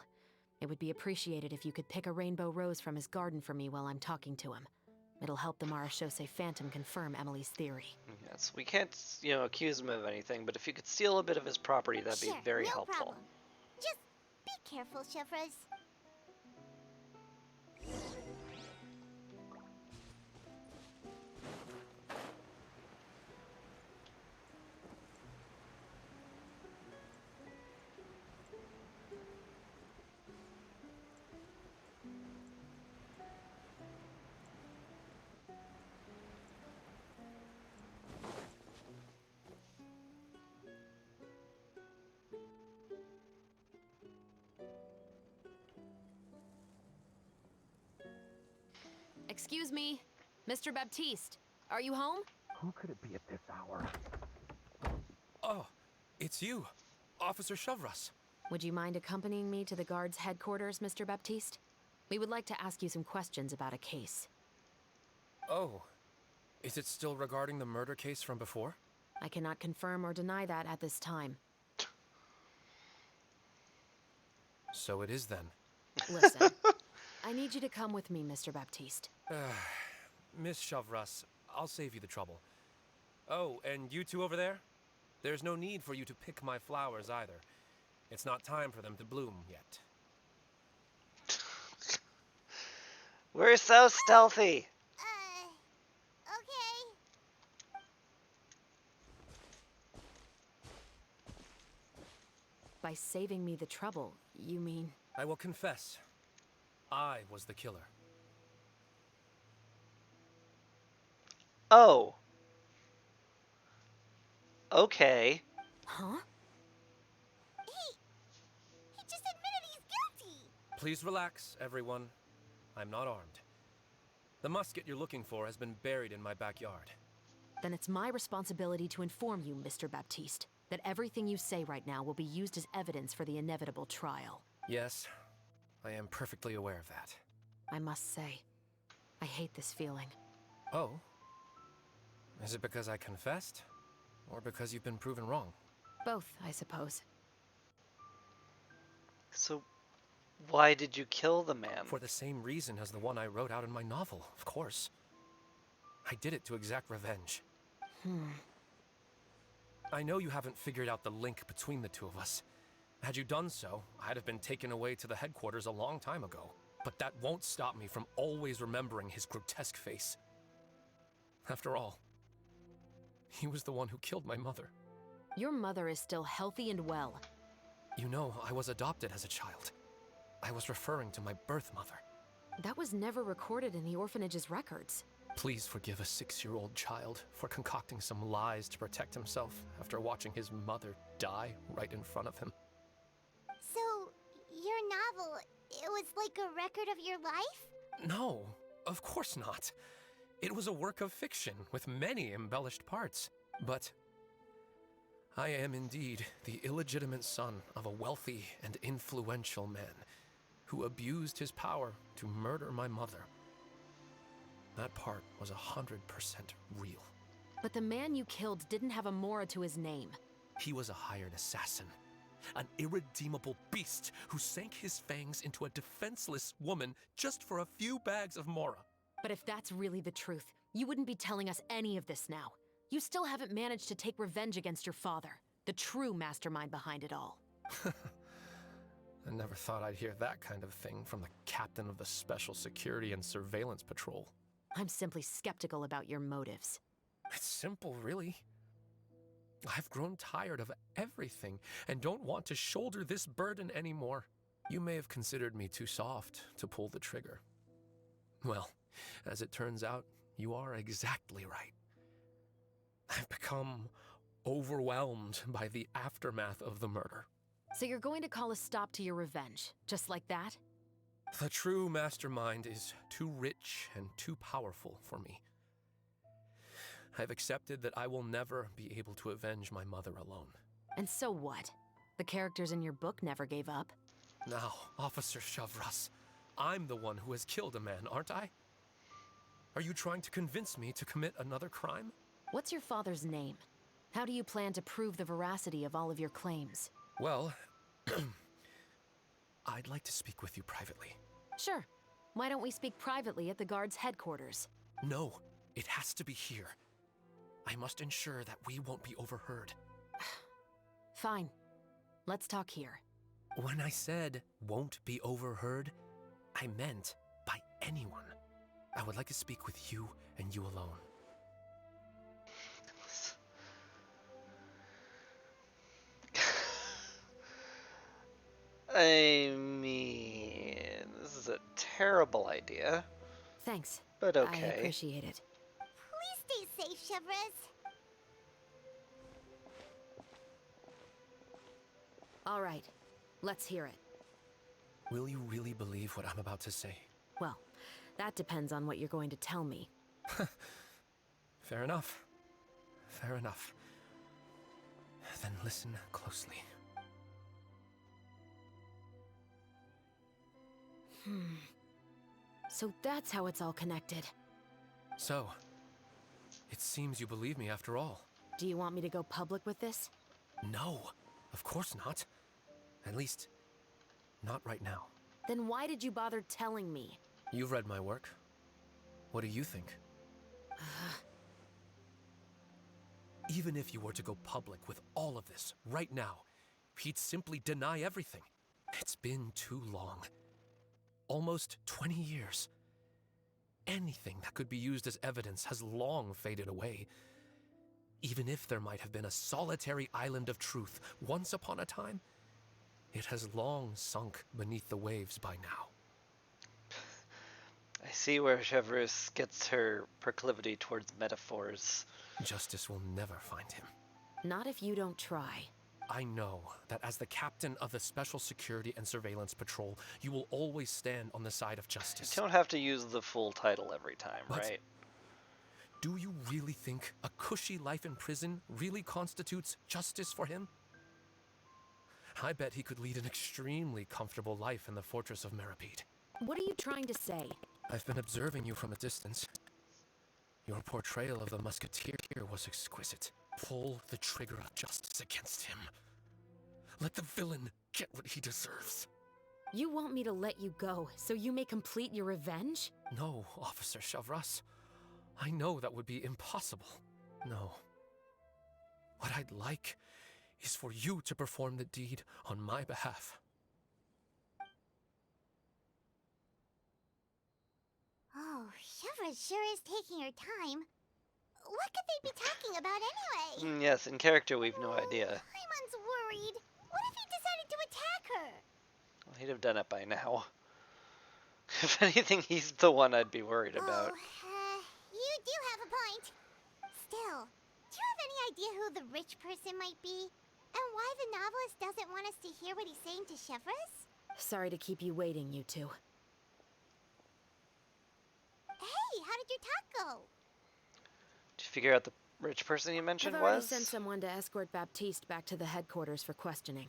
it would be appreciated if you could pick a rainbow rose from his garden for me while I'm talking to him. It'll help the Marechaussee Phantom confirm Emily's theory. Yes, we can't, accuse him of anything, but if you could steal a bit of his property, that'd be very helpful. Problem. Just be careful, Chevreuse. Excuse me, Mr. Baptiste, are you home? Who could it be at this hour? Oh, it's you, Officer Chevreuse. Would you mind accompanying me to the guard's headquarters, Mr. Baptiste? We would like to ask you some questions about a case. Oh, is it still regarding the murder case from before? I cannot confirm or deny that at this time. So it is then. Listen, I need you to come with me, Mr. Baptiste. Miss Chevreuse, I'll save you the trouble. Oh, and you two over there? There's no need for you to pick my flowers either. It's not time for them to bloom yet. We're so stealthy. Okay. By saving me the trouble, you mean... I will confess. I was the killer. Oh. Okay. Huh? He just admitted he's guilty. Please relax, everyone. I'm not armed. The musket you're looking for has been buried in my backyard. Then it's my responsibility to inform you, Mr. Baptiste, that everything you say right now will be used as evidence for the inevitable trial. Yes, I am perfectly aware of that. I must say, I hate this feeling. Oh? Is it because I confessed? Or because you've been proven wrong? Both, I suppose. So, why did you kill the man? For the same reason as the one I wrote out in my novel, of course. I did it to exact revenge. I know you haven't figured out the link between the two of us. Had you done so, I'd have been taken away to the headquarters a long time ago. But that won't stop me from always remembering his grotesque face. After all, he was the one who killed my mother. Your mother is still healthy and well. You know, I was adopted as a child. I was referring to my birth mother. That was never recorded in the orphanage's records. Please forgive a 6-year-old child for concocting some lies to protect himself after watching his mother die right in front of him. So, your novel, it was like a record of your life? No, of course not. It was a work of fiction with many embellished parts. But I am indeed the illegitimate son of a wealthy and influential man who abused his power to murder my mother. That part was 100% real. But the man you killed didn't have a Mora to his name. He was a hired assassin. An irredeemable beast who sank his fangs into a defenseless woman just for a few bags of Mora. But if that's really the truth, you wouldn't be telling us any of this now. You still haven't managed to take revenge against your father, the true mastermind behind it all. I never thought I'd hear that kind of thing from the captain of the Special Security and Surveillance Patrol. I'm simply skeptical about your motives. It's simple, really. I've grown tired of everything and don't want to shoulder this burden anymore. You may have considered me too soft to pull the trigger. Well, as it turns out, you are exactly right. I've become overwhelmed by the aftermath of the murder. So you're going to call a stop to your revenge, just like that? The true mastermind is too rich and too powerful for me. I've accepted that I will never be able to avenge my mother alone. And so what? The characters in your book never gave up. Now, Officer Shavras, I'm the one who has killed a man, aren't I? Are you trying to convince me to commit another crime? What's your father's name? How do you plan to prove the veracity of all of your claims? Well, I'd like to speak with you privately. Sure. Why don't we speak privately at the guard's headquarters? No, it has to be here. I must ensure that we won't be overheard. Fine. Let's talk here. When I said won't be overheard, I meant by anyone. I would like to speak with you and you alone. I mean, this is a terrible idea. Thanks. But okay. I appreciate it. Please stay safe, Chevres. All right. Let's hear it. Will you really believe what I'm about to say? Well, that depends on what you're going to tell me. Fair enough. Fair enough. Then listen closely. So that's how it's all connected. So, it seems you believe me after all. Do you want me to go public with this? No, of course not. At least, not right now. Then why did you bother telling me? You've read my work. What do you think? Even if you were to go public with all of this right now, he'd simply deny everything. It's been too long. Almost 20 years. Anything that could be used as evidence has long faded away. Even if there might have been a solitary island of truth once upon a time, it has long sunk beneath the waves by now. I see where Chevreuse gets her proclivity towards metaphors. Justice will never find him. Not if you don't try. I know that as the captain of the Special Security and Surveillance Patrol, you will always stand on the side of justice. You don't have to use the full title every time, But right? do you really think a cushy life in prison really constitutes justice for him? I bet he could lead an extremely comfortable life in the fortress of Meripede. What are you trying to say? I've been observing you from a distance. Your portrayal of the musketeer was exquisite. Pull the trigger of justice against him. Let the villain get what he deserves. You want me to let you go so you may complete your revenge? No, Officer Chavras. I know that would be impossible. No. What I'd like is for you to perform the deed on my behalf. Oh, Chevra sure is taking her time. What could they be talking about anyway? Yes, in character we've no idea. Paimon's worried. What if he decided to attack her? Well, he'd have done it by now. If anything, he's the one I'd be worried about. You do have a point. Still, do you have any idea who the rich person might be? And why the novelist doesn't want us to hear what he's saying to Chevras? Sorry to keep you waiting, you two. Hey, how did your talk go? Did you figure out the rich person you mentioned I've already was? sent someone to escort Baptiste back to the headquarters for questioning.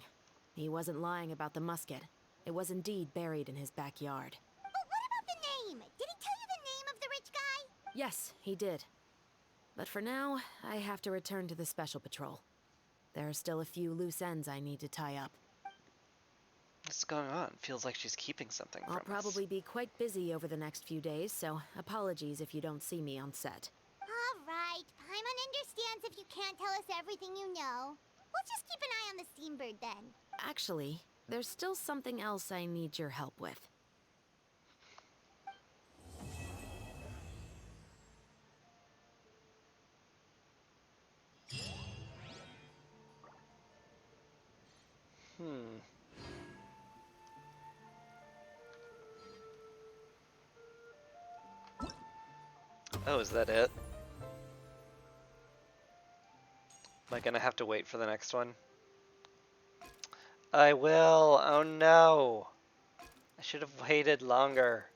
He wasn't lying about the musket. It was indeed buried in his backyard. But what about the name? Did he tell you the name of the rich guy? Yes, he did. But for now, I have to return to the Special Patrol. There are still a few loose ends I need to tie up. What's going on? Feels like she's keeping something I'll from us. probably be quite busy over the next few days, so apologies if you don't see me on set. Alright, Paimon understands if you can't tell us everything you know. We'll just keep an eye on the steambird then. Actually, there's still something else I need your help with. Oh, is that it? Am I gonna have to wait for the next one? I will. Oh no. I should have waited longer.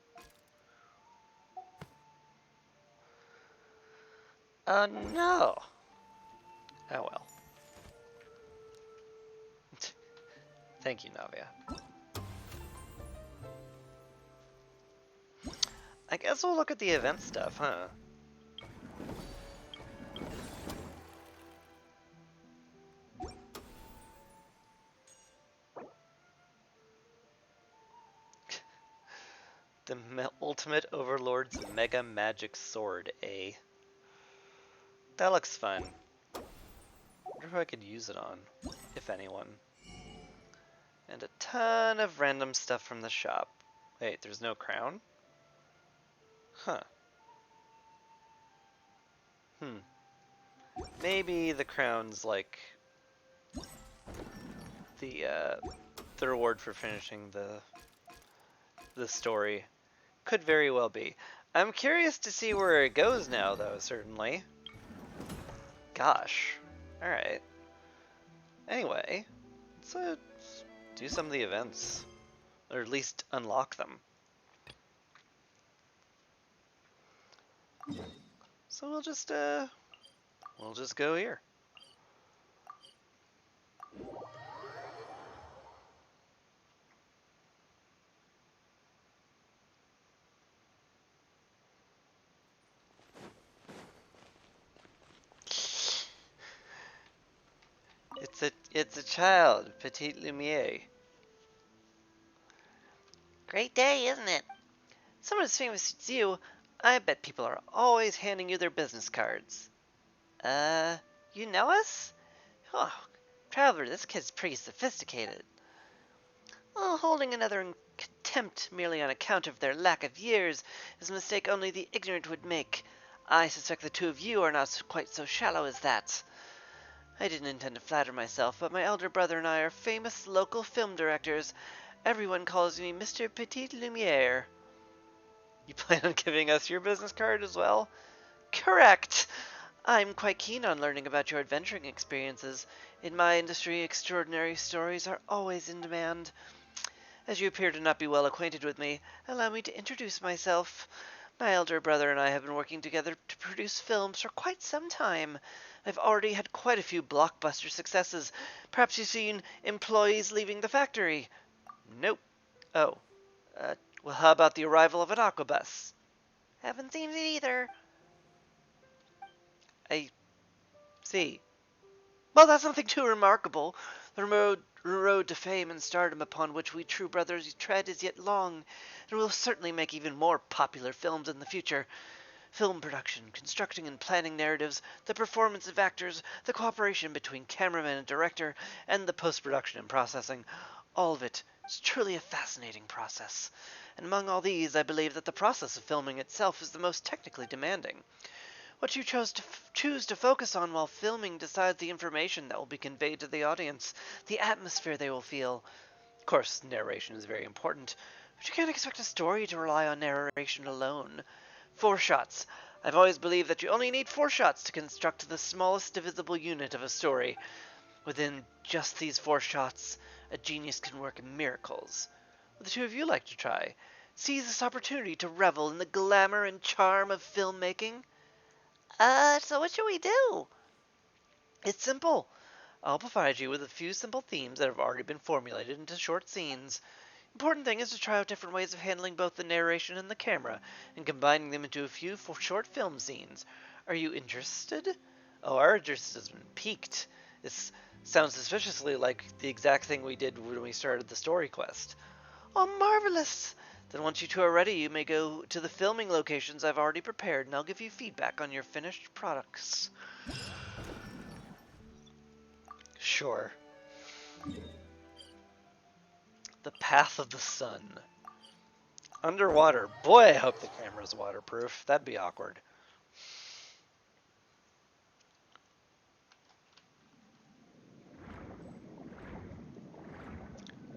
Oh no. Oh well. Thank you, Navia. I guess we'll look at the event stuff, huh? The Ultimate Overlord's Mega Magic Sword, eh? That looks fun. Wonder who I could use it on, if anyone. And a ton of random stuff from the shop. Wait, there's no crown? Huh. Maybe the crown's like the reward for finishing the story. Could very well be. I'm curious to see where it goes now, though, certainly. Gosh. Alright. Anyway, let's do some of the events. Or at least unlock them. So we'll just go here. It's a child, Petite Lumiere. Great day, isn't it? Someone as famous as you, I bet people are always handing you their business cards. You know us? Oh, Traveler, this kid's pretty sophisticated. Oh, holding another in contempt merely on account of their lack of years is a mistake only the ignorant would make. I suspect the two of you are not quite so shallow as that. I didn't intend to flatter myself, but my elder brother and I are famous local film directors. Everyone calls me Mr. Petite Lumiere. You plan on giving us your business card as well? Correct! I'm quite keen on learning about your adventuring experiences. In my industry, extraordinary stories are always in demand. As you appear to not be well acquainted with me, allow me to introduce myself. My elder brother and I have been working together to produce films for quite some time. I've already had quite a few blockbuster successes. Perhaps you've seen employees leaving the factory. Nope. Oh. Well, how about the arrival of an aquabus? Haven't seen it either. I see. Well, that's nothing too remarkable. The road to fame and stardom upon which we true brothers tread is yet long, and will certainly make even more popular films in the future. Film production, constructing and planning narratives, the performance of actors, the cooperation between cameraman and director, and the post-production and processing. All of it is truly a fascinating process. And among all these, I believe that the process of filming itself is the most technically demanding. What you choose to focus on while filming decides the information that will be conveyed to the audience, the atmosphere they will feel. Of course, narration is very important, but you can't expect a story to rely on narration alone. 4 shots. I've always believed that you only need 4 shots to construct the smallest divisible unit of a story. Within just these 4 shots, a genius can work miracles. Would the two of you like to try? Seize this opportunity to revel in the glamour and charm of filmmaking? So what should we do? It's simple. I'll provide you with a few simple themes that have already been formulated into short scenes. Important thing is to try out different ways of handling both the narration and the camera, and combining them into a few short film scenes. Are you interested? Oh, our interest has been piqued. This sounds suspiciously like the exact thing we did when we started the story quest. Oh, marvelous! Then once you two are ready, you may go to the filming locations I've already prepared, and I'll give you feedback on your finished products. Sure. The Path of the Sun. Underwater. Boy, I hope the camera's waterproof. That'd be awkward.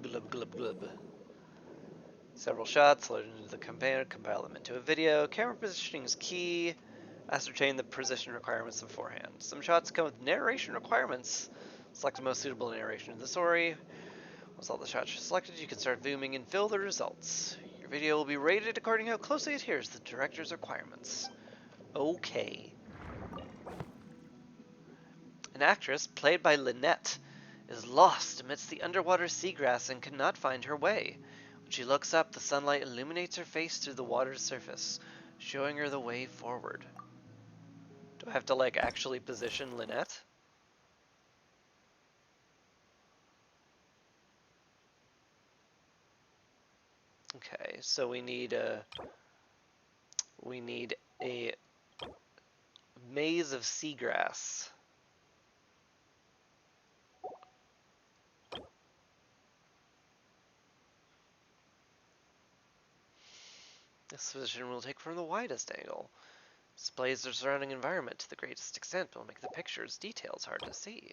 Glub glub glub. Several shots loaded into the conveyor, compile them into a video. Camera positioning is key. Ascertain the position requirements beforehand. Some shots come with narration requirements. Select the most suitable narration in the story. Once all the shots are selected, you can start zooming and fill the results. Your video will be rated according to how closely it adheres to the director's requirements. Okay. An actress, played by Lynette, is lost amidst the underwater seagrass and cannot find her way. When she looks up, the sunlight illuminates her face through the water's surface, showing her the way forward. Do I have to, like, actually position Lynette? Okay, so we need a maze of seagrass. This position will take from the widest angle. Displays the surrounding environment to the greatest extent will make the picture's details hard to see.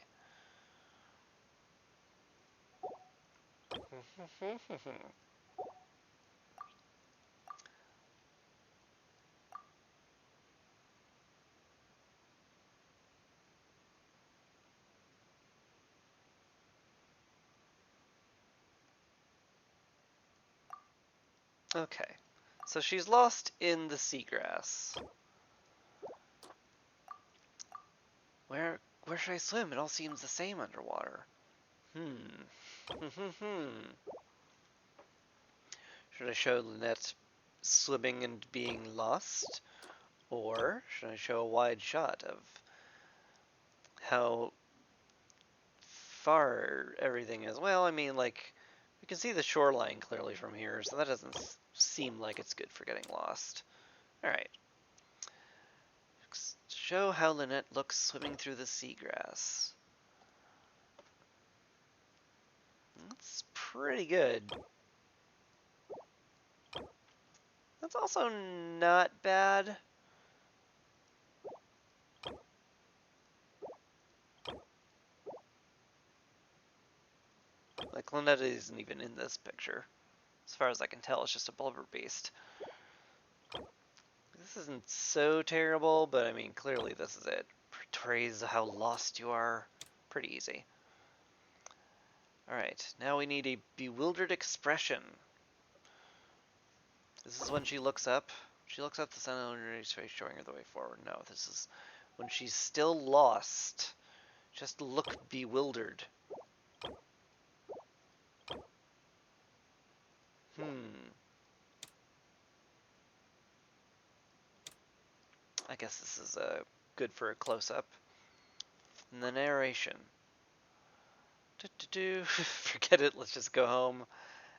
Okay, so she's lost in the seagrass. Where should I swim? It all seems the same underwater. Should I show Lynette swimming and being lost? Or should I show a wide shot of how far everything is? Well, I mean, like, we can see the shoreline clearly from here, so that doesn't seem like it's good for getting lost. Alright. Show how Lynette looks swimming through the seagrass. That's pretty good. That's also not bad. Like, Lynette isn't even in this picture. As far as I can tell, it's just a blubber beast. This isn't so terrible, but I mean, clearly this is it. Portrays how lost you are. Pretty easy. Alright, now we need a bewildered expression. This is when she looks up. She looks up the sun on her face, showing her the way forward. No, this is when she's still lost. Just look bewildered. I guess this is good for a close-up. And the narration. Forget it, let's just go home.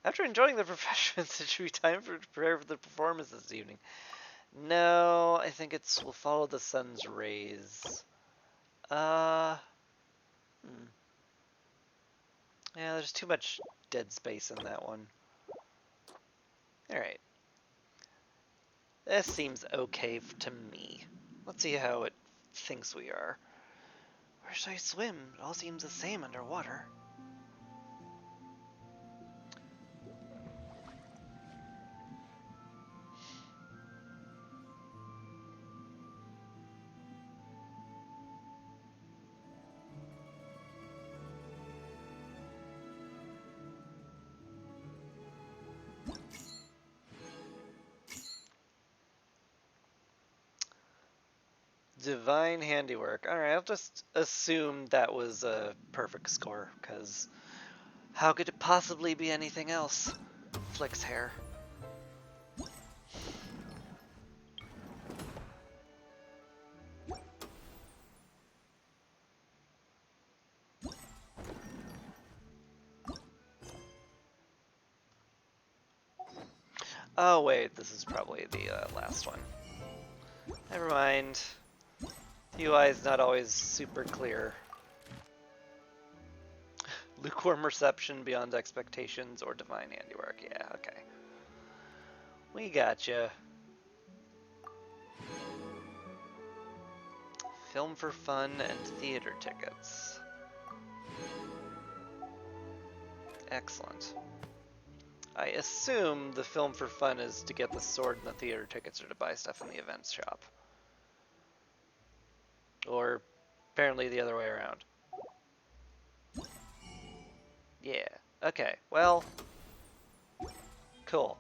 After enjoying the performance, it should be time to prepare for the performance this evening. No, I think we'll follow the sun's rays. Yeah, there's too much dead space in that one. Alright. This seems okay to me. Let's see how it thinks we are. Where should I swim? It all seems the same underwater. Divine handiwork. Alright, I'll just assume that was a perfect score, because how could it possibly be anything else? Flick's hair. Oh wait, this is probably the last one. Never mind. The UI is not always super clear. Lukewarm reception beyond expectations or divine handiwork. Yeah, okay. We gotcha. Film for fun and theater tickets. Excellent. I assume the film for fun is to get the sword and the theater tickets or to buy stuff in the events shop. Or apparently the other way around. Yeah. Okay, well, cool.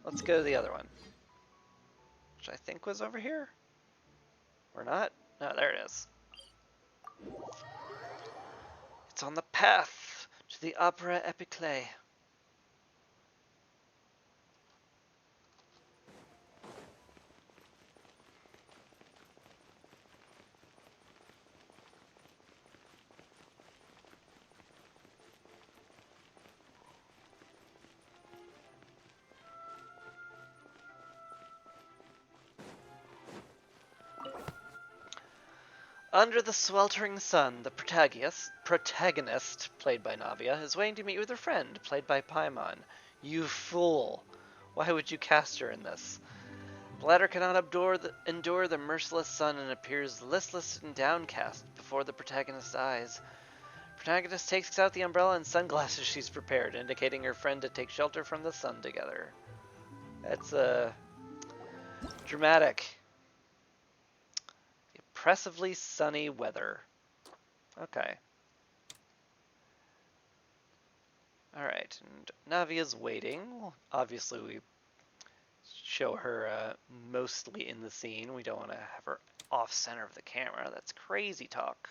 Let's go to the other one. Which I think was over here? Or not? No, there it is. It's on the path to the Opera Epiclet. Under the sweltering sun, the protagonist, played by Navia, is waiting to meet with her friend, played by Paimon. You fool! Why would you cast her in this? The latter cannot endure the merciless sun and appears listless and downcast before the protagonist's eyes. The protagonist takes out the umbrella and sunglasses she's prepared, indicating her friend to take shelter from the sun together. That's dramatic. Oppressively sunny weather. Okay. Alright, and Navia's waiting. Well, obviously, we show her mostly in the scene. We don't want to have her off-center of the camera. That's crazy talk.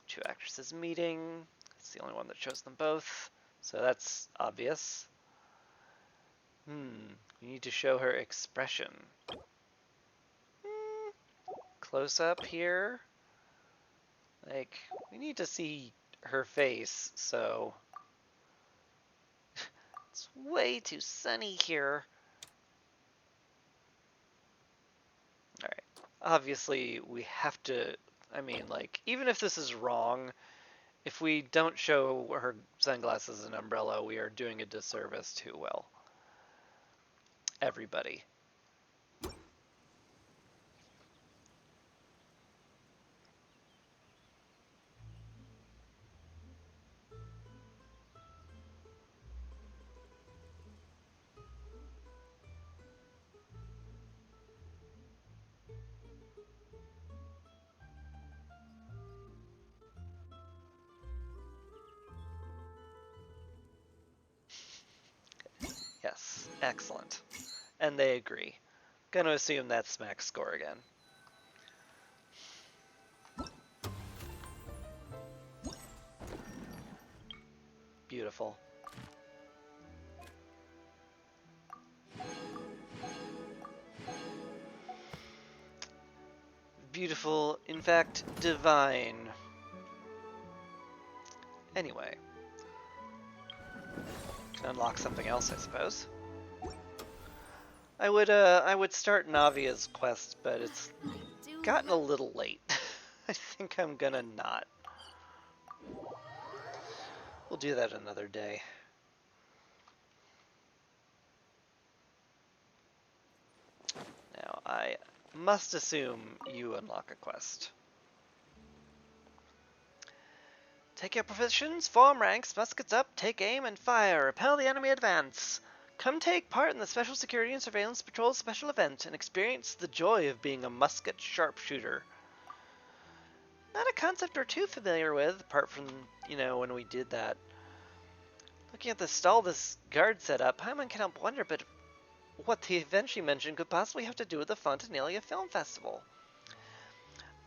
Two actresses meeting. It's the only one that shows them both. So that's obvious. We need to show her expression. Close up here. Like, we need to see her face, so it's way too sunny here. Alright. Obviously, we have to, I mean, like, even if this is wrong, if we don't show her sunglasses and umbrella, we are doing a disservice to, well, everybody. Yes, excellent. and they agree. Gonna assume that's max score again. Beautiful. Beautiful, in fact, divine. Anyway. Can unlock something else, I suppose. I would start Navia's quest, but it's gotten a little late. I think I'm gonna not. We'll do that another day. Now, I must assume you unlock a quest. Take your positions, form ranks, muskets up, take aim and fire, repel the enemy advance. Come take part in the Special Security and Surveillance Patrol special event and experience the joy of being a musket sharpshooter. Not a concept we're too familiar with, apart from, when we did that. Looking at the stall this guard set up, Paimon can help wonder but what the event she mentioned could possibly have to do with the Fontanalia Film Festival.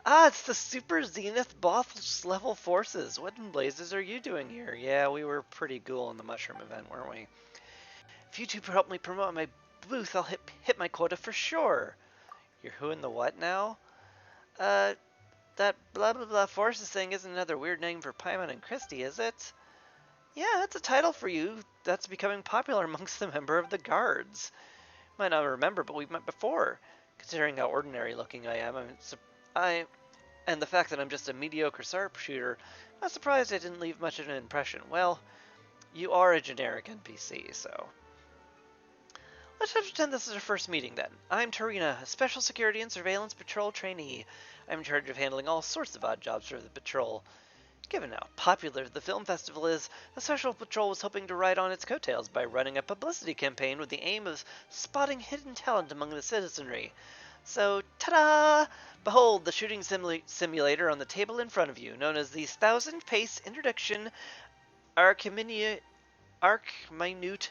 Ah, it's the Super Zenith boss level forces. What in blazes are you doing here? Yeah, we were pretty cool in the mushroom event, weren't we? If you two help me promote my booth, I'll hit my quota for sure. You're who in the what now? That blah blah blah forces thing isn't another weird name for Paimon and Christy, is it? Yeah, that's a title for you that's becoming popular amongst the member of the guards. Might not remember, but we've met before. Considering how ordinary looking I am, and the fact that I'm just a mediocre sharpshooter, I'm not surprised I didn't leave much of an impression. Well, you are a generic NPC, so. Let's just pretend this is our first meeting then. I'm Tarina, a Special Security and Surveillance Patrol trainee. I'm in charge of handling all sorts of odd jobs for the patrol. Given how popular the film festival is, the Special Patrol was hoping to ride on its coattails by running a publicity campaign with the aim of spotting hidden talent among the citizenry. So, ta-da! Behold the shooting simulator on the table in front of you, known as the 1,000-pace introduction Arc-minute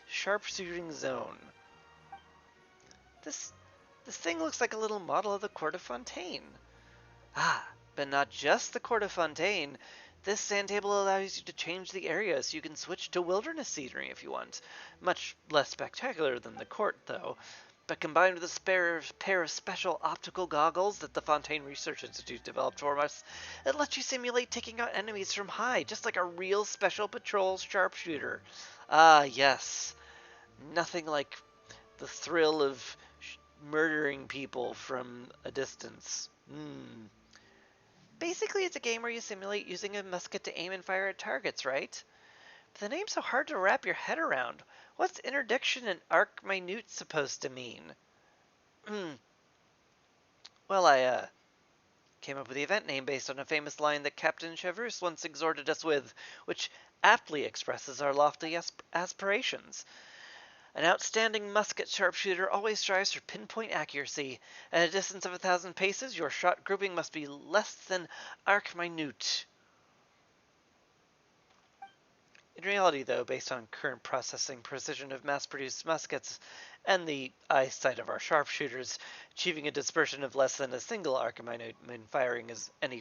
sharpshooting zone. This thing looks like a little model of the Court of Fontaine. Ah, but not just the Court of Fontaine. This sand table allows you to change the area so you can switch to wilderness scenery if you want. Much less spectacular than the court, though. But combined with a spare pair of special optical goggles that the Fontaine Research Institute developed for us, it lets you simulate taking out enemies from high, just like a real Special Patrol sharpshooter. Ah, yes. Nothing like the thrill of murdering people from a distance. Basically, it's a game where you simulate using a musket to aim and fire at targets, right? But the name's so hard to wrap your head around. What's interdiction and arc-minute supposed to mean? Well, I came up with the event name based on a famous line that Captain Chevrus once exhorted us with, which aptly expresses our lofty aspirations. An outstanding musket sharpshooter always strives for pinpoint accuracy. At a distance of 1,000 paces, your shot grouping must be less than arc-minute. In reality, though, based on current processing precision of mass-produced muskets and the eyesight of our sharpshooters, achieving a dispersion of less than a single arc-minute when firing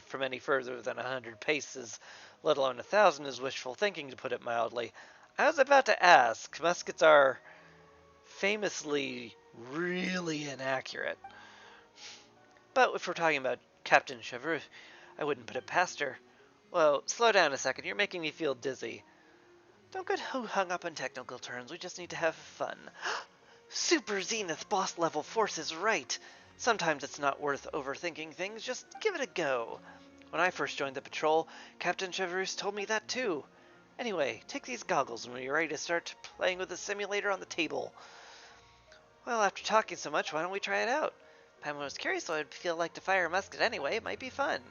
from any further than 100 paces, let alone 1,000, is wishful thinking, to put it mildly. I was about to ask, muskets are famously really inaccurate. But if we're talking about Captain Chevreux, I wouldn't put it past her. Whoa, slow down a second, you're making me feel dizzy. Don't get hung up on technical terms, we just need to have fun. Super Zenith boss level force is right. Sometimes it's not worth overthinking things, just give it a go. When I first joined the patrol, Captain Chevreux told me that too. Anyway, take these goggles when you're ready to start playing with the simulator on the table. Well, after talking so much, why don't we try it out? Paimon was curious, so I'd feel like to fire a musket anyway. It might be fun.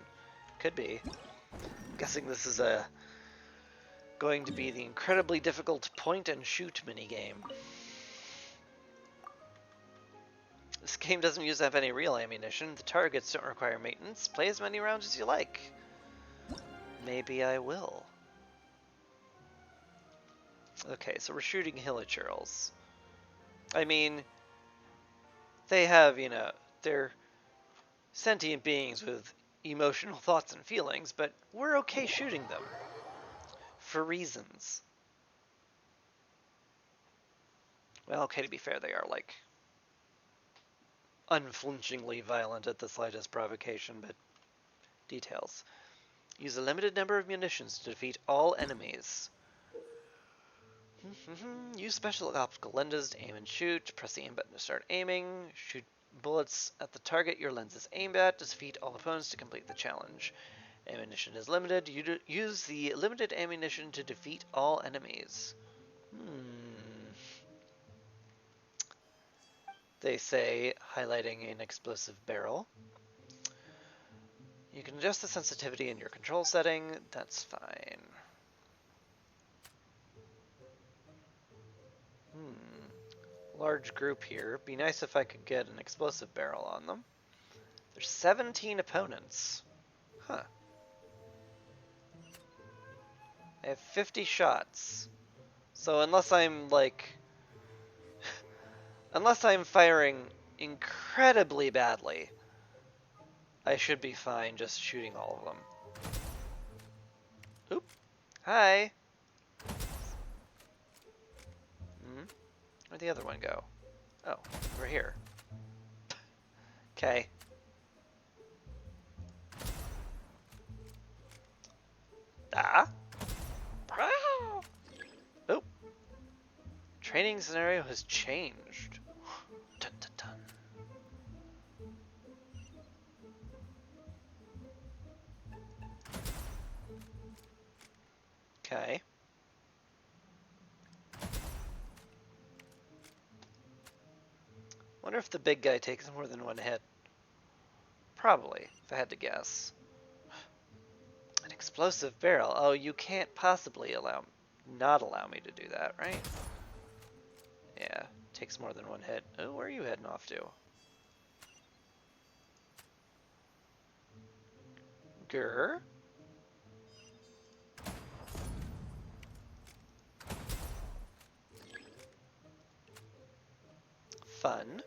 Could be. Guessing this is going to be the incredibly difficult point-and-shoot minigame. This game doesn't use up any real ammunition. The targets don't require maintenance. Play as many rounds as you like. Maybe I will. Okay, so we're shooting hilichurls. I mean, They have, they're sentient beings with emotional thoughts and feelings, but we're okay shooting them. For reasons. Well, okay, to be fair, they are, like, unflinchingly violent at the slightest provocation, but details. Use a limited number of munitions to defeat all enemies. Use special optical lenses to aim and shoot. Press the aim button to start aiming. Shoot bullets at the target your lens is aimed at. Defeat all opponents to complete the challenge. Ammunition is limited. Use the limited ammunition to defeat all enemies. They say, highlighting an explosive barrel. You can adjust the sensitivity in your control setting. That's fine. Large group here. Be nice if I could get an explosive barrel on them. There's 17 opponents. Huh. I have 50 shots. So unless I'm, like... unless I'm firing incredibly badly, I should be fine just shooting all of them. Oop. Hi. Where'd the other one go? Oh, over here. Okay. Ah. Oh. Training scenario has changed. Dun, dun, dun. Okay. Wonder if the big guy takes more than one hit. Probably, if I had to guess. An explosive barrel. Oh, you can't possibly not allow me to do that, right? Yeah, takes more than one hit. Oh, where are you heading off to? Grr. Fun.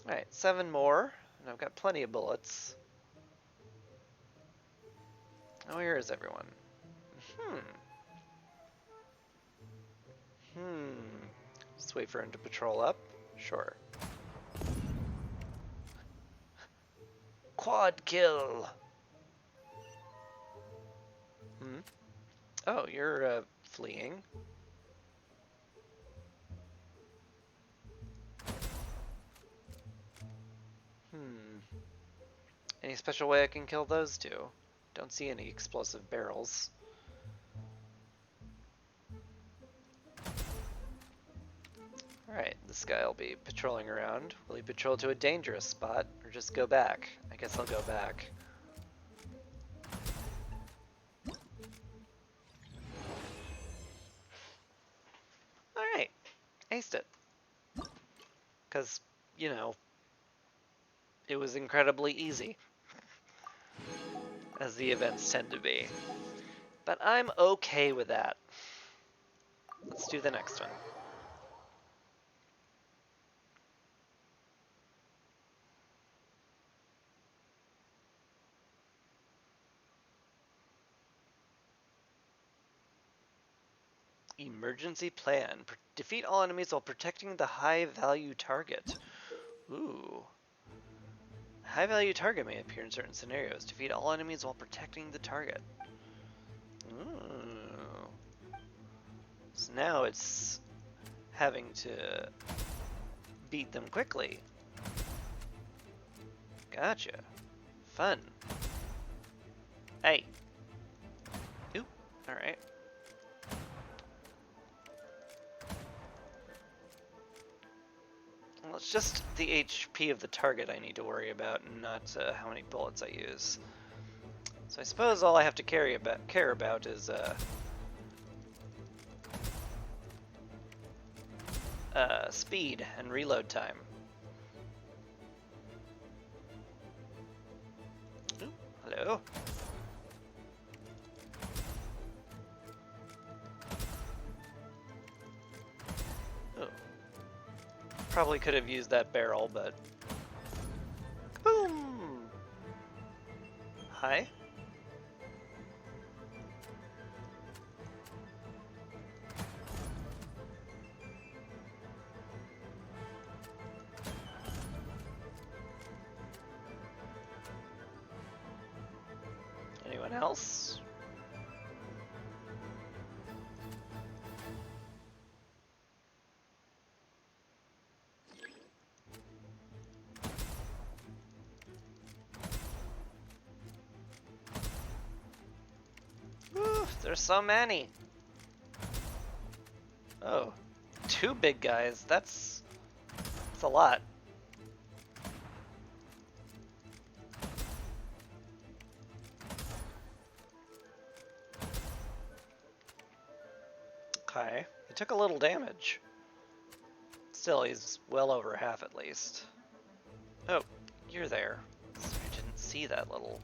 Alright, 7 more, and I've got plenty of bullets. Oh, here is everyone. Just wait for him to patrol up. Sure. Quad kill! Oh, you're, fleeing. Any special way I can kill those two? Don't see any explosive barrels. Alright, this guy will be patrolling around. Will he patrol to a dangerous spot, or just go back? I guess I'll go back. Alright, aced it. Because, it was incredibly easy. As the events tend to be. But I'm okay with that. Let's do the next one. Emergency plan. Defeat all enemies while protecting the high-value target. Ooh. High-value target may appear in certain scenarios. Defeat all enemies while protecting the target. Ooh. So now it's having to beat them quickly. Gotcha. Fun. Hey. Ooh. Alright. Well, it's just the HP of the target I need to worry about, and not how many bullets I use. So I suppose all I have to care about is speed and reload time. Ooh, hello. Probably could have used that barrel, but... Kaboom! Hi? Anyone else? Ooh, there's so many. Oh, 2 big guys. That's a lot. Okay, he took a little damage. Still, he's well over half at least. Oh, you're there. I didn't see that little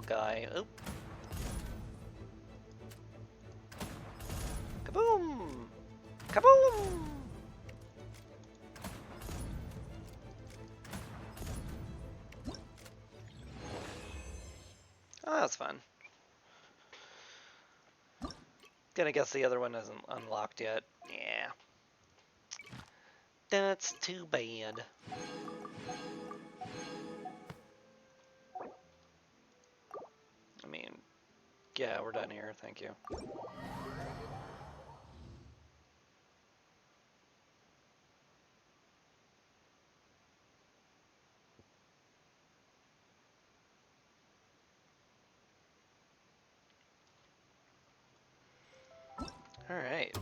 guy. Oop. Kaboom! Kaboom! Oh, that's fun. Gonna guess the other one isn't unlocked yet. Yeah. That's too bad. I mean, yeah, we're done here. Thank you. Alright.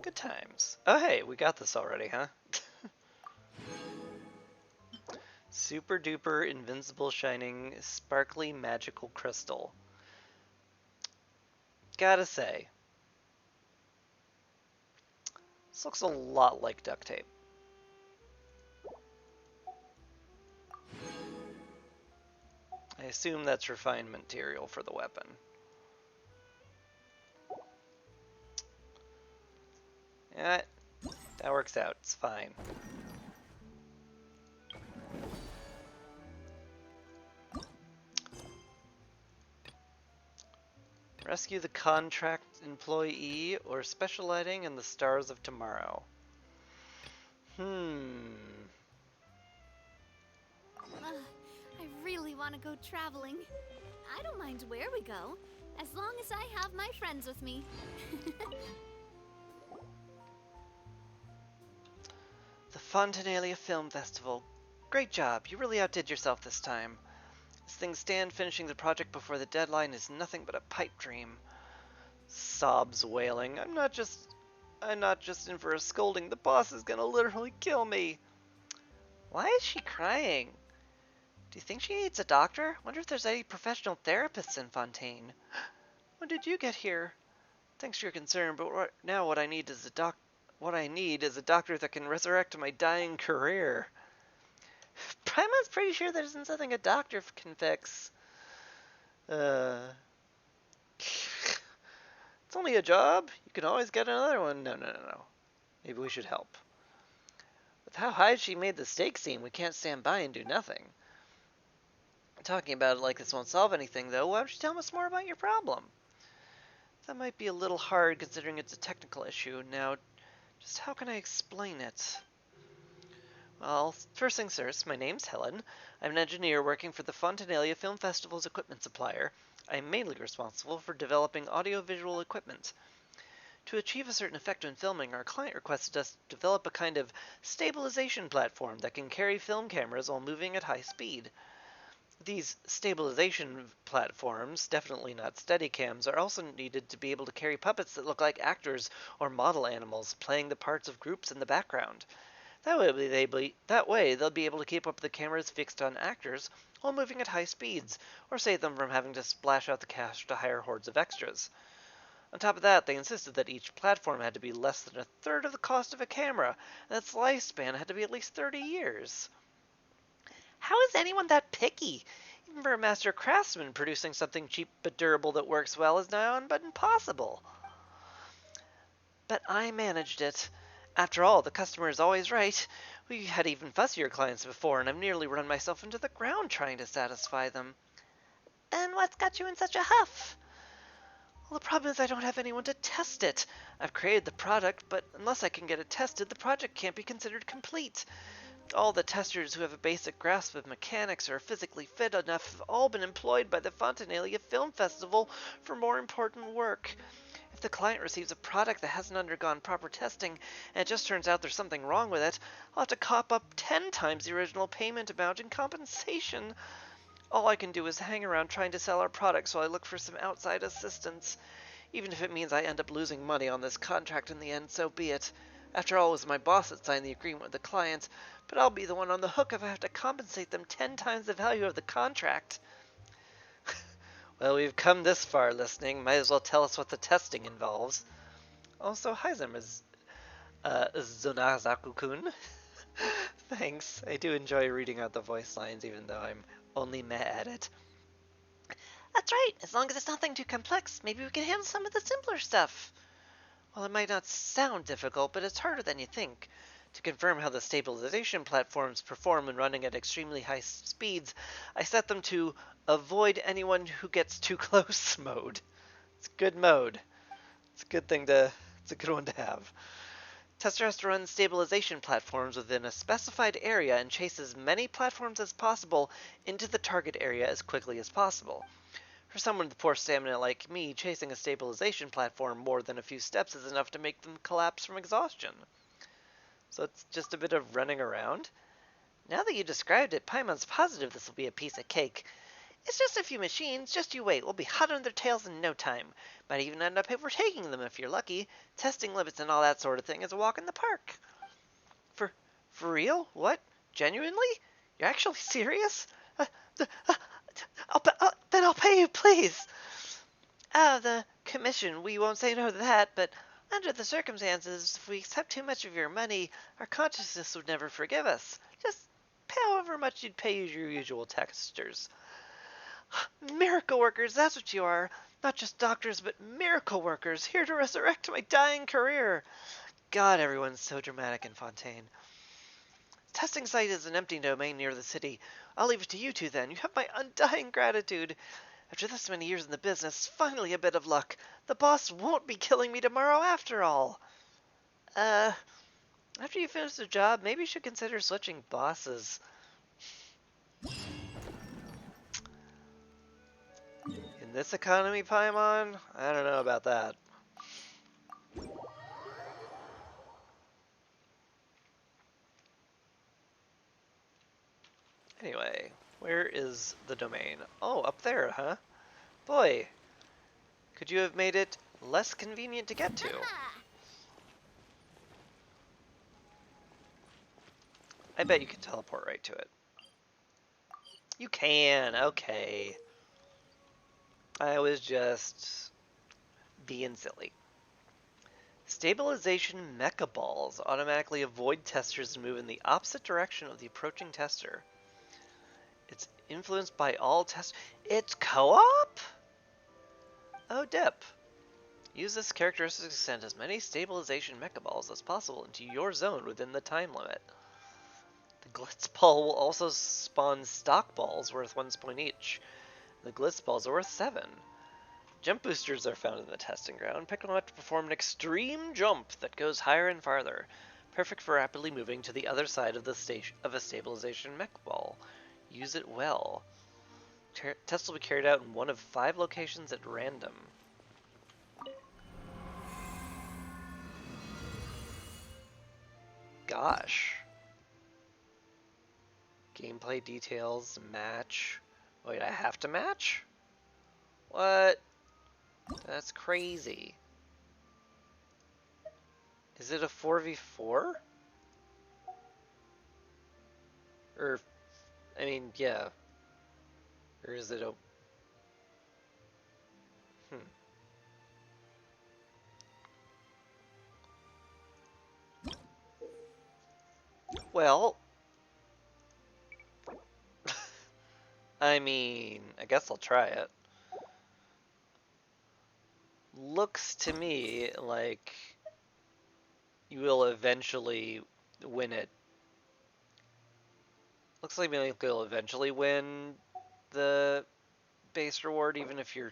Good times. Oh hey, we got this already, huh? Super duper invincible shining sparkly magical crystal. Gotta say, this looks a lot like duct tape. I assume that's refined material for the weapon. Yeah, that works out. It's fine. Rescue the contract employee or special lighting in the stars of tomorrow. I really want to go traveling. I don't mind where we go, as long as I have my friends with me. The Fontanalia Film Festival. Great job. You really outdid yourself this time. As things stand, finishing the project before the deadline is nothing but a pipe dream. Sobs wailing. I'm not just in for a scolding. The boss is gonna literally kill me. Why is she crying? Do you think she needs a doctor? Wonder if there's any professional therapists in Fontaine. When did you get here? Thanks for your concern, but now what I need is a doctor that can resurrect my dying career. Prima's pretty sure there isn't something a doctor can fix. It's only a job. You can always get another one. No. Maybe we should help. With how high she made the stakes seem, we can't stand by and do nothing. Talking about it like this won't solve anything, though. Why don't you tell us more about your problem? That might be a little hard considering it's a technical issue. Now, just how can I explain it? Well, first things first, my name's Helen. I'm an engineer working for the Fontanalia Film Festival's equipment supplier. I'm mainly responsible for developing audiovisual equipment. To achieve a certain effect when filming, our client requested us to develop a kind of stabilization platform that can carry film cameras while moving at high speed. These stabilization platforms, definitely not Steadicams, are also needed to be able to carry puppets that look like actors or model animals, playing the parts of groups in the background. That way they'll be able to keep up the cameras fixed on actors while moving at high speeds, or save them from having to splash out the cash to hire hordes of extras. On top of that, they insisted that each platform had to be less than a third of the cost of a camera, and its lifespan had to be at least 30 years. How is anyone that picky? Even for a master craftsman, producing something cheap but durable that works well is nigh on but impossible. But I managed it. After all, the customer is always right. We had even fussier clients before, and I've nearly run myself into the ground trying to satisfy them. Then what's got you in such a huff? Well, the problem is I don't have anyone to test it. I've created the product, but unless I can get it tested, the project can't be considered complete. All the testers who have a basic grasp of mechanics or are physically fit enough have all been employed by the Fontanalia Film Festival for more important work. If the client receives a product that hasn't undergone proper testing and it just turns out there's something wrong with it, I'll have to cop up 10 times the original payment amount in compensation. All I can do is hang around trying to sell our product, so I look for some outside assistance. Even if it means I end up losing money on this contract in the end, so be it. After all, it was my boss that signed the agreement with the client, but I'll be the one on the hook if I have to compensate them 10 times the value of the contract. Well, we've come this far listening. Might as well tell us what the testing involves. Also, Heizem is Zonazaku-kun. Thanks. I do enjoy reading out the voice lines, even though I'm only meh at it. That's right. As long as it's nothing too complex, maybe we can handle some of the simpler stuff. Well, it might not sound difficult, but it's harder than you think. To confirm how the stabilization platforms perform when running at extremely high speeds, I set them to avoid anyone who gets too close mode. It's a good mode. It's a good thing to. It's a good one to have. Tester has to run stabilization platforms within a specified area and chase as many platforms as possible into the target area as quickly as possible. For someone with poor stamina like me, chasing a stabilization platform more than a few steps is enough to make them collapse from exhaustion. So it's just a bit of running around. Now that you described it, Paimon's positive this will be a piece of cake. It's just a few machines, just you wait. We'll be hot on their tails in no time. Might even end up overtaking them if you're lucky. Testing limits and all that sort of thing is a walk in the park. For real? What? Genuinely? You're actually serious? Then I'll pay you, please. The commission, we won't say no to that, but under the circumstances, if we accept too much of your money, our consciousness would never forgive us. Just pay however much you'd pay your usual testers. Miracle workers, that's what you are. Not just doctors, but miracle workers, here to resurrect my dying career. God, everyone's so dramatic in Fontaine. Testing site is an empty domain near the city. I'll leave it to you two then. You have my undying gratitude. After this many years in the business, finally a bit of luck. The boss won't be killing me tomorrow after all. After you finish the job, maybe you should consider switching bosses. In this economy, Paimon? I don't know about that. Anyway, where is the domain? Oh, up there, huh? Boy, could you have made it less convenient to get to? I bet you can teleport right to it. You can, okay. I was just being silly. Stabilization mecha balls automatically avoid testers and move in the opposite direction of the approaching tester. It's influenced by all test. It's co-op? Oh, dip. Use this characteristic to send as many stabilization mecha balls as possible into your zone within the time limit. The Glitz ball will also spawn stock balls worth 1 point each. The Glitz balls are worth 7. Jump boosters are found in the testing ground. Pick them up to perform an extreme jump that goes higher and farther. Perfect for rapidly moving to the other side of the a stabilization mech ball. Use it well. Tests will be carried out in one of 5 locations at random. Gosh. Gameplay details, match. Wait, I have to match? What? That's crazy. Is it a 4v4? Or, I mean, yeah. Or is it a... Well... I mean, I guess I'll try it. Looks to me like you will eventually win it. Looks like maybe you'll eventually win the base reward, even if you're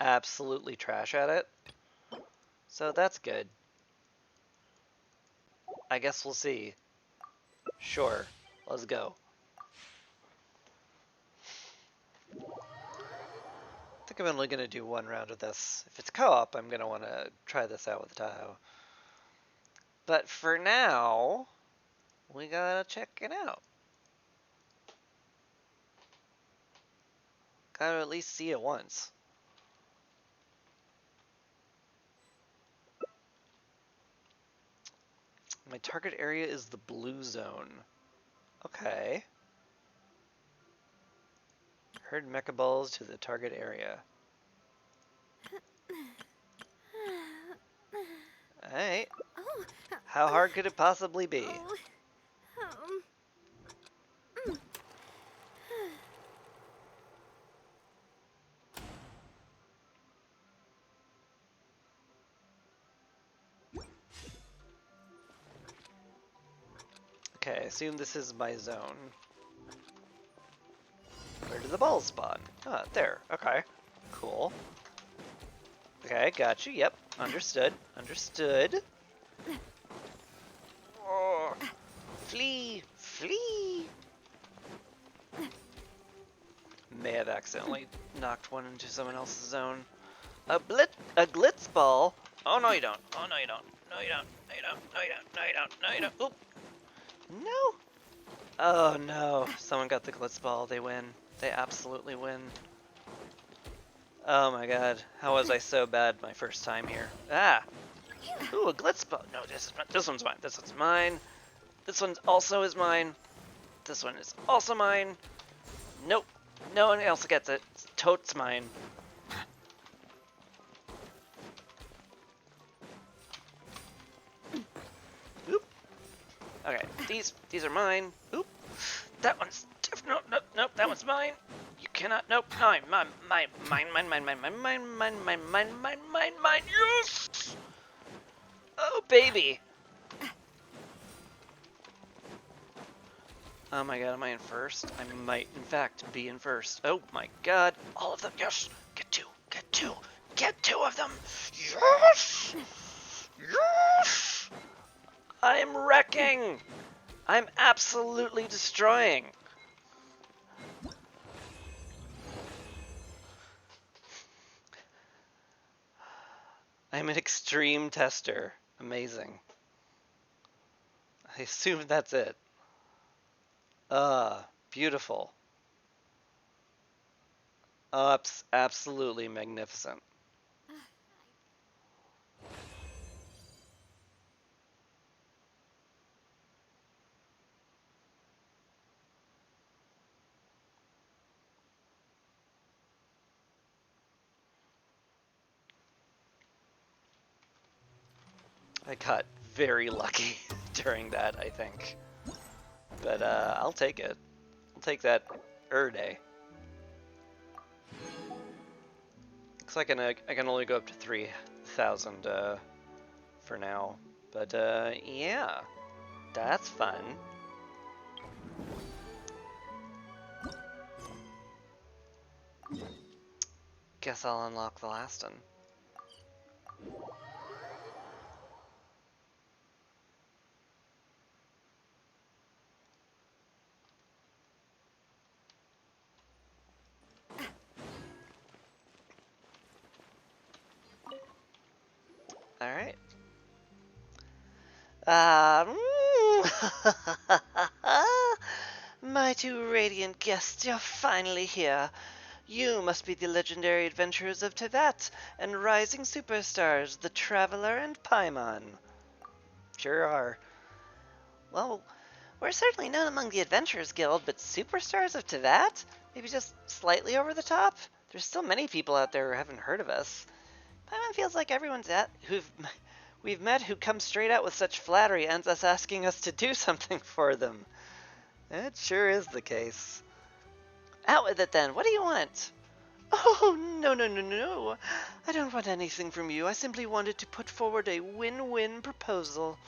absolutely trash at it. So that's good. I guess we'll see. Sure, let's go. I think I'm only going to do one round of this. If it's co-op, I'm going to want to try this out with Tahoe. But for now, we gotta check it out. Gotta at least see it once. My target area is the blue zone. Okay. Herd mecha balls to the target area. Alright. How hard could it possibly be? Okay, I assume this is my zone. Where do the balls spawn? Ah, there. Okay. Cool. Okay, got you. Yep. Understood. Understood. Oh. Flee! Flee! May have accidentally knocked one into someone else's zone. A glitz ball? Oh no you don't. Oh no you don't. No you don't. No you don't. No you don't. No you don't. No you don't. Oop. No. Oh no. Someone got the glitz ball. They win. They absolutely win. Oh my god. How was I so bad my first time here? Ah. Ooh, a glitz ball. No, this one's mine. This one's mine. This one also is mine. This one is also mine. Nope. No one else gets it. It's totes mine. Oop. Okay, these are mine. Oop. That one's nope, nope, nope, that one's mine. You cannot, nope, mine, yes! Oh, baby. Oh my god, am I in first? I might, in fact, be in first. Oh my god, all of them, yes! Get two of them! Yes! Yes! I'm wrecking! I'm absolutely destroying! I'm an extreme tester. Amazing. I assume that's it. Beautiful. Absolutely magnificent. I got very lucky during that, I think. But I'll take it. I'll take that day. Looks like I can only go up to 3,000 for now. But yeah, that's fun. Guess I'll unlock the last one. Alright. My two radiant guests, you're finally here. You must be the legendary adventurers of Teyvat and rising superstars, the Traveler and Paimon. Sure are. Well, we're certainly known among the Adventurers Guild, but superstars of Teyvat? Maybe just slightly over the top? There's still many people out there who haven't heard of us. Paimon feels like everyone's we've met who come straight out with such flattery ends us asking us to do something for them. It sure is the case. Out with it then, what do you want? Oh, no, no, no, no. I don't want anything from you. I simply wanted to put forward a win-win proposal.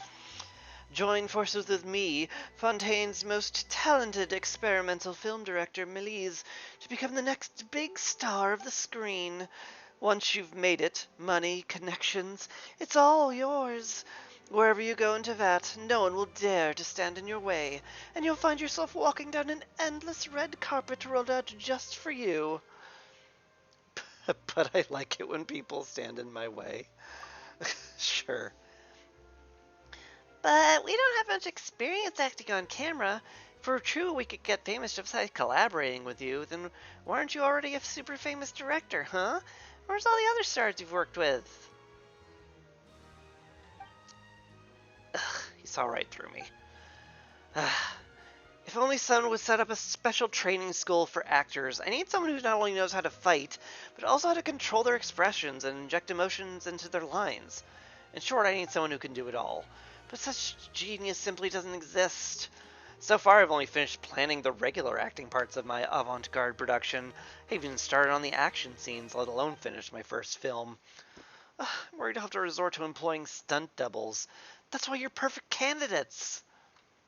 Join forces with me, Fontaine's most talented experimental film director, Melise, to become the next big star of the screen. Once you've made it, money, connections, it's all yours. Wherever you go into that, no one will dare to stand in your way, and you'll find yourself walking down an endless red carpet rolled out just for you. But I like it when people stand in my way. Sure. But we don't have much experience acting on camera. If we're true we could get famous just by collaborating with you, then why aren't you already a super famous director, huh? Where's all the other stars you've worked with? Ugh, he saw right through me. If only someone would set up a special training school for actors. I need someone who not only knows how to fight, but also how to control their expressions and inject emotions into their lines. In short, I need someone who can do it all. But such genius simply doesn't exist. So far, I've only finished planning the regular acting parts of my avant-garde production. I haven't even started on the action scenes, let alone finished my first film. I'm worried I'll have to resort to employing stunt doubles. That's why you're perfect candidates.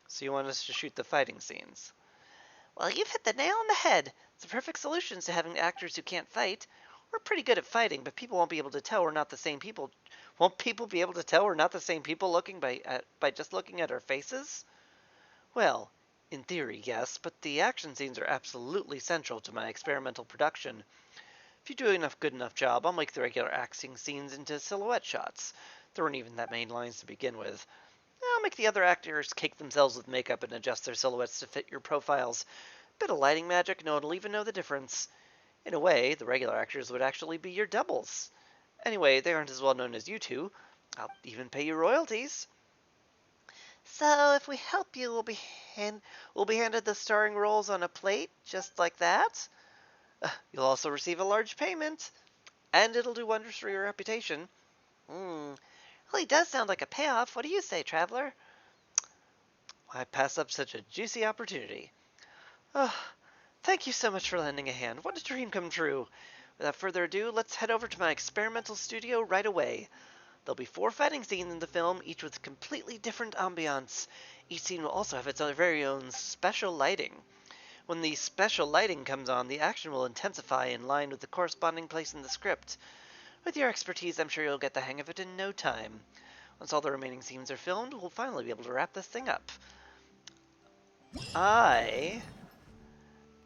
So you want us to shoot the fighting scenes? Well, you've hit the nail on the head. It's the perfect solution to having actors who can't fight. We're pretty good at fighting, but people won't be able to tell we're not the same people. Won't people be able to tell we're not the same people looking by just looking at our faces? Well, in theory, yes, but the action scenes are absolutely central to my experimental production. If you do enough good enough job, I'll make the regular acting scenes into silhouette shots. There weren't even that many lines to begin with. I'll make the other actors cake themselves with makeup and adjust their silhouettes to fit your profiles. Bit of lighting magic, no one will even know the difference. In a way, the regular actors would actually be your doubles. Anyway, they aren't as well known as you two. I'll even pay you royalties. So if we help you, we'll be handed the starring roles on a plate, just like that. You'll also receive a large payment, and it'll do wonders for your reputation. Really does sound like a payoff. What do you say, traveler? Why pass up such a juicy opportunity? Oh, thank you so much for lending a hand. What a dream come true. Without further ado, let's head over to my experimental studio right away. There'll be 4 fighting scenes in the film, each with completely different ambiance. Each scene will also have its very own special lighting. When the special lighting comes on, the action will intensify in line with the corresponding place in the script. With your expertise, I'm sure you'll get the hang of it in no time. Once all the remaining scenes are filmed, we'll finally be able to wrap this thing up. I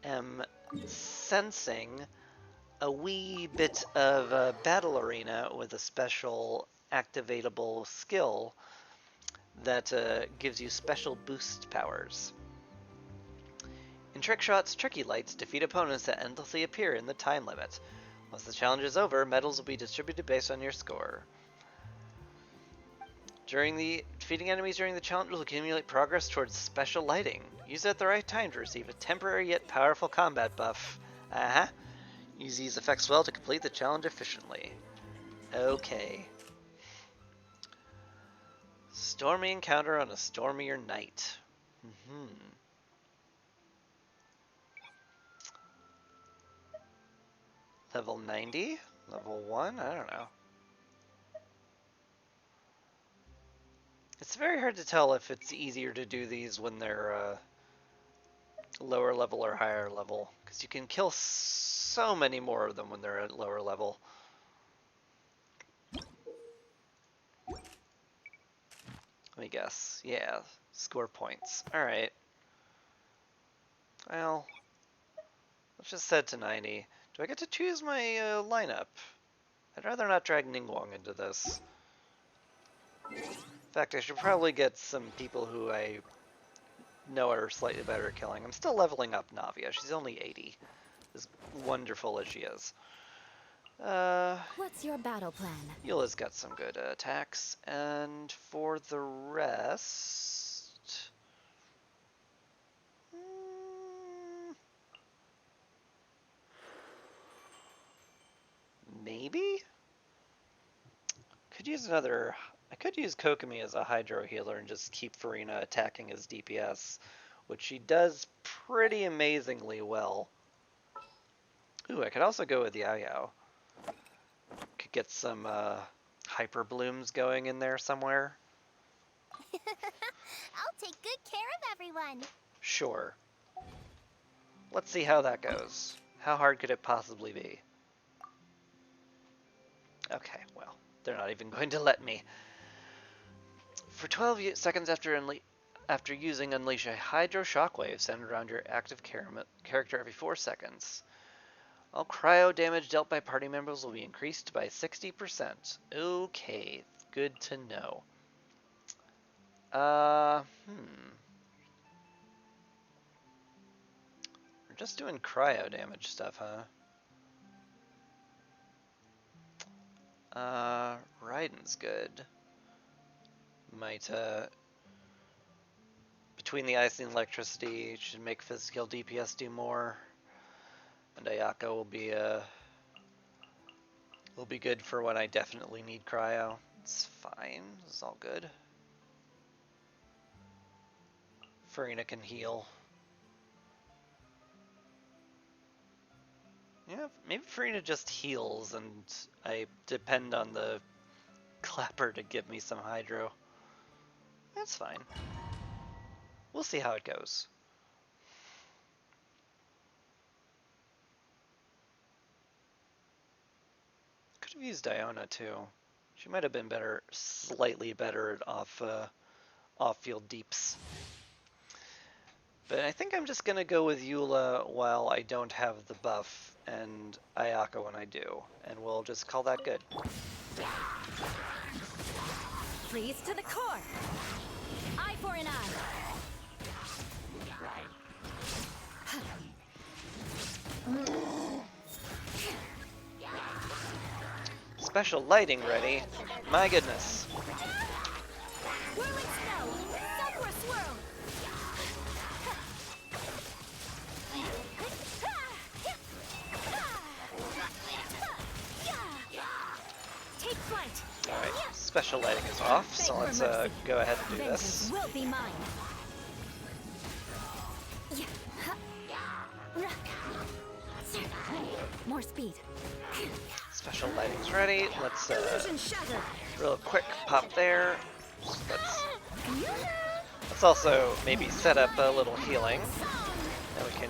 am sensing a wee bit of a battle arena with a special activatable skill that gives you special boost powers. In trick shots, tricky lights defeat opponents that endlessly appear in the time limit. Once the challenge is over, medals will be distributed based on your score. Defeating enemies during the challenge will accumulate progress towards special lighting. Use it at the right time to receive a temporary yet powerful combat buff. Use these effects well to complete the challenge efficiently. Okay. Stormy encounter on a stormier night. Level 90? Level 1? I don't know. It's very hard to tell if it's easier to do these when they're lower level or higher level, because you can kill so many more of them when they're at lower level. Let me guess. Yeah, score points. Alright. Well, let's just set to 90. Do I get to choose my lineup? I'd rather not drag Ningguang into this. In fact, I should probably get some people who I know are slightly better at killing. I'm still leveling up Navia. She's only 80. As wonderful as she is. What's your battle plan? Eula's got some good attacks. And for the rest... maybe? Could use another... I could use Kokomi as a Hydro Healer and just keep Farina attacking as DPS, which she does pretty amazingly well. Ooh, I could also go with Yao Yao. Could get some hyper blooms going in there somewhere. I'll take good care of everyone. Sure. Let's see how that goes. How hard could it possibly be? Okay, well, they're not even going to let me. For 12 seconds after using Unleash a Hydro Shockwave centered around your active character every 4 seconds. All cryo damage dealt by party members will be increased by 60%. Okay, good to know. We're just doing cryo damage stuff, huh? Raiden's good. Might, between the ice and electricity, should make physical DPS do more. And Ayaka will be good for when I definitely need cryo. It's fine. It's all good. Farina can heal. Yeah, maybe Farina just heals and I depend on the clapper to give me some hydro. That's fine. We'll see how it goes. Could have used Iona too. She might have been better, slightly better at off-field deeps. But I think I'm just gonna go with Eula while I don't have the buff, and Ayaka when I do, and we'll just call that good. Freeze to the core. Eye for an eye. Special lighting ready. My goodness. Whirling snow. Southward swirl. Take flight. Alright, special lighting is off, so let's go ahead and do this. Vengeance will be mine. More speed. Special lighting's ready. Let's real quick pop there. Let's also maybe set up a little healing. And we can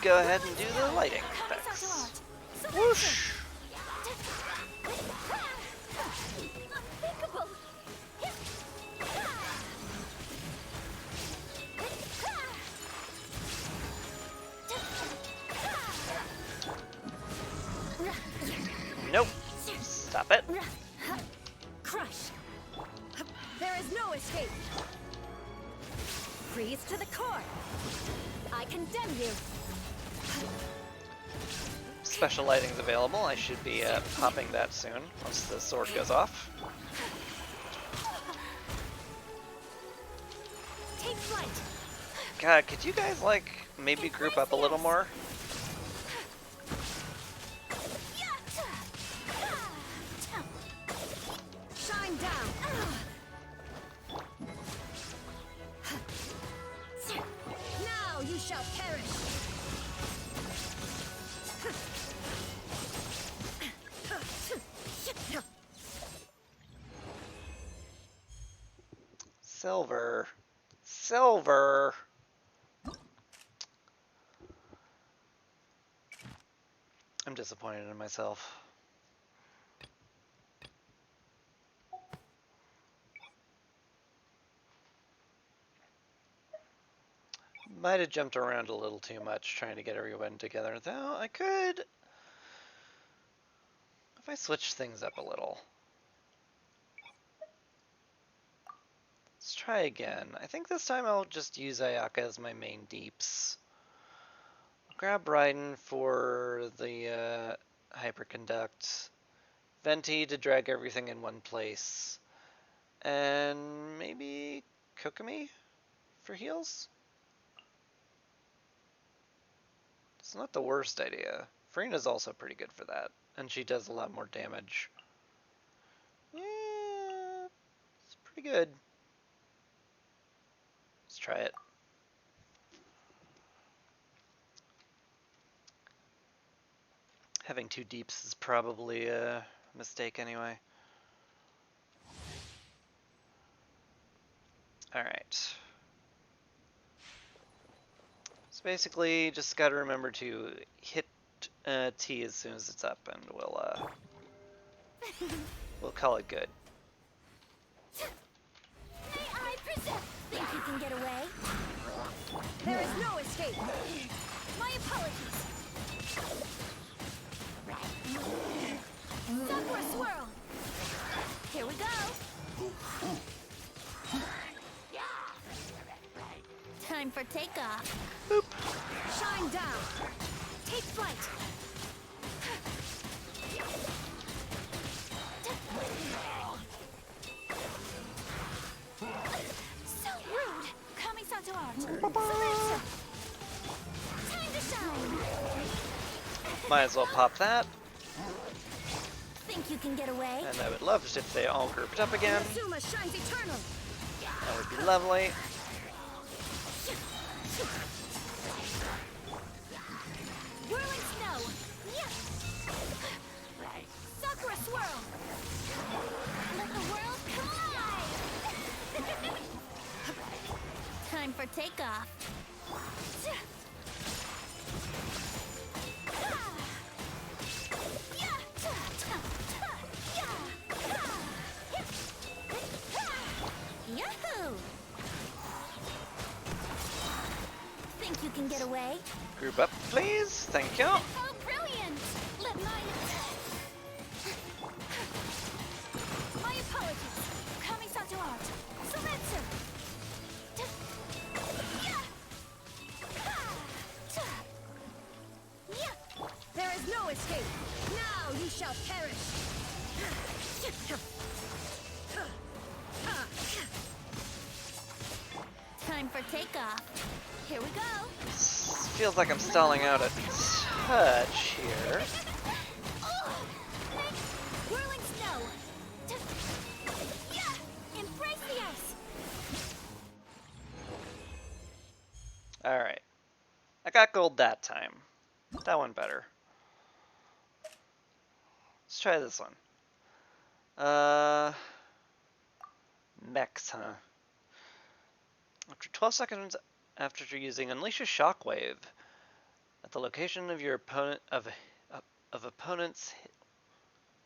go ahead and do the lighting effects. Whoosh! Nope. Stop it. Crush. There is no escape. Freeze to the core. I condemn you. Special lighting's available. I should be popping that soon once the sword goes off. Take flight. God, could you guys like maybe group up a little more? Shine down. Now you shall perish. Silver. Silver. I'm disappointed in myself. Might have jumped around a little too much trying to get everyone together, though I could, if I switch things up a little. Let's try again. I think this time I'll just use Ayaka as my main deeps. Grab Raiden for the hyperconduct, Venti to drag everything in one place, and maybe Kokomi for heals? It's not the worst idea. Farina's also pretty good for that, and she does a lot more damage. Yeah, it's pretty good. Let's try it. Having two deeps is probably a mistake anyway. Alright. So basically, just gotta remember to hit T as soon as it's up, and we'll call it good. May I present? Think you can get away? There is no escape. My apologies. Sakura swirl. Here we go. Time for takeoff. Boop. Shine down. Take flight. So rude. Kamisato art. Selection. Time to shine. Might as well pop that. Think you can get away? And I would love it if they all grouped up again. Inazuma shines eternal. That would be lovely. Whirling snow. Yes. Sakura swirl. Let the world collide. Time for takeoff. Yahoo! Think you can get away? Group up, please. Thank you. Oh, brilliant! Let my apologies. Kamisato art. Selection. There is no escape. Now you shall perish. Time for takeoff. Here we go. Feels like I'm stalling out a touch here. Whirling snow. Embrace the ice. Alright. I got gold that time. That one better. Let's try this one. Mechs, huh? After 12 seconds after using Unleash a Shockwave at the location of your opponent of opponent's hit.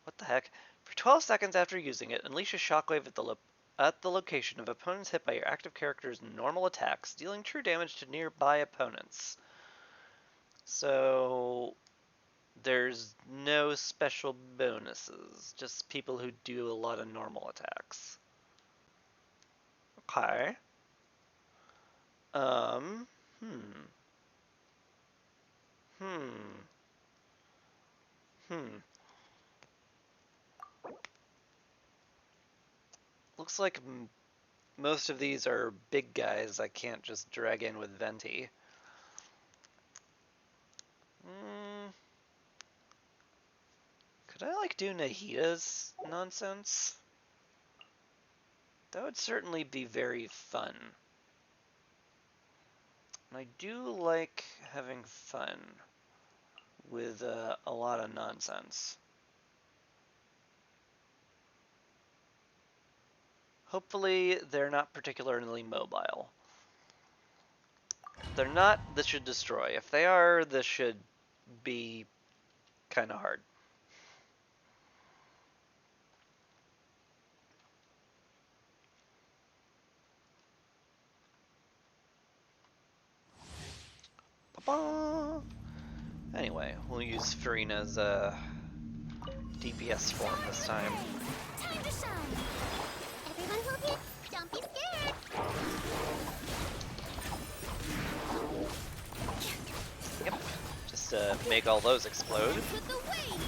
What the heck? For 12 seconds after using it, unleash a shockwave at the location of opponents hit by your active character's normal attacks, dealing true damage to nearby opponents. So there's no special bonuses, just people who do a lot of normal attacks. Okay. Looks like most of these are big guys I can't just drag in with Venti. Could I, like, do Nahita's nonsense? That would certainly be very fun. And I do like having fun with a lot of nonsense. Hopefully they're not particularly mobile. If they're not, this should destroy. If they are, this should be kind of hard. Ba-ba! Anyway, we'll use Farina's DPS form this time. Time to shine. Everyone will hit. Don't be scared. Yep, just to make all those explode. With the waves.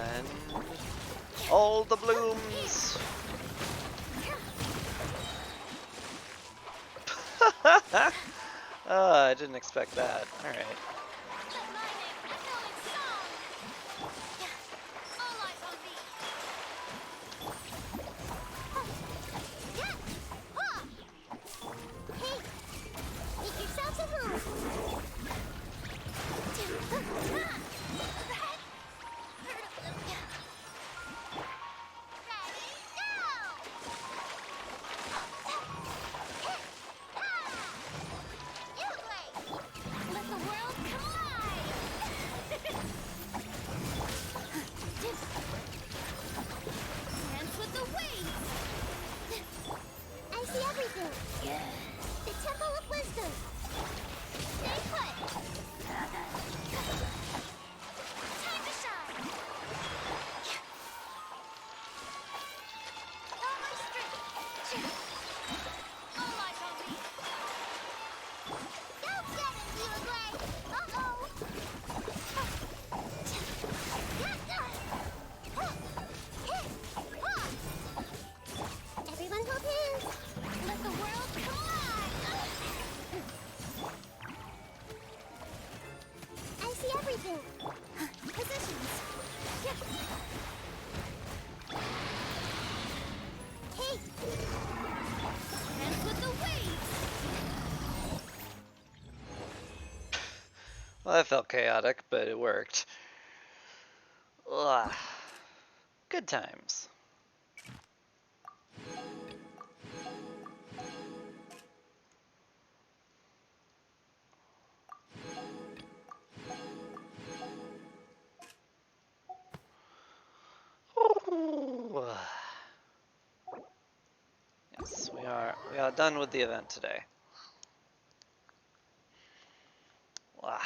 And all the blooms. Oh, I didn't expect that. All right. All eyes on me. Don't get it, Leela Gray! Uh-oh! Everyone hold hands! Let the world collide. I see everything. Positions. Hey! Dance with the waves. Well, that felt chaotic, but it worked. Ugh. Good times. Ooh. Yes, we are done with the event today. Ugh.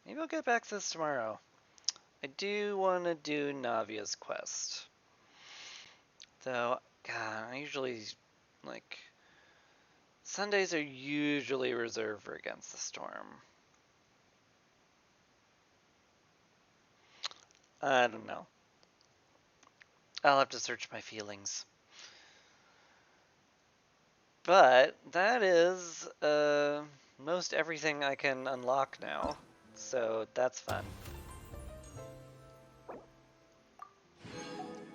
Maybe I'll get back to this tomorrow. I do want to do Navia's quest. Though, God, I usually, like, Sundays are usually reserved for Against the Storm. I don't know. I'll have to search my feelings. But that is most everything I can unlock now, so that's fun.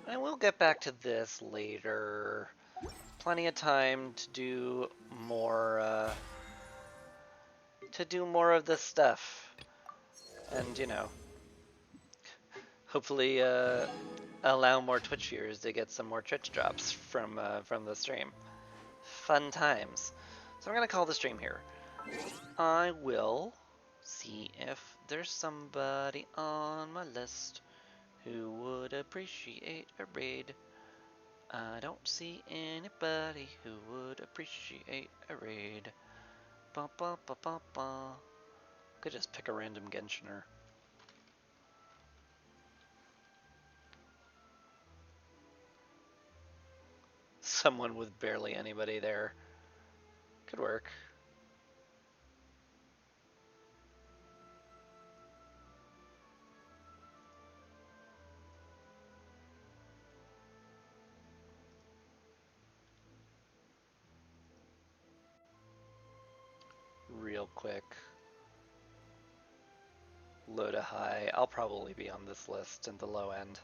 I will get back to this later. Plenty of time to do more of this stuff, and you know, hopefully allow more Twitch viewers to get some more Twitch drops from the stream. Fun times. So I'm gonna call the stream here. I will see if there's somebody on my list who would appreciate a raid. I don't see anybody who would appreciate a raid. Ba ba ba ba ba. Could just pick a random Genshiner. Someone with barely anybody there. Could work. Real quick. Low to high. I'll probably be on this list in the low end.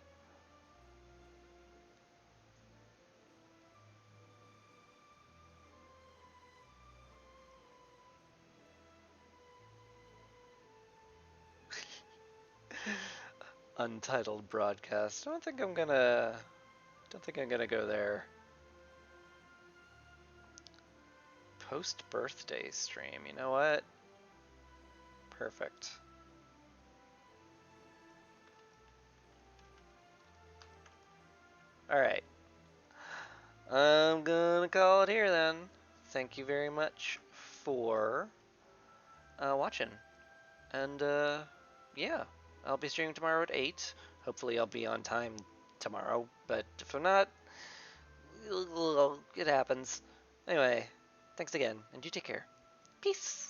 Untitled broadcast. I don't think I'm gonna go there. Post birthday stream. You know what? Perfect. Alright. I'm gonna call it here then. Thank you very much for watching. And yeah, I'll be streaming tomorrow at 8. Hopefully I'll be on time tomorrow, but if I'm not, it happens. Anyway, thanks again, and you take care. Peace!